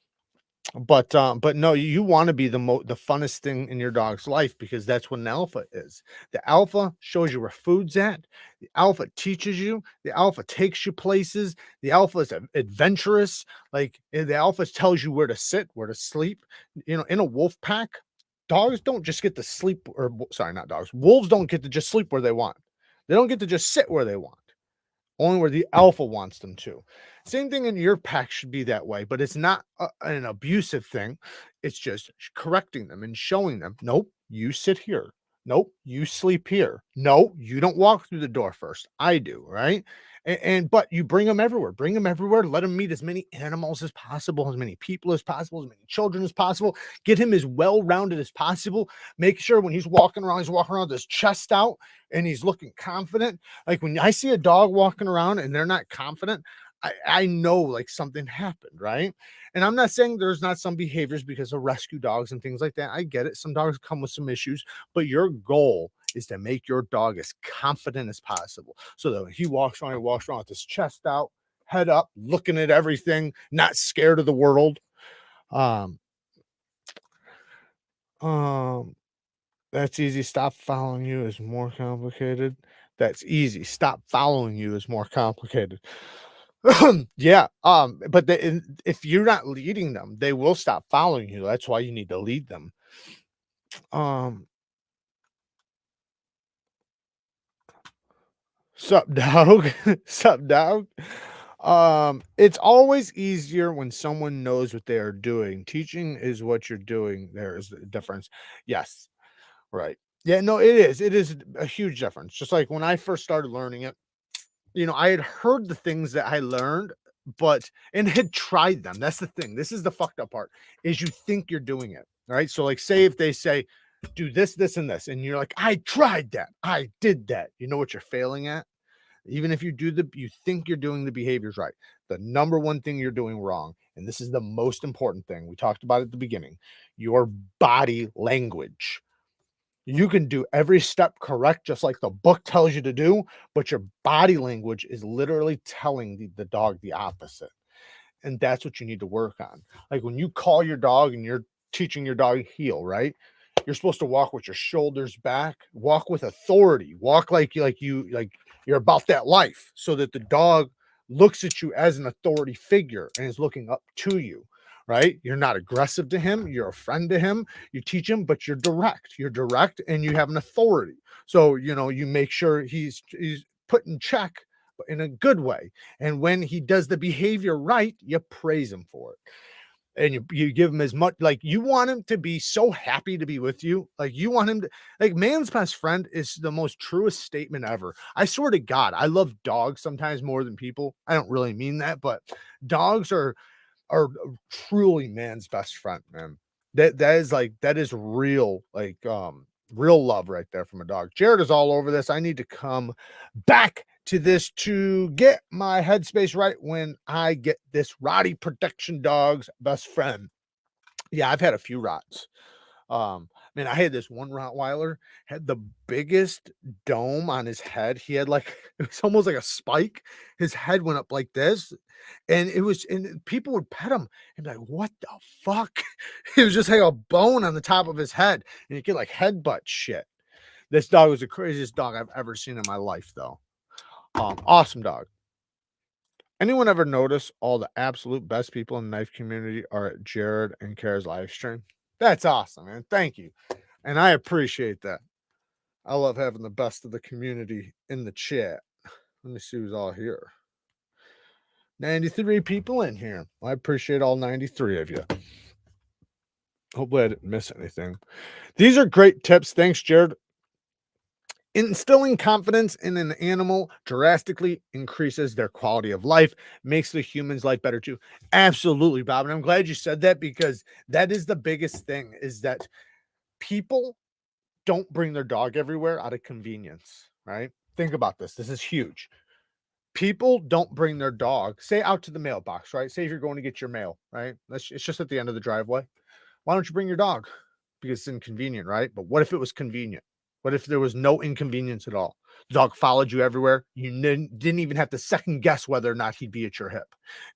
But no, you want to be the funnest thing in your dog's life because that's what an alpha is. The alpha shows you where food's at. The alpha teaches you. The alpha takes you places. The alpha is adventurous. Like the alpha tells you where to sit, where to sleep. In a wolf pack, dogs don't just get to sleep, or sorry, not dogs. Wolves don't get to just sleep where they want. They don't get to just sit where they want. Only where the alpha wants them to. Same thing in your pack should be that way, but it's not an abusive thing. It's just correcting them and showing them, nope, you sit here. Nope, you sleep here. No, you don't walk through the door first. I do, right? But you bring them everywhere. Bring them everywhere. Let him meet as many animals as possible, as many people as possible, as many children as possible. Get him as well-rounded as possible. Make sure when he's walking around with his chest out and he's looking confident. Like when I see a dog walking around and they're not confident, I know like something happened, right? And I'm not saying there's not some behaviors because of rescue dogs and things like that. I get it. Some dogs come with some issues, but your goal is to make your dog as confident as possible. So that when he walks around with his chest out, head up, looking at everything, not scared of the world. That's easy. Stop following you is more complicated. That's easy. Stop following you is more complicated. Yeah. But if you're not leading them, they will stop following you. That's why you need to lead them. Sup, dog? Sup, dog? It's always easier when someone knows what they are doing. Teaching is what you're doing. There is the difference. Yes, right. Yeah, no, it is. It is a huge difference. Just like when I first started learning it, I had heard the things that I learned, but and had tried them. That's the thing. This is the fucked up part, is you think you're doing it. Right. So, like, say if they say, do this, this, and this, and you're like, I tried that, I did that. You know what you're failing at? Even if you think you're doing the behaviors right, the number one thing you're doing wrong, and this is the most important thing we talked about at the beginning, your body language. You can do every step correct, just like the book tells you to do, but your body language is literally telling the dog the opposite. And that's what you need to work on. Like when you call your dog and you're teaching your dog heel, right? You're supposed to walk with your shoulders back, walk with authority, walk like you're about that life, so that the dog looks at you as an authority figure and is looking up to you, right? You're not aggressive to him, you're a friend to him, you teach him, but you're direct and you have an authority. So, you make sure he's put in check, but in a good way. And when he does the behavior right, you praise him for it. And you give him as much, like, you want him to be so happy to be with you. Like, you want him to, like, man's best friend is the most truest statement ever. I swear to God, I love dogs sometimes more than people. I don't really mean that, but dogs are truly man's best friend, man. That is real, like, real love right there from a dog. Jared is all over this. I need to come back to this to get my headspace right when I get this Roddy protection dog's best friend. Yeah, I've had a few rots. Man, I had this one Rottweiler, had the biggest dome on his head. He had like, it was almost like a spike. His head went up like this, and people would pet him and be like, what the fuck? It was just like a bone on the top of his head, and you get like headbutt shit. This dog was the craziest dog I've ever seen in my life, though. Awesome dog. Anyone ever notice all the absolute best people in the knife community are at Jared and Kara's live stream? That's awesome, man. Thank you. And I appreciate that. I love having the best of the community in the chat. Let me see who's all here. 93 people in here. I appreciate all 93 of you. Hopefully I didn't miss anything. These are great tips. Thanks, Jared. Instilling confidence in an animal drastically increases their quality of life, makes the human's life better too. Absolutely, Bob. And I'm glad you said that, because that is the biggest thing, is that people don't bring their dog everywhere out of convenience, right? Think about this. This is huge. People don't bring their dog, say, out to the mailbox, right? Say if you're going to get your mail, right? It's just at the end of the driveway. Why don't you bring your dog? Because it's inconvenient, right? But what if it was convenient? What if there was no inconvenience at all? The dog followed you everywhere. You didn't even have to second guess whether or not he'd be at your hip.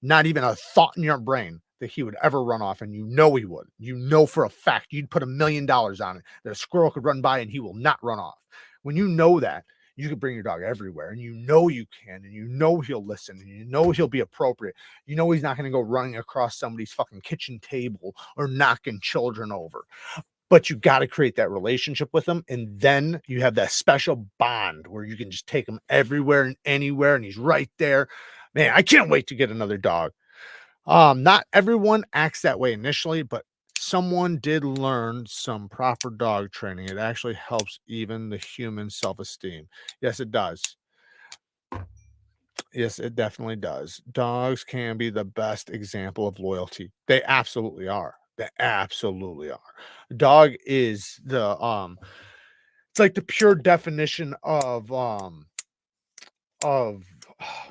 Not even a thought in your brain that he would ever run off, and he would. For a fact, you'd put $1 million on it that a squirrel could run by and he will not run off. When you know that, you can bring your dog everywhere, and you can, and he'll listen, and he'll be appropriate. He's not going to go running across somebody's fucking kitchen table or knocking children over. But you got to create that relationship with them. And then you have that special bond where you can just take him everywhere and anywhere, and he's right there. Man, I can't wait to get another dog. Not everyone acts that way initially, but someone did learn some proper dog training. It actually helps even the human self-esteem. Yes, it does. Yes, it definitely does. Dogs can be the best example of loyalty. They absolutely are. They absolutely are. Dog is the it's like the pure definition of what the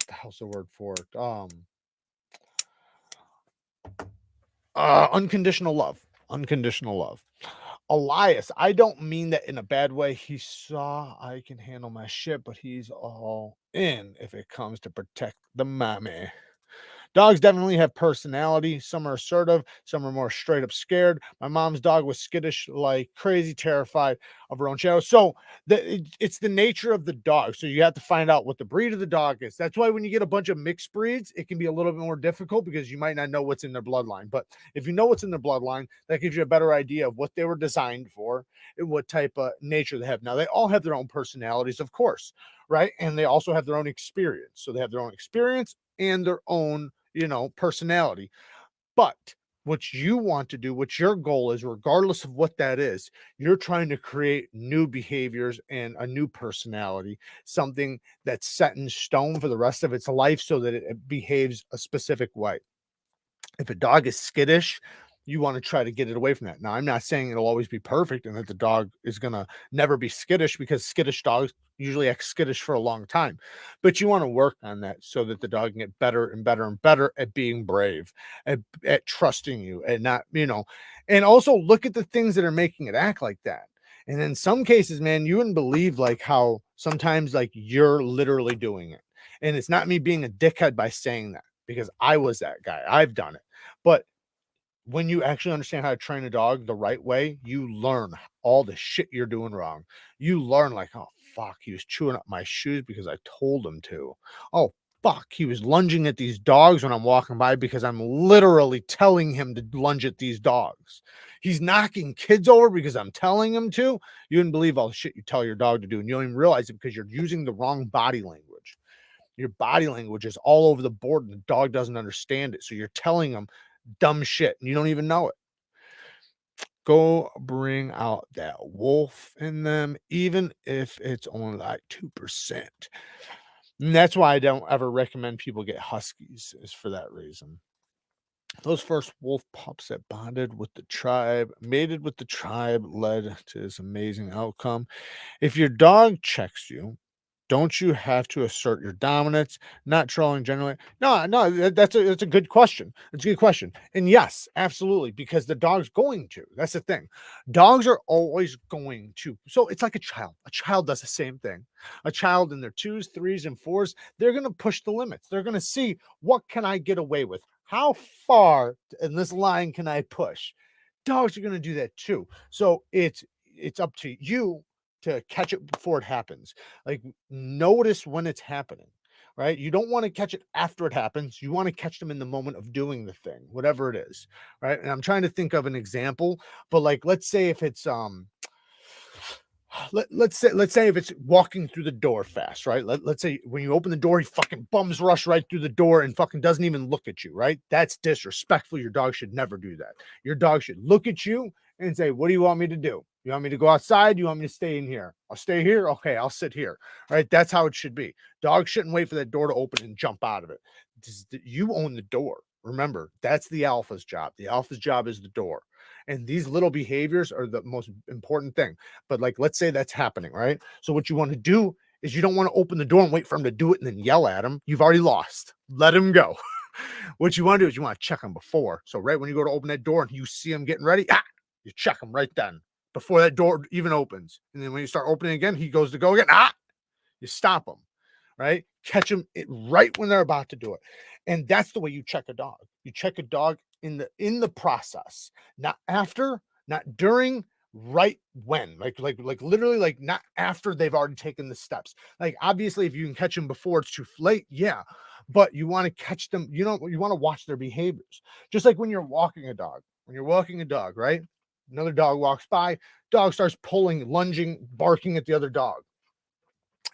hell's the word for it? Unconditional love. Unconditional love. Elias, I don't mean that in a bad way. He saw I can handle my shit, but he's all in if it comes to protect the mommy. Dogs definitely have personality. Some are assertive, some are more straight up scared. My mom's dog was skittish like crazy, terrified of her own shadow. So it's the nature of the dog. So you have to find out what the breed of the dog is. That's why when you get a bunch of mixed breeds, it can be a little bit more difficult, because you might not know what's in their bloodline. But if you know what's in their bloodline, that gives you a better idea of what they were designed for and what type of nature they have. Now, they all have their own personalities, of course, right? And they also have their own experience. So they have their own experience and their own, personality. But what you want to do, what your goal is, regardless of what that is, you're trying to create new behaviors and a new personality, something that's set in stone for the rest of its life so that it behaves a specific way. If a dog is skittish, you want to try to get it away from that. Now, I'm not saying it'll always be perfect and that the dog is going to never be skittish, because skittish dogs usually act skittish for a long time. But you want to work on that so that the dog can get better and better and better at being brave, at trusting you, and not, and also look at the things that are making it act like that. And in some cases, man, you wouldn't believe like how sometimes like you're literally doing it. And it's not me being a dickhead by saying that, because I was that guy. I've done it. But when you actually understand how to train a dog the right way, you learn all the shit you're doing wrong. You learn like, oh, fuck, he was chewing up my shoes because I told him to. Oh, fuck, he was lunging at these dogs when I'm walking by because I'm literally telling him to lunge at these dogs. He's knocking kids over because I'm telling him to. You wouldn't believe all the shit you tell your dog to do, and you don't even realize it because you're using the wrong body language. Your body language is all over the board and the dog doesn't understand it. So you're telling him dumb shit and you don't even know it. Go bring out that wolf in them, even if it's only like 2%. And that's why I don't ever recommend people get huskies, is for that reason. Those first wolf pups that bonded with the tribe, mated with the tribe, led to this amazing outcome. If your dog checks you, don't you have to assert your dominance? Not trolling generally. No, that's a good question. It's a good question. And yes, absolutely, because the dog's going to. That's the thing. Dogs are always going to. So it's like a child. A child does the same thing. A child in their 2s, 3s, and 4s, they're going to push the limits. They're going to see, what can I get away with? How far in this line can I push? Dogs are going to do that too. So it's up to you to catch it before it happens. Like, notice when it's happening, right? You don't want to catch it after it happens. You want to catch them in the moment of doing the thing, whatever it is, right? And I'm trying to think of an example, but like, let's say if it's let's say if it's walking through the door fast, right? Let's say when you open the door, he fucking bums rush right through the door and fucking doesn't even look at you, right? That's disrespectful. Your dog should never do that. Your dog should look at you and say, what do you want me to do? You want me to go outside? You want me to stay in here? I'll stay here. Okay, I'll sit here. Right? That's how it should be. Dogs shouldn't wait for that door to open and jump out of it. You own the door. Remember, that's the alpha's job. The alpha's job is the door. And these little behaviors are the most important thing. But like, let's say that's happening, right? So what you want to do is you don't want to open the door and wait for him to do it and then yell at him. You've already lost. Let him go. What you want to do is you want to check him before. So right when you go to open that door and you see him getting ready, you check him right then before that door even opens. And then when you start opening again, he goes to go again. You stop him, right? Catch them right when they're about to do it. And that's the way you check a dog. You check a dog in the process, not after, not during, right when, like literally, like not after they've already taken the steps. Like, obviously, if you can catch them before it's too late, yeah, but you want to catch them, you want to watch their behaviors. Just like when you're walking a dog, right? Another dog walks by, dog starts pulling, lunging, barking at the other dog.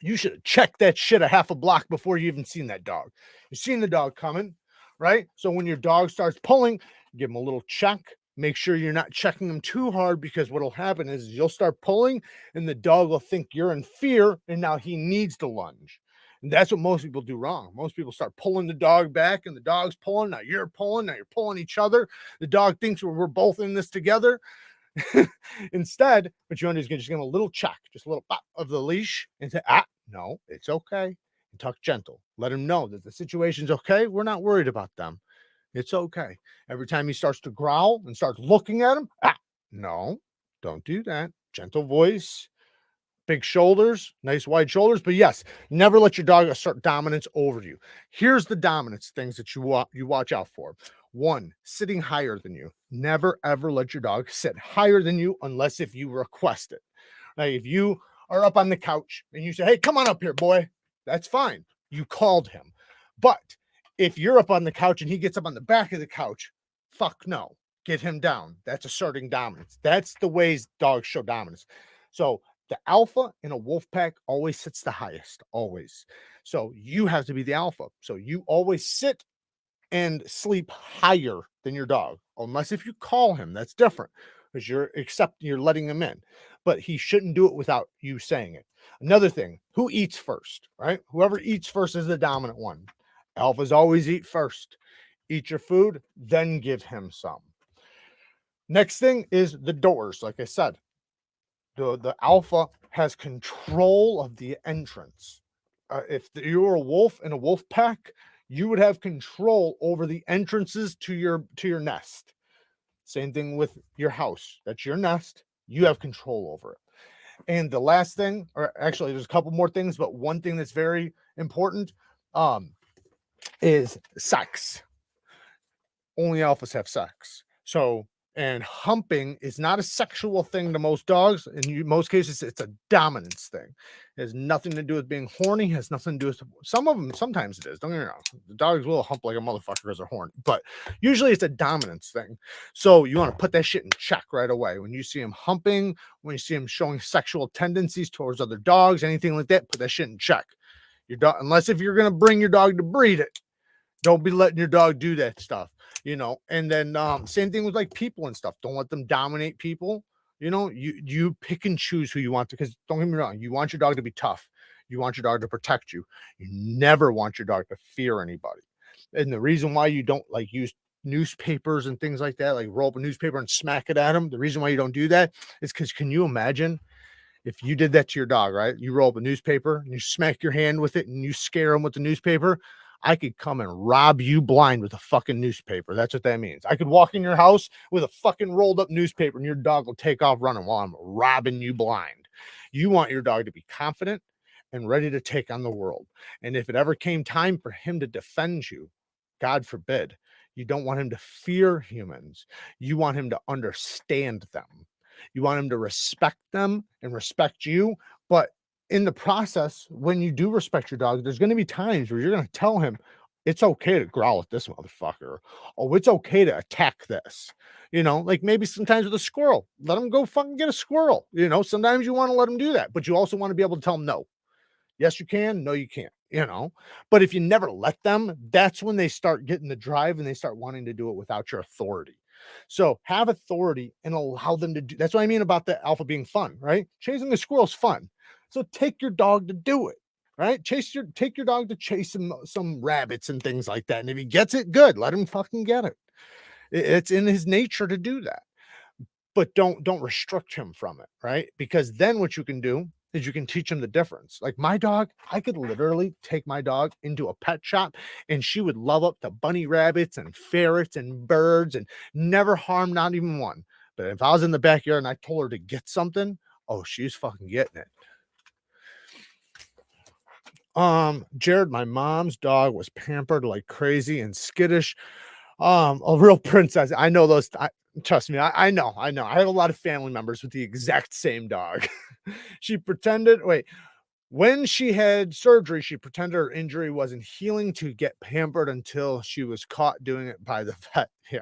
You should have checked that shit a half a block before you even seen that dog. You've seen the dog coming, right? So when your dog starts pulling, give him a little check. Make sure you're not checking him too hard, because what'll happen is you'll start pulling and the dog will think you're in fear and now he needs to lunge. And that's what most people do wrong. Most people start pulling the dog back and the dog's pulling. Now you're pulling each other. The dog thinks we're both in this together. Instead, what you want to do is just give him a little check, just a little pop of the leash, and say, no, it's okay. And talk gentle. Let him know that the situation's okay. We're not worried about them. It's okay. Every time he starts to growl and starts looking at him, no, don't do that. Gentle voice, big shoulders, nice wide shoulders. But yes, never let your dog assert dominance over you. Here's the dominance things that you watch out for. 1, sitting higher than you. Never, ever let your dog sit higher than you unless if you request it. Now, if you are up on the couch and you say, hey, come on up here, boy, that's fine. You called him. But if you're up on the couch and he gets up on the back of the couch, fuck no. Get him down. That's asserting dominance. That's the ways dogs show dominance. So The alpha in a wolf pack always sits the highest, always. So you have to be the alpha. So you always sit and sleep higher than your dog, unless if you call him, that's different because you're letting him in, but he shouldn't do it without you saying it. Another thing, who eats first, right? Whoever eats first is the dominant one. Alphas always eat first. Eat your food, then give him some. Next thing is the doors. Like I said, the alpha has control of the entrance. If you were a wolf in a wolf pack, you would have control over the entrances to your nest. Same thing with your house. That's your nest. You have control over it. And the last thing, or actually there's a couple more things, but one thing that's very important is sex. Only alphas have sex. So, and humping is not a sexual thing to most dogs. In most cases, it's a dominance thing. It has nothing to do with being horny. It has nothing to do with some of them. Sometimes it is. Don't get me wrong. The dogs will hump like a motherfucker because they're horny, but usually it's a dominance thing. So you want to put that shit in check right away. When you see him humping, when you see him showing sexual tendencies towards other dogs, anything like that, put that shit in check. Your dog, unless if you're gonna bring your dog to breed it, don't be letting your dog do that stuff. And then same thing with like people and stuff. Don't let them dominate people. You pick and choose who you want to, because don't get me wrong, you want your dog to be tough. You want your dog to protect you. You never want your dog to fear anybody. And the reason why you don't like use newspapers and things like that, like roll up a newspaper and smack it at him, the reason why you don't do that is because, can you imagine if you did that to your dog, right? You roll up a newspaper and you smack your hand with it and you scare him with the newspaper. I could come and rob you blind with a fucking newspaper. That's what that means. I could walk in your house with a fucking rolled up newspaper and your dog will take off running while I'm robbing you blind. You want your dog to be confident and ready to take on the world. And if it ever came time for him to defend you, God forbid, you don't want him to fear humans. You want him to understand them. You want him to respect them and respect you. But in the process, when you do respect your dog, there's going to be times where you're going to tell him it's okay to growl at this motherfucker. Oh, it's okay to attack this. Like maybe sometimes with a squirrel, let him go fucking get a squirrel. Sometimes you want to let him do that, but you also want to be able to tell him no. Yes, you can. No, you can't. But if you never let them, that's when they start getting the drive and they start wanting to do it without your authority. So have authority and allow them to do. That's what I mean about the alpha being fun, right? Chasing a squirrel is fun. So take your dog to do it, right? Take your dog to chase some rabbits and things like that. And if he gets it, good. Let him fucking get it. It's in his nature to do that. But don't restrict him from it, right? Because then what you can do is you can teach him the difference. Like my dog, I could literally take my dog into a pet shop and she would love up to bunny rabbits and ferrets and birds and never harm not even one. But if I was in the backyard and I told her to get something, oh, she's fucking getting it. Jared, my mom's dog was pampered like crazy and skittish. A real princess. I know those. Trust me, I know. I have a lot of family members with the exact same dog. She pretended, when she had surgery, she pretended her injury wasn't healing to get pampered until she was caught doing it by the vet. Yeah.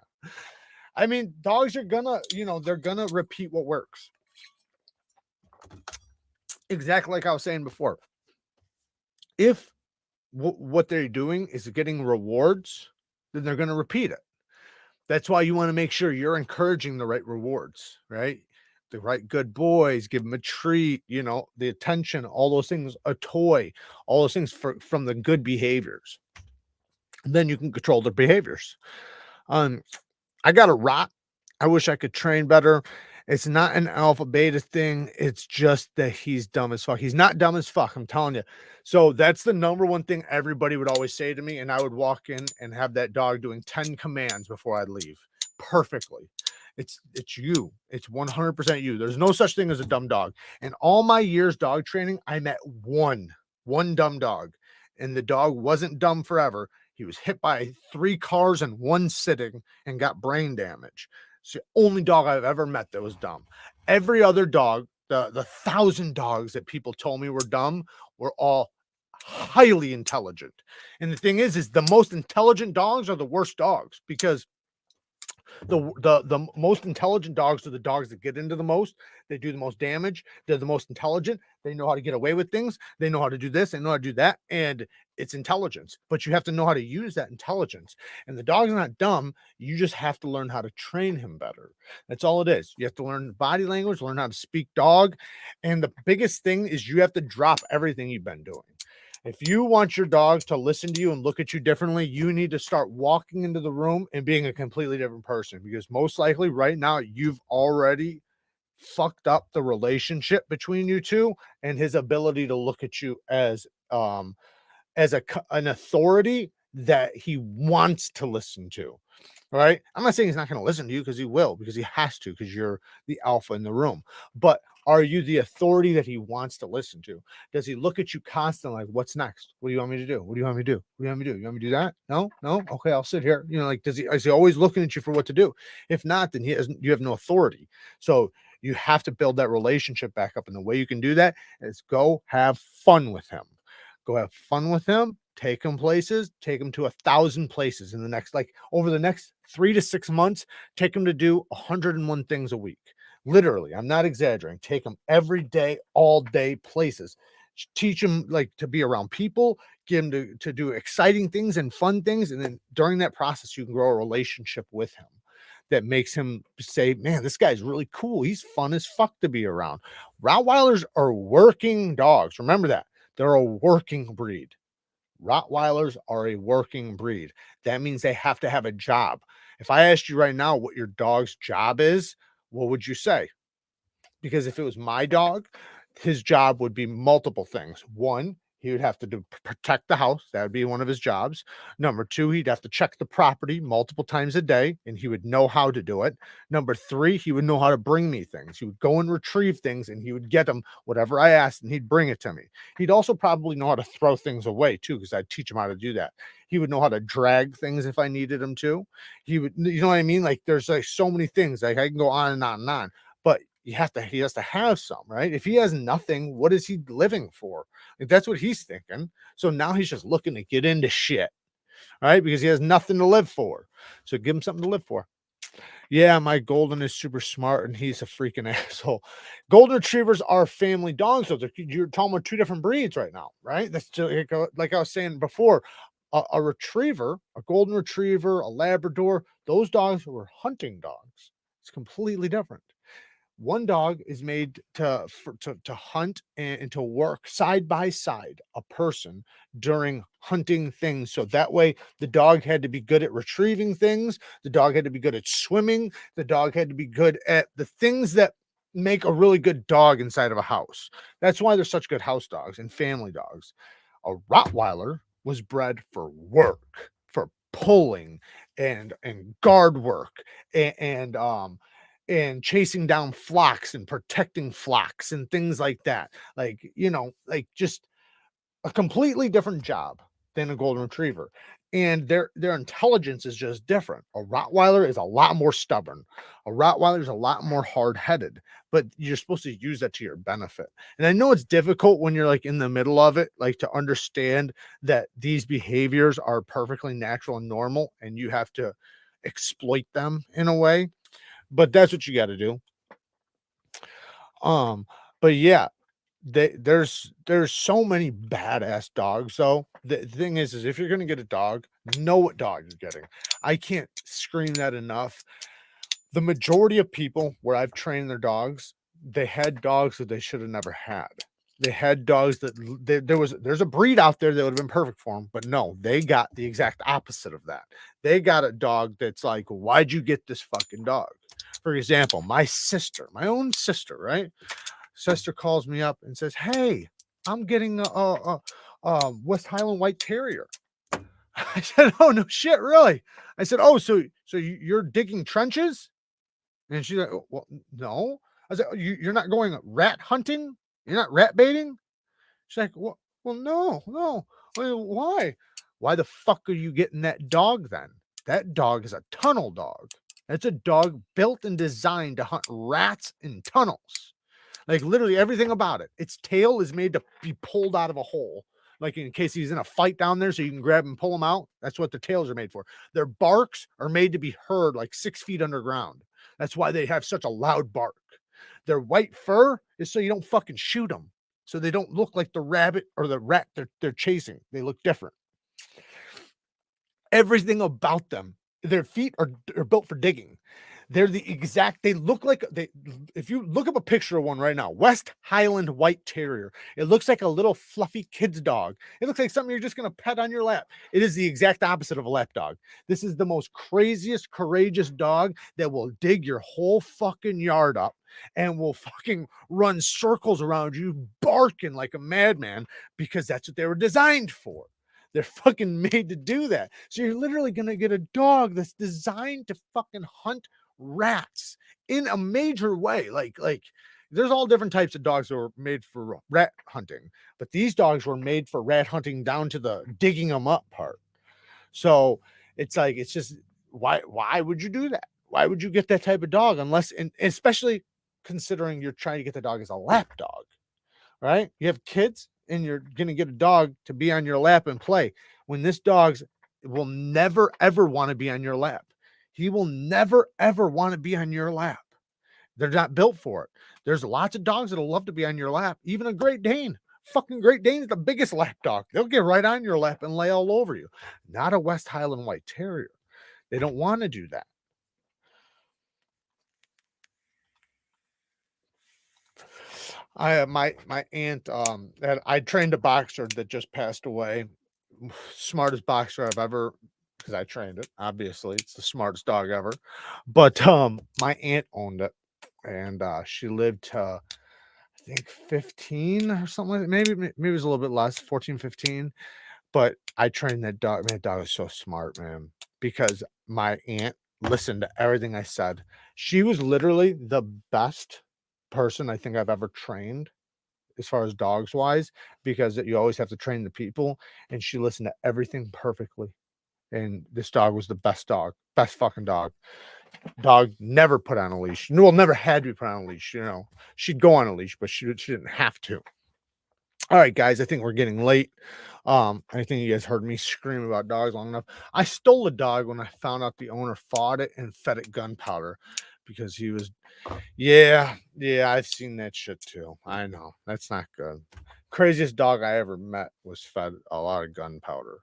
I mean, dogs are gonna, they're gonna repeat what works. Exactly like I was saying before. If what they're doing is getting rewards, then they're going to repeat it. That's why you want to make sure you're encouraging the right rewards, right? The right good boys, give them a treat, the attention, all those things, a toy, all those things from the good behaviors. And then you can control their behaviors. I got a rot. I wish I could train better. It's not an alpha beta thing. It's just that he's dumb as fuck. He's not dumb as fuck. I'm telling you. So that's the number one thing everybody would always say to me. And I would walk in and have that dog doing 10 commands before I'd leave perfectly. It's you. It's 100% you. There's no such thing as a dumb dog. In all my years dog training, I met one dumb dog, and the dog wasn't dumb forever. He was hit by 3 cars in one sitting and got brain damage. It's the only dog I've ever met that was dumb. Every other dog, the 1,000 dogs that people told me were dumb, were all highly intelligent. And the thing is the most intelligent dogs are the worst dogs, because The most intelligent dogs are the dogs that get into the most. They do the most damage. They're the most intelligent. They know how to get away with things. They know how to do this. They know how to do that. And it's intelligence. But you have to know how to use that intelligence. And the dog's not dumb. You just have to learn how to train him better. That's all it is. You have to learn body language, learn how to speak dog. And the biggest thing is you have to drop everything you've been doing. If you want your dog to listen to you and look at you differently, you need to start walking into the room and being a completely different person, because most likely right now you've already fucked up the relationship between you two and his ability to look at you as an authority that he wants to listen to. Right? I'm not saying he's not going to listen to you, because he will, because he has to, because you're the alpha in the room. But are you the authority that he wants to listen to? Does he look at you constantly like, what's next? What do you want me to do? What do you want me to do? What do you want me to do? You want me to do that? No, no. Okay, I'll sit here. You know, like, is he always looking at you for what to do? If not, then you have no authority. So you have to build that relationship back up. And the way you can do that is go have fun with him. Go have fun with him. Take him places, take him to 1,000 places in the next, like over the next 3 to 6 months, take him to do 101 things a week. Literally, I'm not exaggerating. Take him every day, all day places. Teach him like to be around people, get him to do exciting things and fun things. And then during that process, you can grow a relationship with him that makes him say, man, this guy's really cool. He's fun as fuck to be around. Rottweilers are working dogs. Remember that. They're a working breed. Rottweilers are a working breed. That means they have to have a job. If I asked you right now what your dog's job is, what would you say? Because if it was my dog, his job would be multiple things. One, he would have to protect the house. That would be one of his jobs. Number two, he'd have to check the property multiple times a day, and he would know how to do it. Number three, he would know how to bring me things. He would go and retrieve things, and he would get them whatever I asked, and he'd bring it to me. He'd also probably know how to throw things away too, because I'd teach him how to do that. He would know how to drag things if I needed him to. He would, you know what I mean? Like there's like so many things. Like I can go on and on and on. But he has to have some, right? If he has nothing, what is he living for? Like, that's what he's thinking. So now he's just looking to get into shit, right? Because he has nothing to live for. So give him something to live for. Yeah, my golden is super smart and he's a freaking asshole. Golden retrievers are family dogs. So you're talking about two different breeds right now, right? That's just like I was saying before. A retriever, a golden retriever, a Labrador, those dogs were hunting dogs. It's completely different. One dog is made to hunt and to work side by side a person during hunting things. So that way the dog had to be good at retrieving things. The dog had to be good at swimming. The dog had to be good at the things that make a really good dog inside of a house. That's why they're such good house dogs and family dogs. A Rottweiler was bred for work, for pulling and guard work and chasing down flocks and protecting flocks and things like that. Like, you know, like just a completely different job than a golden retriever. And their intelligence is just different. A Rottweiler is a lot more stubborn. A Rottweiler is a lot more hard-headed, but you're supposed to use that to your benefit. And I know it's difficult when you're like in the middle of it, like to understand that these behaviors are perfectly natural and normal, and you have to exploit them in a way. But that's what you got to do. But yeah, there's so many badass dogs. Though the thing is if you're gonna get a dog, know what dog you're getting. I can't scream that enough. The majority of people where I've trained their dogs, they had dogs that they should have never had. They had dogs that there's a breed out there that would have been perfect for them, but no, they got the exact opposite of that. They got a dog that's like, why'd you get this fucking dog? For example, my own sister, right? Sister calls me up and says, hey, I'm getting a West Highland White Terrier. I said, oh, no shit, really? I said, oh, so you're digging trenches? And she's like, well, no. I said, you're not going rat hunting? You're not rat baiting? She's like, well, no. I mean, why? Why the fuck are you getting that dog then? That dog is a tunnel dog. It's a dog built and designed to hunt rats in tunnels. Like literally everything about it. Its tail is made to be pulled out of a hole. like in case he's in a fight down there, so you can grab and pull him out. That's what their tails are made for. Their barks are made to be heard like 6 feet underground. That's why they have such a loud bark. Their white fur is so you don't fucking shoot them, so they don't look like the rabbit or the rat they're chasing. They look different. Everything about them, their feet are built for digging. They're the exact, they look like if you look up a picture of one right now, West Highland White Terrier, it looks like a little fluffy kid's dog. It looks like something you're just going to pet on your lap. It is the exact opposite of a lap dog. This is the most craziest, courageous dog that will dig your whole fucking yard up and will fucking run circles around you, barking like a madman, because that's what they were designed for. They're fucking made to do that. So you're literally going to get a dog that's designed to fucking hunt rats in a major way. Like there's all different types of dogs that were made for rat hunting, but these dogs were made for rat hunting down to the digging them up part. So it's like, it's just, why would you do that? Why would you get that type of dog unless, and especially considering you're trying to get the dog as a lap dog, right? You have kids and you're going to get a dog to be on your lap and play, when this dog will never, ever want to be on your lap. He will never, ever want to be on your lap. They're not built for it. There's lots of dogs that'll love to be on your lap. Even a Great Dane. Fucking Great Dane is the biggest lap dog. They'll get right on your lap and lay all over you. Not a West Highland White Terrier. They don't want to do that. My aunt, that I trained a boxer that just passed away. Smartest boxer I've ever, because I trained it. Obviously, it's the smartest dog ever. But my aunt owned it, and she lived to, I think 15 or something like that. Maybe it was a little bit less, 14, 15. But I trained that dog. Man, that dog was so smart, man, because my aunt listened to everything I said. She was literally the best person I think I've ever trained as far as dogs wise, because you always have to train the people, and she listened to everything perfectly. And this dog was the best dog, best fucking dog. Dog never put on a leash. Well, never had to be put on a leash. You know, she'd go on a leash, but she didn't have to. All right, guys, I think we're getting late. I think you guys heard me scream about dogs long enough. I stole a dog when I found out the owner fought it and fed it gunpowder, because he was, yeah, I've seen that shit too. I know, that's not good. Craziest dog I ever met was fed a lot of gunpowder,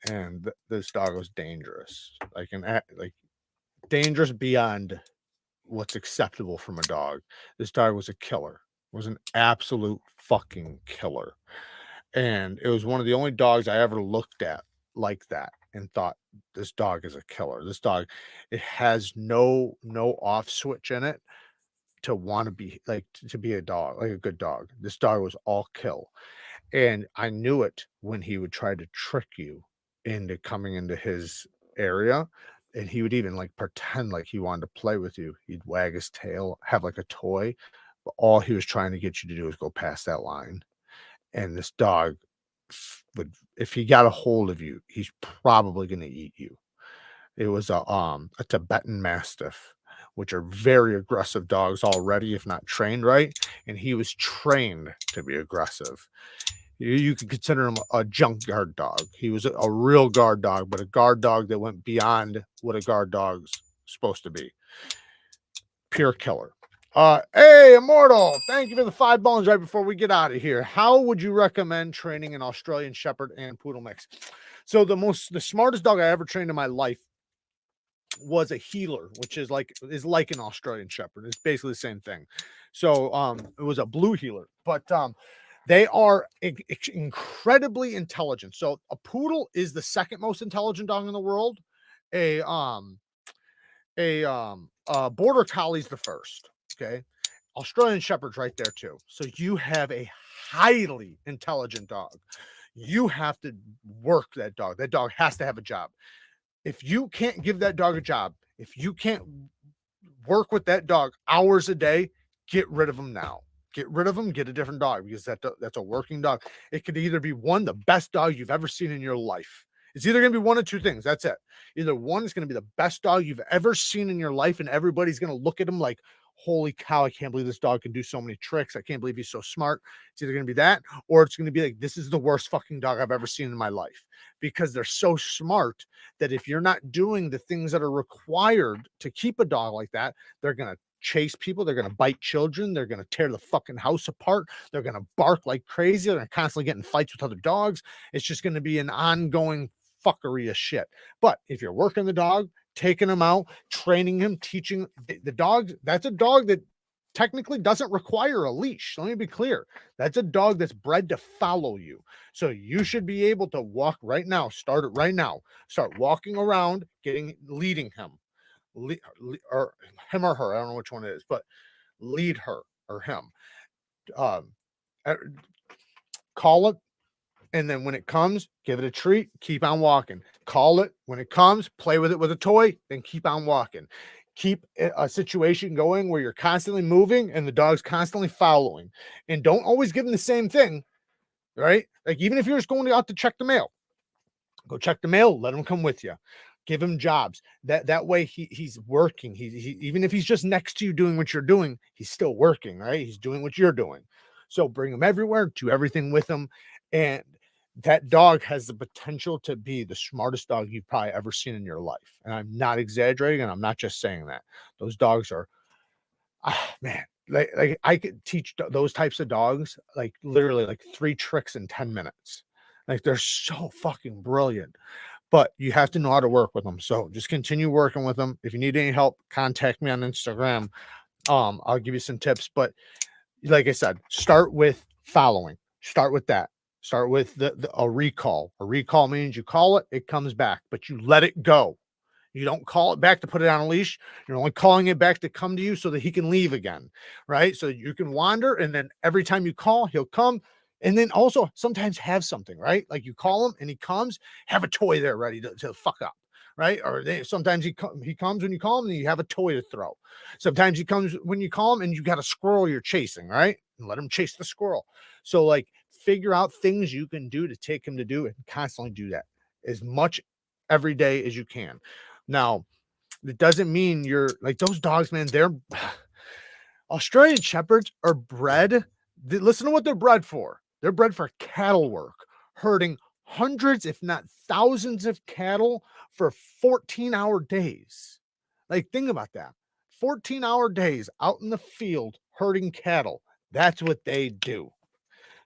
and this dog was dangerous, like dangerous beyond what's acceptable from a dog. This dog was a killer, was an absolute fucking killer. And it was one of the only dogs I ever looked at like that and thought, this dog is a killer. This dog, it has no off switch in it to want to be like, to be a dog, like a good dog. This dog was all kill. And I knew it when he would try to trick you into coming into his area. And he would even like pretend like he wanted to play with you. He'd wag his tail, have like a toy, but all he was trying to get you to do is go past that line. And this dog would, if he got a hold of you, he's probably going to eat you. It was a Tibetan Mastiff, which are very aggressive dogs already, if not trained right. And he was trained to be aggressive. You could consider him a junkyard dog. He was a real guard dog, but a guard dog that went beyond what a guard dog's supposed to be. Pure killer. Hey, Immortal, thank you for the 5 bones right before we get out of here. How would you recommend training an Australian Shepherd and Poodle mix? So the smartest dog I ever trained in my life was a heeler, which is like an Australian Shepherd. It's basically the same thing. So it was a blue heeler, but they are incredibly intelligent. So a poodle is the second most intelligent dog in the world. A border collie's the first. Okay, Australian Shepherd's right there too. So you have a highly intelligent dog. You have to work that dog. That dog has to have a job. If you can't give that dog a job, if you can't work with that dog hours a day, get rid of him now. Get rid of him, get a different dog, because that's a working dog. It could either be one, the best dog you've ever seen in your life. It's either going to be one of two things. That's it. Either one is going to be the best dog you've ever seen in your life, and everybody's going to look at him like, holy cow, I can't believe this dog can do so many tricks. I can't believe he's so smart. It's either going to be that, or it's going to be like, this is the worst fucking dog I've ever seen in my life, because they're so smart that if you're not doing the things that are required to keep a dog like that, they're going to chase people. They're going to bite children. They're going to tear the fucking house apart. They're going to bark like crazy. They're constantly getting fights with other dogs. It's just going to be an ongoing fuckery of shit. But if you're working the dog, taking him out, training him, teaching the dog, that's a dog that technically doesn't require a leash. Let me be clear. That's a dog that's bred to follow you. So you should be able to walk right now. Start it right now. Start walking around, leading him. Or him or her, I don't know which one it is, but lead her or him. Call it, and then when it comes, give it a treat, keep on walking. Call it when it comes, play with it with a toy, then keep on walking. Keep a situation going where you're constantly moving and the dog's constantly following, and don't always give him the same thing, right? Like, even if you're just going out to check the mail, go check the mail, let him come with you. Give him jobs. That way he's working. He even if he's just next to you doing what you're doing, he's still working, right? He's doing what you're doing. So bring him everywhere, do everything with him. And that dog has the potential to be the smartest dog you've probably ever seen in your life. And I'm not exaggerating, and I'm not just saying that. Those dogs are, man, like I could teach those types of dogs, like literally like 3 tricks in 10 minutes. Like, they're so fucking brilliant. But you have to know how to work with them. So just continue working with them. If you need any help, contact me on Instagram. I'll give you some tips. But like I said, start with following. Start with that. Start with a recall. A recall means you call it, it comes back, but you let it go. You don't call it back to put it on a leash. You're only calling it back to come to you so that he can leave again, right? So you can wander, and then every time you call, he'll come. And then also sometimes have something, right? Like, you call him and he comes, have a toy there ready to fuck up, right? Or sometimes he comes when you call him and you have a toy to throw. Sometimes he comes when you call him and you got a squirrel you're chasing, right? And let him chase the squirrel. So, like, figure out things you can do to take him to do it, and constantly do that as much every day as you can. Now, it doesn't mean you're like those dogs, man. They're Australian Shepherds are bred. Listen to what they're bred for. They're bred for cattle work, herding hundreds, if not thousands of cattle for 14-hour days. Like, think about that. 14-hour days out in the field herding cattle. That's what they do.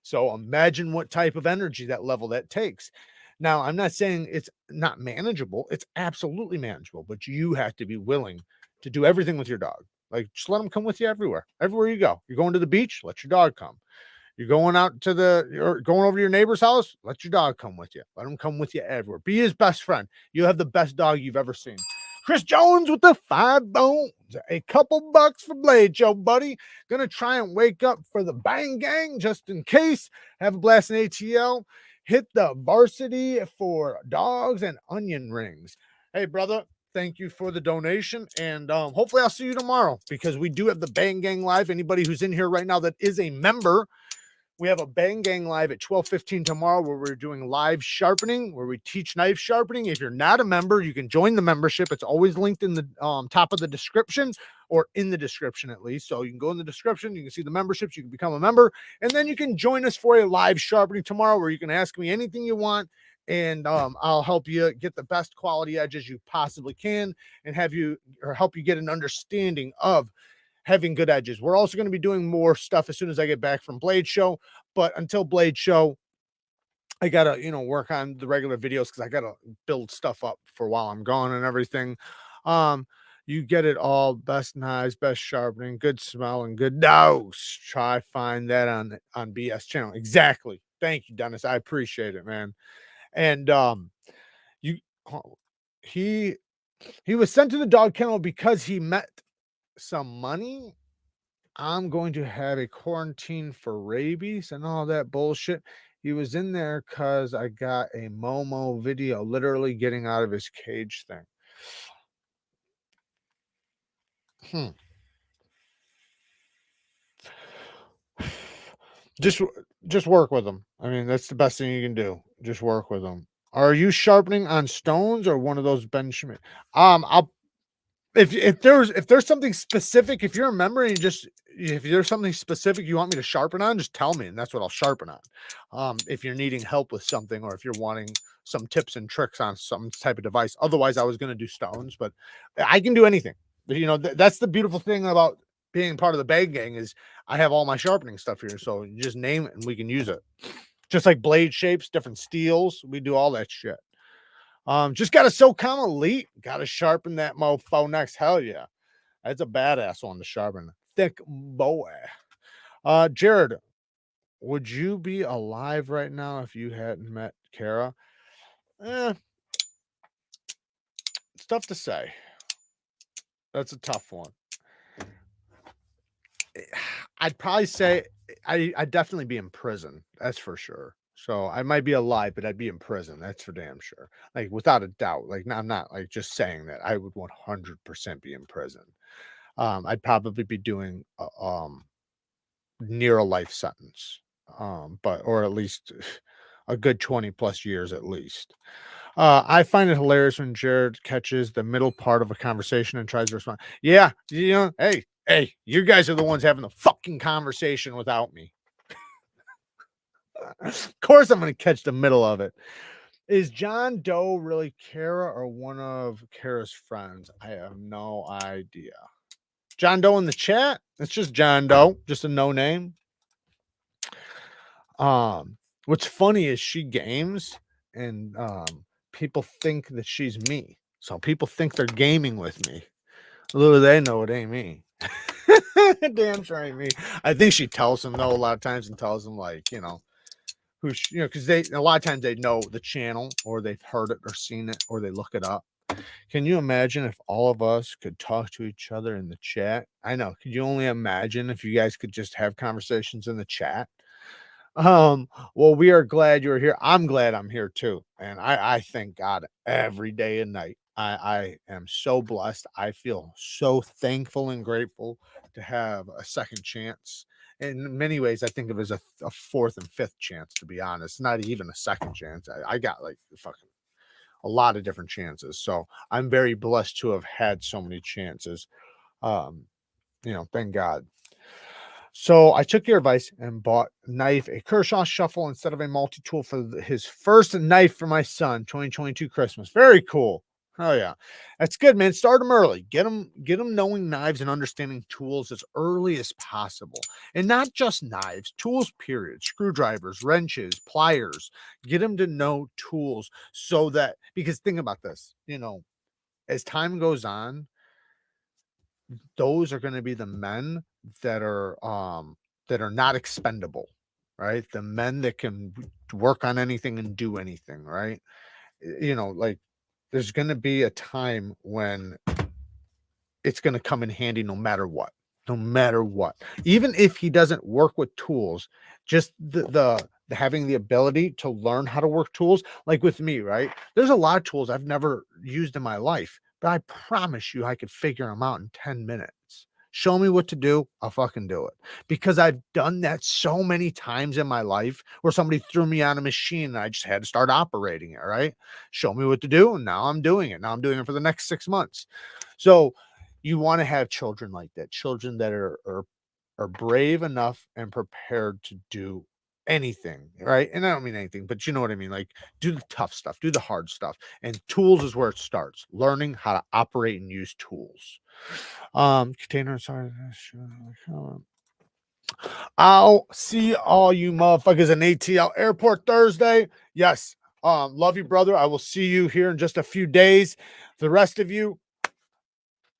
So imagine what type of energy, that level that takes. Now, I'm not saying it's not manageable. It's absolutely manageable, but you have to be willing to do everything with your dog. Like, just let them come with you everywhere. Everywhere you go. You're going to the beach, let your dog come. You're going out to you're going over to your neighbor's house, let your dog come with you. Let him come with you everywhere. Be his best friend. You have the best dog you've ever seen. Chris Jones with the 5 bones. A couple bucks for Blade Show, buddy. Gonna try and wake up for the Bang Gang just in case. Have a blast in ATL. Hit the varsity for dogs and onion rings. Hey, brother, thank you for the donation. And hopefully I'll see you tomorrow, because we do have the Bang Gang Live. Anybody who's in here right now that is a member, we have a Bang Gang Live at 12:15 tomorrow, where we're doing live sharpening, where we teach knife sharpening. If you're not a member, you can join the membership. It's always linked in the top of the description, or in the description at least. So you can go in the description, you can see the memberships, you can become a member, and then you can join us for a live sharpening tomorrow, where you can ask me anything you want, and I'll help you get the best quality edges you possibly can, and help you get an understanding of having good edges. We're also going to be doing more stuff as soon as I get back from Blade Show. But until Blade Show, I got to, work on the regular videos, because I got to build stuff up for while I'm gone and everything. You get it all. Best knives, best sharpening, good smell, and good nose. Try find that on BS channel. Exactly. Thank you, Dennis. I appreciate it, man. And he was sent to the dog kennel because he met some money. I'm going to have a quarantine for rabies and all that bullshit. He was in there because I got a Momo video, literally getting out of his cage thing. Just work with them. I mean, that's the best thing you can do. Just work with them. Are you sharpening on stones or one of those Benjamin? if there's something specific, if you're a member and if there's something specific you want me to sharpen on, just tell me, and that's what I'll sharpen on. If you're needing help with something, or if you're wanting some tips and tricks on some type of device. Otherwise, I was going to do stones, but I can do anything. You know, that's the beautiful thing about being part of the Bag Gang is I have all my sharpening stuff here. So you just name it and we can use it. Just like blade shapes, different steels. We do all that shit. Just got a SOCOM Elite. Got to sharpen that mofo next. Hell yeah. That's a badass one to sharpen. Thick boy. Jared, would you be alive right now if you hadn't met Kara? It's tough to say. That's a tough one. I'd probably say I'd definitely be in prison. That's for sure. So I might be alive, but I'd be in prison. That's for damn sure. Like without a doubt. Like I'm not like just saying that. I would 100% be in prison. I'd probably be doing near a life sentence. But or at least a good 20 plus years at least. I find it hilarious when Jared catches the middle part of a conversation and tries to respond. Yeah, you know, hey, you guys are the ones having the fucking conversation without me. Of course, I'm going to catch the middle of it. Is John Doe really Kara or one of Kara's friends? I have no idea. John Doe in the chat? It's just John Doe, just a no name. What's funny is she games and people think that she's me. So people think they're gaming with me. Little do they know it ain't me. Damn sure ain't me. I think she tells them though a lot of times and tells them like, you know, who you know, because a lot of times they know the channel or they've heard it or seen it or they look it up. Can you imagine if all of us could talk to each other in the chat? I know. Could you only imagine if you guys could just have conversations in the chat? Well, we are glad you're here. I'm glad I'm here too. And I thank God every day and night. I am so blessed. I feel so thankful and grateful to have a second chance. In many ways, I think of it as a fourth and fifth chance, to be honest. Not even a second chance. I got like fucking a lot of different chances. So I'm very blessed to have had so many chances. You know, thank God. So I took your advice and bought a knife, a Kershaw shuffle instead of a multi-tool for his first knife for my son, 2022 Christmas. Very cool. Oh yeah, that's good, man. Start them early. Get them knowing knives and understanding tools as early as possible, and not just knives, tools. Period. Screwdrivers, wrenches, pliers. Get them to know tools so that because think about this, you know, as time goes on, those are going to be the men that are not expendable, right? The men that can work on anything and do anything, right? You know, like there's going to be a time when it's going to come in handy no matter what. No matter what. Even if he doesn't work with tools, just the having the ability to learn how to work tools, like with me, right? There's a lot of tools I've never used in my life, but I promise you I could figure them out in 10 minutes. Show me what to do, I'll fucking do it. Because I've done that so many times in my life where somebody threw me on a machine and I just had to start operating it, right? Show me what to do, and now I'm doing it. Now I'm doing it for the next 6 months. So you want to have children like that, children that are brave enough and prepared to do anything, right? And I don't mean anything, but you know what I mean. Like do the tough stuff, do the hard stuff, and tools is where it starts. Learning how to operate and use tools. Container. Sorry. I'll see all you motherfuckers in ATL Airport Thursday. Yes. Love you, brother. I will see you here in just a few days. The rest of you,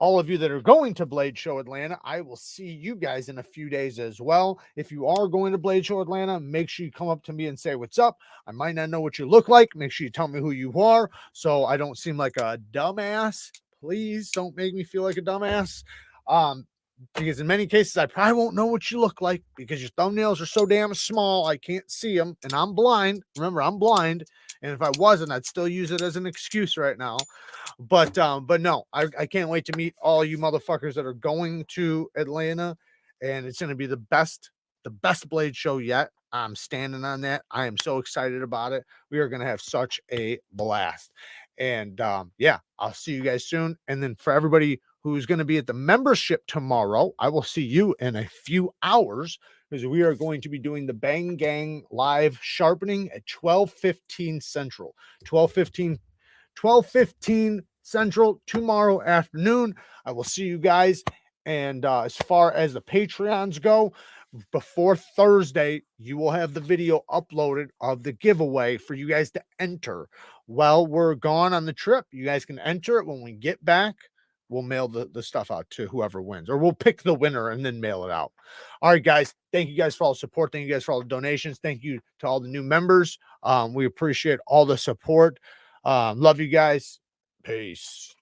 all of you that are going to Blade Show Atlanta, I will see you guys in a few days as well. If you are going to Blade Show Atlanta, make sure you come up to me and say what's up. I might not know what you look like. Make sure you tell me who you are so I don't seem like a dumbass. Please don't make me feel like a dumbass. Because in many cases, I probably won't know what you look like because your thumbnails are so damn small, I can't see them, and I'm blind. Remember, I'm blind, and if I wasn't, I'd still use it as an excuse right now. But no, I can't wait to meet all you motherfuckers that are going to Atlanta, and it's going to be the best Blade show yet. I'm standing on that. I am so excited about it. We are going to have such a blast, and yeah, I'll see you guys soon. And then for everybody who's going to be at the membership tomorrow. I will see you in a few hours because we are going to be doing the Bang Gang live sharpening at 12:15 Central. 12:15 Central tomorrow afternoon. I will see you guys. And as far as the Patreons go, before Thursday, you will have the video uploaded of the giveaway for you guys to enter. While we're gone on the trip, you guys can enter it. When we get back, we'll mail the stuff out to whoever wins, or we'll pick the winner and then mail it out. All right, guys. Thank you guys for all the support. Thank you guys for all the donations. Thank you to all the new members. We appreciate all the support. Love you guys. Peace.